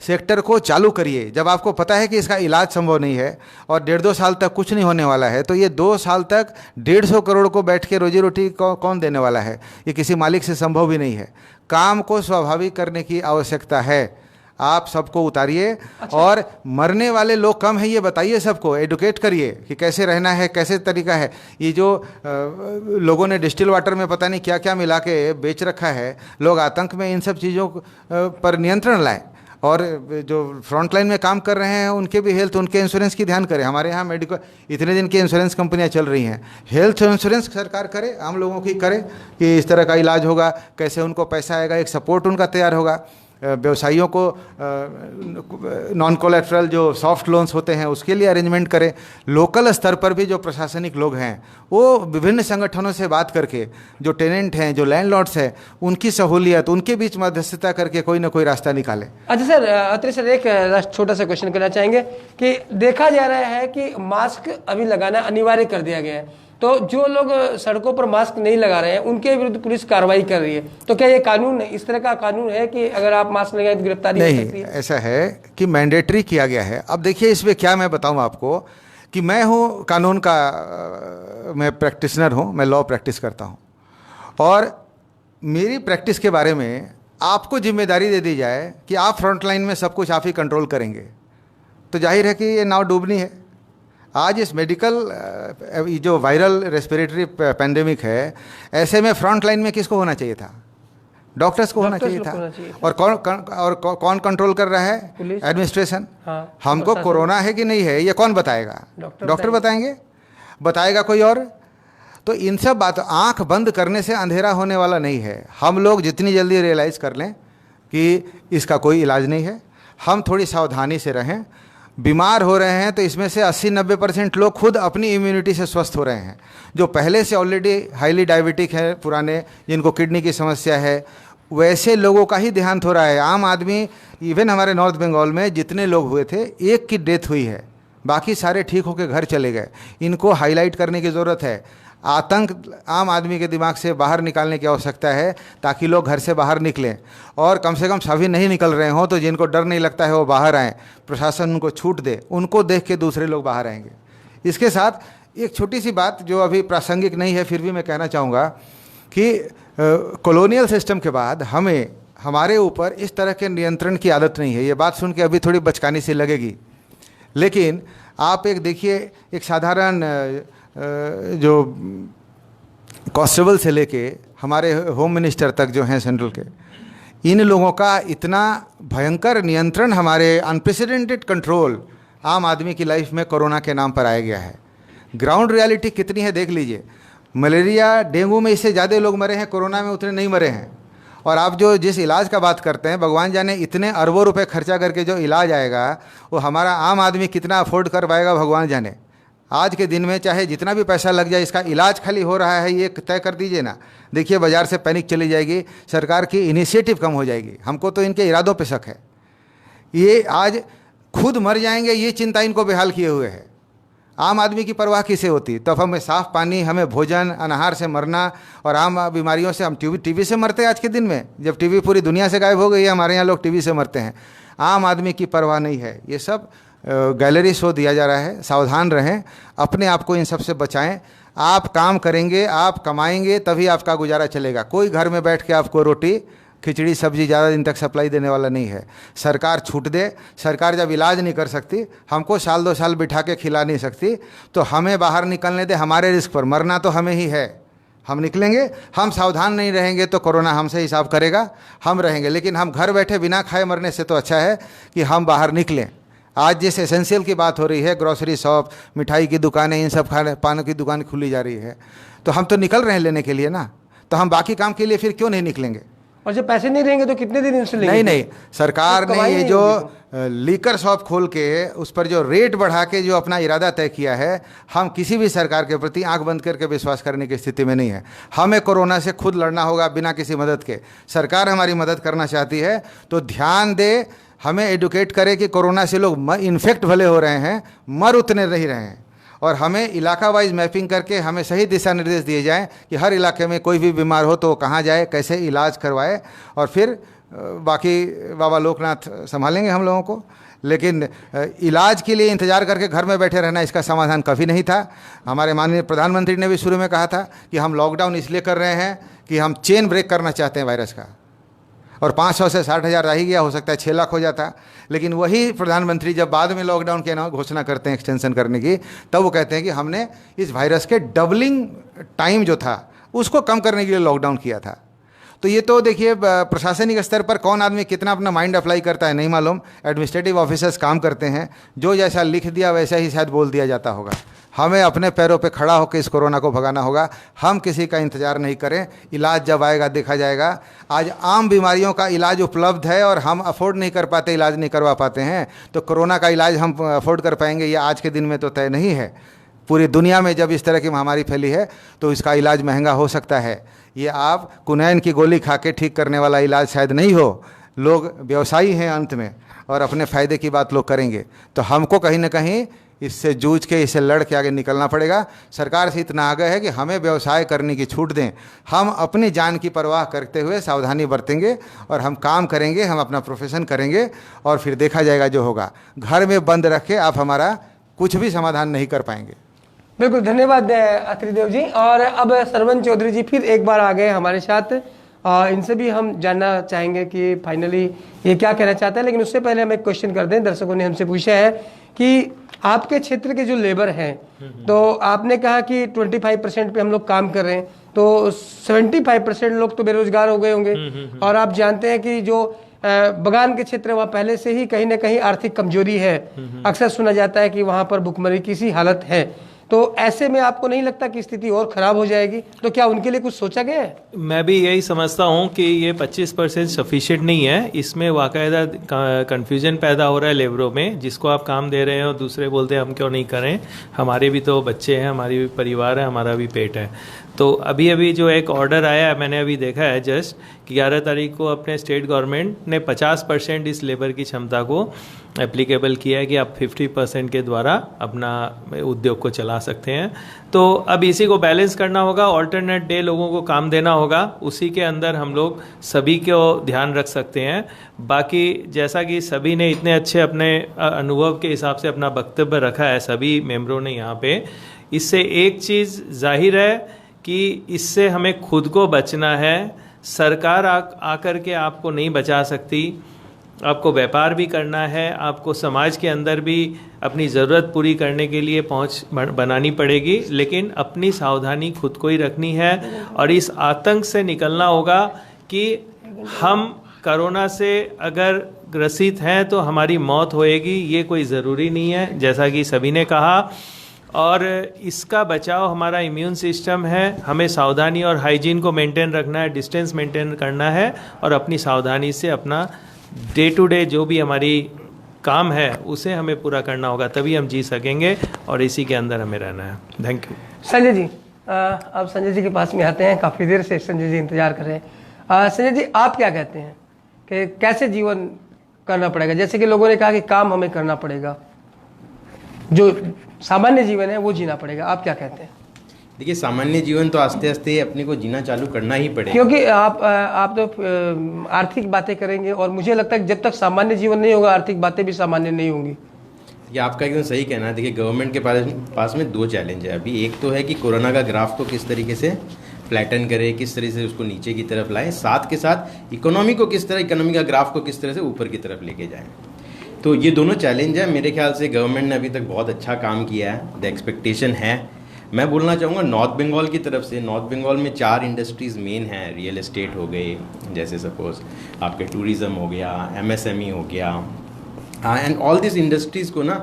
सेक्टर को चालू करिए। जब आपको पता है कि इसका इलाज संभव नहीं है और 1.5-2 साल तक कुछ नहीं होने वाला है, तो ये 2 साल तक 150 करोड़ को बैठ के रोजी रोटी कौन देने वाला है? ये किसी मालिक से संभव भी नहीं है। काम को स्वाभाविक करने की आवश्यकता है। आप सबको उतारिए। अच्छा। और मरने वाले लोग कम हैं ये बताइए, सबको एडुकेट करिए कि कैसे रहना है, कैसे तरीका है। ये जो लोगों ने डिस्टिल वाटर में पता नहीं क्या क्या मिला के बेच रखा है, लोग आतंक में इन सब चीज़ों पर नियंत्रण लाएं। और जो फ्रंट लाइन में काम कर रहे हैं उनके भी हेल्थ, उनके इंश्योरेंस की ध्यान करें। हमारे यहाँ मेडिकल इतने दिन की इंश्योरेंस कंपनियाँ चल रही हैं, हेल्थ इंश्योरेंस सरकार करे, आम लोगों की करे कि इस तरह का इलाज होगा, कैसे उनको पैसा आएगा, एक सपोर्ट उनका तैयार होगा। व्यवसायियों को नॉन कोलैटरल जो सॉफ्ट लोन्स होते हैं उसके लिए अरेंजमेंट करें। लोकल स्तर पर भी जो प्रशासनिक लोग हैं वो विभिन्न संगठनों से बात करके, जो टेनेंट हैं, जो लैंडलॉर्ड्स हैं, उनकी सहूलियत, उनके बीच मध्यस्थता करके कोई ना कोई रास्ता निकालें। अच्छा सर, अत्रे सर एक छोटा सा क्वेश्चन करना चाहेंगे कि देखा जा रहा है कि मास्क अभी लगाना अनिवार्य कर दिया गया है, तो जो लोग सड़कों पर मास्क नहीं लगा रहे हैं उनके विरुद्ध पुलिस कार्रवाई कर रही है, तो क्या ये कानून, इस तरह का कानून है कि अगर आप मास्क लगाए तो गिरफ्तारी हो सकती है? नहीं, ऐसा है कि मैंडेटरी किया गया है। अब देखिए इसमें क्या मैं बताऊं आपको कि मैं हूं कानून का, मैं प्रैक्टिशनर हूं, मैं लॉ प्रैक्टिस करता हूं और मेरी प्रैक्टिस के बारे में आपको जिम्मेदारी दे दी जाए कि आप फ्रंट लाइन में सब कुछ आप ही कंट्रोल करेंगे, तो जाहिर है कि ये नाव डूबनी है। आज इस मेडिकल जो वायरल रेस्पिरेटरी पैंडेमिक है, ऐसे में फ्रंट लाइन में किसको होना चाहिए था? डॉक्टर्स को होना चाहिए था। और कौन कंट्रोल कर रहा है? एडमिनिस्ट्रेशन। हाँ, हमको कोरोना है कि नहीं है ये कौन बताएगा? डॉक्टर बताएंगे? बताएगा कोई और? तो इन सब बात, आंख बंद करने से अंधेरा होने वाला नहीं है। हम लोग जितनी जल्दी रियलाइज कर लें कि इसका कोई इलाज नहीं है, हम थोड़ी सावधानी से रहें। बीमार हो रहे हैं तो इसमें से 80-90% लोग खुद अपनी इम्यूनिटी से स्वस्थ हो रहे हैं। जो पहले से ऑलरेडी हाईली डायबिटिक है, पुराने, जिनको किडनी की समस्या है, वैसे लोगों का ही देहांत हो रहा है। आम आदमी, इवन हमारे नॉर्थ बंगाल में जितने लोग हुए थे, एक की डेथ हुई है, बाकी सारे ठीक होकर घर चले गए। इनको हाईलाइट करने की ज़रूरत है। आतंक आम आदमी के दिमाग से बाहर निकालने की आवश्यकता है, ताकि लोग घर से बाहर निकलें। और कम से कम सभी नहीं निकल रहे हों तो जिनको डर नहीं लगता है वो बाहर आएँ, प्रशासन उनको छूट दे, उनको देख के दूसरे लोग बाहर आएंगे। इसके साथ एक छोटी सी बात जो अभी प्रासंगिक नहीं है, फिर भी मैं कहना चाहूँगा कि कॉलोनियल सिस्टम के बाद हमारे ऊपर इस तरह के नियंत्रण की आदत नहीं है। ये बात सुन के अभी थोड़ी बचकानी सी लगेगी, लेकिन आप एक देखिए, एक साधारण जो कांस्टेबल से लेके हमारे होम मिनिस्टर तक जो हैं सेंट्रल के, इन लोगों का इतना भयंकर नियंत्रण, हमारे अनप्रेसिडेंटेड कंट्रोल आम आदमी की लाइफ में कोरोना के नाम पर आया गया है। ग्राउंड रियलिटी कितनी है देख लीजिए। मलेरिया डेंगू में इससे ज़्यादा लोग मरे हैं, कोरोना में उतने नहीं मरे हैं। और आप जो जिस इलाज का बात करते हैं, भगवान जाने इतने अरबों रुपए खर्चा करके जो इलाज आएगा वो हमारा आम आदमी कितना अफोर्ड कर पाएगा, भगवान जाने। आज के दिन में चाहे जितना भी पैसा लग जाए, इसका इलाज खाली हो रहा है ये तय कर दीजिए ना। देखिए बाज़ार से पैनिक चली जाएगी, सरकार की इनिशिएटिव कम हो जाएगी। हमको तो इनके इरादों पे शक है। ये आज खुद मर जाएंगे ये चिंता इनको बेहाल किए हुए है। आम आदमी की परवाह किसे होती? तो अब हमें साफ़ पानी, हमें भोजन, अनाहार से मरना और आम बीमारियों से हम टीबी से मरते हैं आज के दिन में। जब टीबी पूरी दुनिया से गायब हो गई है, हमारे यहाँ लोग टीबी से मरते हैं। आम आदमी की परवाह नहीं है। ये सब गैलरी शो दिया जा रहा है। सावधान रहें, अपने आप को इन सब से बचाएं। आप काम करेंगे, आप कमाएंगे, तभी आपका गुजारा चलेगा। कोई घर में बैठ के आपको रोटी खिचड़ी सब्जी ज़्यादा दिन तक सप्लाई देने वाला नहीं है। सरकार छूट दे। सरकार जब इलाज नहीं कर सकती, हमको साल 2 साल बिठा के खिला नहीं सकती, तो हमें बाहर निकलने दे, हमारे रिस्क पर। मरना तो हमें ही है, हम निकलेंगे। हम सावधान नहीं रहेंगे तो कोरोना हमसे हिसाब करेगा, हम रहेंगे। लेकिन हम घर बैठे बिना खाए मरने से तो अच्छा है कि हम बाहर निकलें। आज जिस एसेंशियल की बात हो रही है, ग्रॉसरी शॉप, मिठाई की दुकानें, इन सब खाने पानों की दुकान खुली जा रही है, तो हम तो निकल रहे हैं लेने के लिए ना। तो हम बाकी काम के लिए फिर क्यों नहीं निकलेंगे? और जब पैसे नहीं रहेंगे तो कितने दिन इनसे लेंगे? नहीं, सरकार ने ये जो लीकर शॉप खोल के उस पर जो रेट बढ़ा के जो अपना इरादा तय किया है, हम किसी भी सरकार के प्रति आंख बंद करके विश्वास करने की स्थिति में नहीं है। हमें कोरोना से खुद लड़ना होगा बिना किसी मदद के। सरकार हमारी मदद करना चाहती है तो ध्यान दे, हमें एडुकेट करे कि कोरोना से लोग इन्फेक्ट भले हो रहे हैं, मर उतने नहीं रहे हैं। और हमें इलाका वाइज मैपिंग करके हमें सही दिशा निर्देश दिए जाएं कि हर इलाके में कोई भी बीमार हो तो वो कहाँ जाए, कैसे इलाज करवाए, और फिर बाकी बाबा लोकनाथ संभालेंगे हम लोगों को। लेकिन इलाज के लिए इंतज़ार करके घर में बैठे रहना, इसका समाधान कभी नहीं था। हमारे माननीय प्रधानमंत्री ने भी शुरू में कहा था कि हम लॉकडाउन इसलिए कर रहे हैं कि हम चेन ब्रेक करना चाहते हैं वायरस का। और 500 से 60,000 रह गया, हो सकता है 6 लाख हो जाता। लेकिन वही प्रधानमंत्री जब बाद में लॉकडाउन की घोषणा करते हैं एक्सटेंशन करने की, तब वो कहते हैं कि हमने इस वायरस के डबलिंग टाइम जो था उसको कम करने के लिए लॉकडाउन किया था। तो ये तो देखिए प्रशासनिक स्तर पर कौन आदमी कितना अपना माइंड अप्लाई करता है नहीं मालूम। एडमिनिस्ट्रेटिव ऑफिसर्स काम करते हैं, जो जैसा लिख दिया वैसा ही शायद बोल दिया जाता होगा। हमें अपने पैरों पे खड़ा होकर इस कोरोना को भगाना होगा। हम किसी का इंतज़ार नहीं करें, इलाज जब आएगा देखा जाएगा। आज आम बीमारियों का इलाज उपलब्ध है और हम अफोर्ड नहीं कर पाते, इलाज नहीं करवा पाते हैं, तो कोरोना का इलाज हम अफोर्ड कर पाएंगे ये आज के दिन में तो तय नहीं है। पूरी दुनिया में जब इस तरह की महामारी फैली है तो इसका इलाज महंगा हो सकता है। ये आप कुनैन की गोली खा के ठीक करने वाला इलाज शायद नहीं हो। लोग व्यवसायी हैं अंत में, और अपने फ़ायदे की बात लोग करेंगे। तो हमको कहीं ना कहीं इससे जूझ के, इससे लड़ के आगे निकलना पड़ेगा। सरकार से इतना आग्रह है कि हमें व्यवसाय करने की छूट दें। हम अपनी जान की परवाह करते हुए सावधानी बरतेंगे और हम काम करेंगे, हम अपना प्रोफेशन करेंगे, और फिर देखा जाएगा जो होगा। घर में बंद रख के आप हमारा कुछ भी समाधान नहीं कर पाएंगे। बिल्कुल, धन्यवाद अत्रिदेव जी। और अब सरवन चौधरी जी फिर एक बार आ गए हमारे साथ, इनसे भी हम जानना चाहेंगे कि फाइनली ये क्या कहना चाहते हैं। लेकिन उससे पहले हम एक क्वेश्चन कर दें। दर्शकों ने हमसे पूछा है कि आपके क्षेत्र के जो लेबर हैं, तो आपने कहा कि 25% पे हम लोग काम कर रहे हैं, तो 75% लोग तो बेरोजगार हो गए होंगे। और आप जानते हैं कि जो बगान के क्षेत्र वहाँ पहले से ही कहीं ना कहीं आर्थिक कमजोरी है। अक्सर सुना जाता है कि वहाँ पर भुखमरी की सी हालत है। तो ऐसे में आपको नहीं लगता कि स्थिति और खराब हो जाएगी? तो क्या उनके लिए कुछ सोचा गया है? मैं भी यही समझता हूँ कि ये 25% सफिशिएंट नहीं है। इसमें वाकायदा कन्फ्यूजन पैदा हो रहा है लेबरों में। जिसको आप काम दे रहे हैं और दूसरे बोलते हैं हम क्यों नहीं करें, हमारे भी तो बच्चे हैं, हमारी भी परिवार है, हमारा भी पेट है। तो अभी अभी जो एक ऑर्डर आया है, मैंने अभी देखा है जस्ट, 11 तारीख को अपने स्टेट गवर्नमेंट ने 50% इस लेबर की क्षमता को एप्लीकेबल किया है कि आप 50% के द्वारा अपना उद्योग को चला सकते हैं। तो अब इसी को बैलेंस करना होगा, ऑल्टरनेट डे लोगों को काम देना होगा, उसी के अंदर हम लोग सभी को ध्यान रख सकते हैं। बाकी जैसा कि सभी ने इतने अच्छे अपने अनुभव के हिसाब से अपना वक्तव्य रखा है सभी मेंबरों ने यहाँ पे, इससे एक चीज़ जाहिर है कि इससे हमें खुद को बचना है। सरकार आकर के आपको नहीं बचा सकती, आपको व्यापार भी करना है, आपको समाज के अंदर भी अपनी ज़रूरत पूरी करने के लिए पहुंच बनानी पड़ेगी, लेकिन अपनी सावधानी खुद को ही रखनी है और इस आतंक से निकलना होगा कि हम कोरोना से अगर ग्रसित हैं तो हमारी मौत होएगी, ये कोई ज़रूरी नहीं है, जैसा कि सभी ने कहा। और इसका बचाव हमारा इम्यून सिस्टम है, हमें सावधानी और हाइजीन को मेंटेन रखना है, डिस्टेंस मेंटेन करना है और अपनी सावधानी से अपना डे टू डे जो भी हमारी काम है उसे हमें पूरा करना होगा, तभी हम जी सकेंगे और इसी के अंदर हमें रहना है। Thank you. संजय जी, अब संजय जी के पास में आते हैं, काफ़ी देर से संजय जी इंतजार कर रहे हैं। संजय जी, आप क्या कहते हैं कि कैसे जीवन करना पड़ेगा? जैसे कि लोगों ने कहा कि काम हमें करना पड़ेगा, जो सामान्य जीवन है वो जीना पड़ेगा, आप क्या कहते हैं? देखिए, सामान्य जीवन तो आस्ते आस्ते अपने को जीना चालू करना ही पड़ेगा, क्योंकि आप तो आर्थिक बातें करेंगे और मुझे लगता है कि जब तक सामान्य जीवन नहीं होगा आर्थिक बातें भी सामान्य नहीं होंगी। ये आपका एकदम सही कहना है। देखिए, गवर्नमेंट के पास में दो चैलेंज है अभी। एक तो है कि कोरोना का ग्राफ को किस तरीके से फ्लैटन करे, किस तरह से उसको नीचे की तरफ लाए, साथ के साथ इकोनॉमी का ग्राफ को किस तरह से ऊपर की तरफ लेके जाए। तो ये दोनों चैलेंज है। मेरे ख्याल से गवर्नमेंट ने अभी तक बहुत अच्छा काम किया है, द एक्सपेक्टेशन है। मैं बोलना चाहूँगा नॉर्थ बंगाल की तरफ से, नॉर्थ बंगाल में 4 इंडस्ट्रीज़ मेन हैं। रियल एस्टेट हो गए, जैसे सपोज आपके टूरिज़्म हो गया, MSME हो गया, एंड ऑल दिस इंडस्ट्रीज़ को ना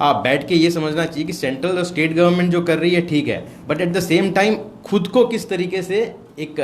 आप बैठ के ये समझना चाहिए कि सेंट्रल और स्टेट गवर्नमेंट जो कर रही है ठीक है, but at the same time खुद को किस तरीके से एक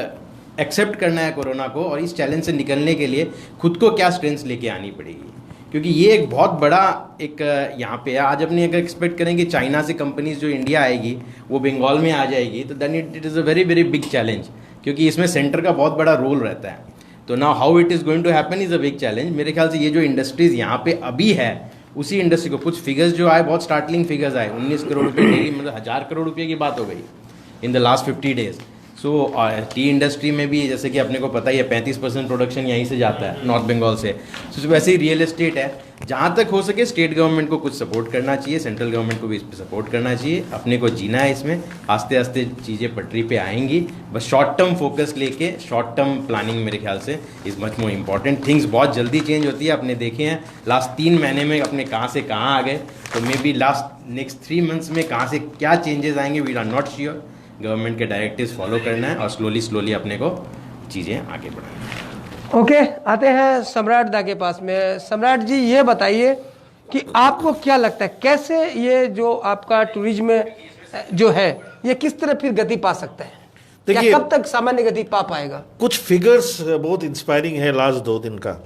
एक्सेप्ट करना है कोरोना को, और इस चैलेंज से निकलने के लिए खुद को क्या स्ट्रेंथ्स लेके आनी पड़ेगी, क्योंकि ये एक बहुत बड़ा एक यहाँ पे है। आज अपने अगर एक्सपेक्ट करेंगे चाइना से कंपनीज जो इंडिया आएगी वो बंगाल में आ जाएगी, तो then it is a very very big challenge, क्योंकि इसमें सेंटर का बहुत बड़ा रोल रहता है। तो now how it is going to happen is a big challenge. मेरे ख्याल से ये जो इंडस्ट्रीज़ यहाँ पे अभी है, उसी इंडस्ट्री को कुछ फिगर्स जो आए, बहुत स्टार्टलिंग फिगर्स आए, 19 करोड़ रुपये डेली, मतलब 1000 करोड़ रुपये की बात हो गई in the last 50 days. So T industry में भी जैसे कि अपने को पता ही है 35% प्रोडक्शन यहीं से जाता है नॉर्थ बंगाल से। तो वैसे ही रियल एस्टेट है। जहाँ तक हो सके स्टेट गवर्नमेंट को कुछ सपोर्ट करना चाहिए, सेंट्रल गवर्नमेंट को भी इस पर सपोर्ट करना चाहिए। अपने को जीना है इसमें, आस्ते आस्ते चीज़ें पटरी पे आएंगी। बस शॉर्ट टर्म फोकस लेके, शॉर्ट टर्म प्लानिंग मेरे ख्याल से is much more important. Things बहुत जल्दी चेंज होती है, अपने देखे हैं लास्ट 3 महीने में अपने कहाँ से कहाँ आ गए, तो may be last next 3 months में कहाँ से क्या चेंजेस आएंगे we are not sure. Government के डायरेक्टिव्स फॉलो करना है और स्लोली अपने को चीज़ें आगे बढ़ानी है। ओके, आते हैं सम्राट दा के पास में। सम्राट जी, ये बताइए कि आपको क्या लगता है कैसे ये जो आपका टूरिज्म जो है ये किस तरह फिर गति पा सकता है? देखिए, कब तक सामान्य गति पा पाएगा? कुछ फिगर्स बहुत इंस्पायरिंग है लास्ट 2 दिन का।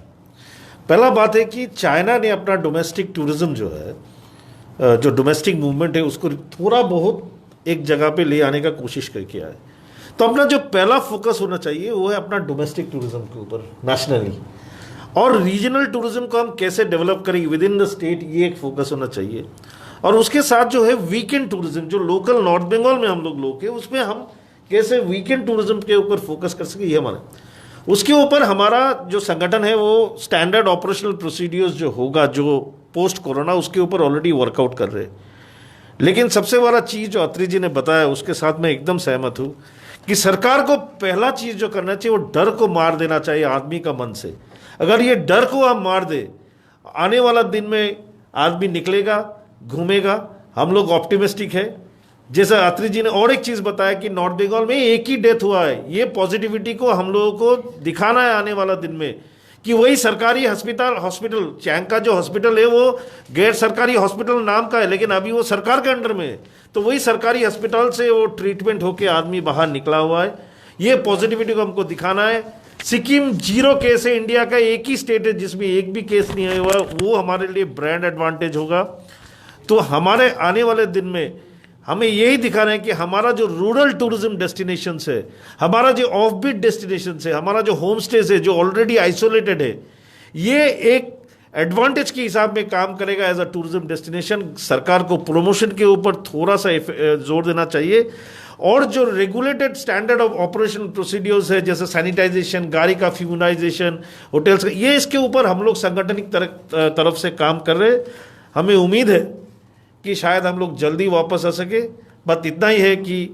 पहला बात है कि चाइना ने अपना डोमेस्टिक टूरिज्म जो है, जो डोमेस्टिक मूवमेंट है, उसको थोड़ा बहुत एक जगह पे ले आने का कोशिश किया है। तो अपना जो पहला फोकस होना चाहिए वो है अपना डोमेस्टिक टूरिज्म के ऊपर नेशनली, और रीजनल टूरिज्म को हम कैसे डेवलप करेंगे विद इन द स्टेट, ये एक फोकस होना चाहिए। और उसके साथ जो है वीकेंड टूरिज्म, जो लोकल नॉर्थ बंगाल में हम लोग हैं, उसमें हम कैसे वीकेंड टूरिज्म के ऊपर फोकस कर सके, ये हमारा। उसके ऊपर हमारा जो संगठन है वो स्टैंडर्ड ऑपरेशनल प्रोसीड्यूर्स जो होगा जो पोस्ट कोरोना, उसके ऊपर ऑलरेडी वर्कआउट कर रहे हैं। लेकिन सबसे बड़ा चीज़ जो अत्री जी ने बताया उसके साथ मैं एकदम सहमत हूँ कि सरकार को पहला चीज़ जो करना चाहिए वो डर को मार देना चाहिए आदमी का मन से। अगर ये डर को हम मार दे, आने वाला दिन में आदमी निकलेगा, घूमेगा। हम लोग ऑप्टिमिस्टिक है। जैसा अत्री जी ने और एक चीज़ बताया कि नॉर्थ बंगाल में एक ही डेथ हुआ है, ये पॉजिटिविटी को हम लोगों को दिखाना है आने वाला दिन में कि वही सरकारी हॉस्पिटल चैंग का जो हॉस्पिटल है वो गैर सरकारी हॉस्पिटल नाम का है, लेकिन अभी वो सरकार के अंडर में है। तो वही सरकारी हॉस्पिटल से वो ट्रीटमेंट होके आदमी बाहर निकला हुआ है। ये पॉजिटिविटी को हमको दिखाना है। सिक्किम 0 केस है, इंडिया का एक ही स्टेट है जिसमें एक भी केस नहीं आया हुआ, वो हमारे लिए ब्रांड एडवांटेज होगा। तो हमारे आने वाले दिन में हमें यही दिखा रहे हैं कि हमारा जो रूरल टूरिज्म डेस्टिनेशन है, हमारा जो ऑफ बीट डेस्टिनेशन है, हमारा जो होम स्टेज है जो ऑलरेडी आइसोलेटेड है, ये एक एडवांटेज के हिसाब में काम करेगा एज अ टूरिज्म डेस्टिनेशन। सरकार को प्रमोशन के ऊपर थोड़ा सा जोर देना चाहिए, और जो regulated standard of operation procedures है जैसे सैनिटाइजेशन, गाड़ी का फ्यूमनाइजेशन, होटल्स का, ये इसके ऊपर हम लोग संगठनिक तरफ से काम कर रहे हैं। हमें उम्मीद है कि शायद हम लोग जल्दी वापस आ सके। बस इतना ही है कि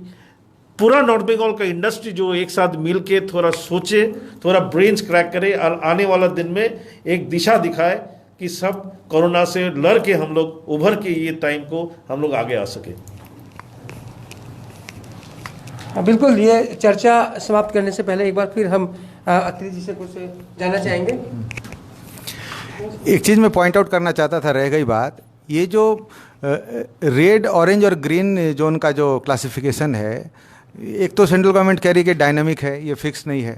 पूरा नॉर्थ बंगाल का इंडस्ट्री जो एक साथ मिल के थोड़ा सोचे, थोड़ा ब्रेन्स क्रैक करे और आने वाला दिन में एक दिशा दिखाए कि सब कोरोना से लड़ के हम लोग उभर के ये टाइम को हम लोग आगे आ सके। बिल्कुल, ये चर्चा समाप्त करने से पहले एक बार फिर हम अत्री जी से कुछ जानना चाहेंगे। एक चीज़ मैं पॉइंट आउट करना चाहता था, रह गई बात, ये जो रेड, ऑरेंज और ग्रीन जोन का जो क्लासिफिकेशन है, एक तो सेंट्रल गवर्नमेंट कह रही है कि डायनामिक है, ये फिक्स नहीं है।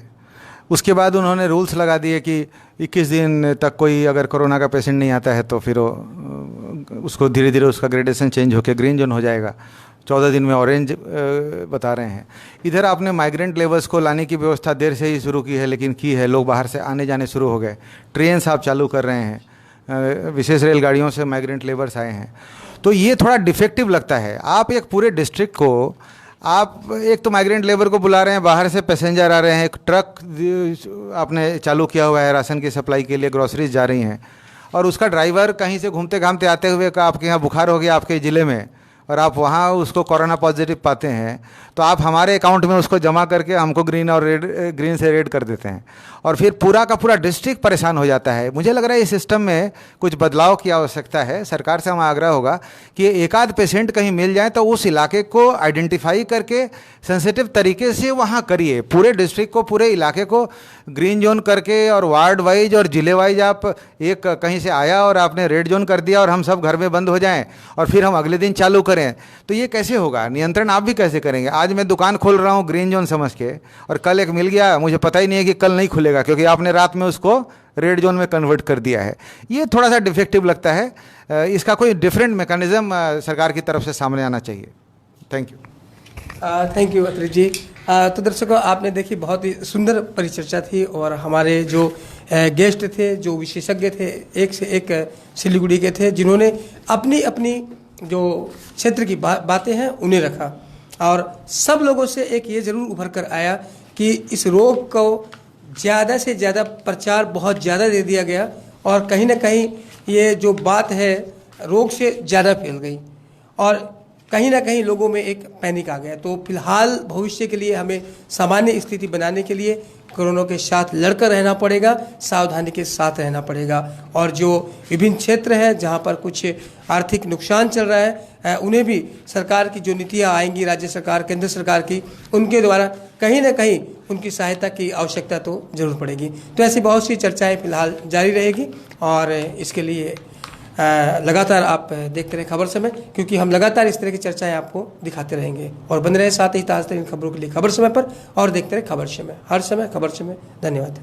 उसके बाद उन्होंने रूल्स लगा दिए कि 21 दिन तक कोई अगर कोरोना का पेशेंट नहीं आता है तो फिर उसको धीरे धीरे उसका ग्रेडेशन चेंज होकर ग्रीन जोन हो जाएगा। 14 दिन में ऑरेंज बता रहे हैं। इधर आपने माइग्रेंट लेबर्स को लाने की व्यवस्था देर से ही शुरू की है, लेकिन की है, लोग बाहर से आने जाने शुरू हो गए। ट्रेन्स आप चालू कर रहे हैं, विशेष रेलगाड़ियों से माइग्रेंट लेबर्स आए हैं, तो ये थोड़ा डिफेक्टिव लगता है। आप एक पूरे डिस्ट्रिक्ट को, आप एक तो माइग्रेंट लेबर को बुला रहे हैं, बाहर से पैसेंजर आ रहे हैं, एक ट्रक आपने चालू किया हुआ है राशन की सप्लाई के लिए, ग्रॉसरीज जा रही हैं, और उसका ड्राइवर कहीं से घूमते घामते आते हुए का आपके यहाँ बुखार हो गया आपके ज़िले में, और आप वहाँ उसको कोरोना पॉजिटिव पाते हैं, तो आप हमारे अकाउंट में उसको जमा करके हमको ग्रीन और रेड, ग्रीन से रेड कर देते हैं, और फिर पूरा का पूरा डिस्ट्रिक्ट परेशान हो जाता है। मुझे लग रहा है इस सिस्टम में कुछ बदलाव की आवश्यकता है। सरकार से हमारा आग्रह होगा कि एक आध पेशेंट कहीं मिल जाए तो उस इलाके को आइडेंटिफाई करके सेंसिटिव तरीके से वहाँ करिए। पूरे डिस्ट्रिक्ट को, पूरे इलाके को ग्रीन जोन करके और वार्ड वाइज और जिले वाइज आप एक कहीं से आया और आपने रेड जोन कर दिया और हम सब घर में बंद हो जाएं और फिर हम अगले दिन चालू करें, तो ये कैसे होगा? नियंत्रण आप भी कैसे करेंगे? आज मैं दुकान खोल रहा हूँ ग्रीन जोन समझ के, और कल एक मिल गया, मुझे पता ही नहीं है कि कल नहीं खुलेगा क्योंकि आपने रात में उसको रेड जोन में कन्वर्ट कर दिया है। ये थोड़ा सा डिफेक्टिव लगता है। इसका कोई डिफरेंट मैकेनिज्म सरकार की तरफ से सामने आना चाहिए। Thank you. थैंक यू अत्री जी। तो दर्शकों, आपने देखी बहुत ही सुंदर परिचर्चा थी, और हमारे जो गेस्ट थे, जो विशेषज्ञ थे, एक से एक सिलीगुड़ी के थे, जिन्होंने अपनी अपनी जो क्षेत्र की बातें हैं उन्हें रखा, और सब लोगों से एक ये ज़रूर उभर कर आया कि इस रोग को ज़्यादा से ज़्यादा प्रचार बहुत ज़्यादा दे दिया गया, और कहीं ना कहीं ये जो बात है रोग से ज़्यादा फैल गई, और कहीं ना कहीं लोगों में एक पैनिक आ गया। तो फिलहाल भविष्य के लिए हमें सामान्य स्थिति बनाने के लिए कोरोना के साथ लड़कर रहना पड़ेगा, सावधानी के साथ रहना पड़ेगा, और जो विभिन्न क्षेत्र हैं जहां पर कुछ आर्थिक नुकसान चल रहा है, उन्हें भी सरकार की जो नीतियां आएंगी, राज्य सरकार, केंद्र सरकार की, उनके द्वारा कहीं ना कहीं उनकी सहायता की आवश्यकता तो जरूर पड़ेगी। तो ऐसी बहुत सी चर्चाएँ फिलहाल जारी रहेगी, और इसके लिए लगातार आप देखते रहे खबर समय, क्योंकि हम लगातार इस तरह की चर्चाएं आपको दिखाते रहेंगे। और बन रहे साथ ही ताज़ा तरीन खबरों के लिए खबर समय पर, और देखते रहे खबर समय, हर समय खबर समय। धन्यवाद।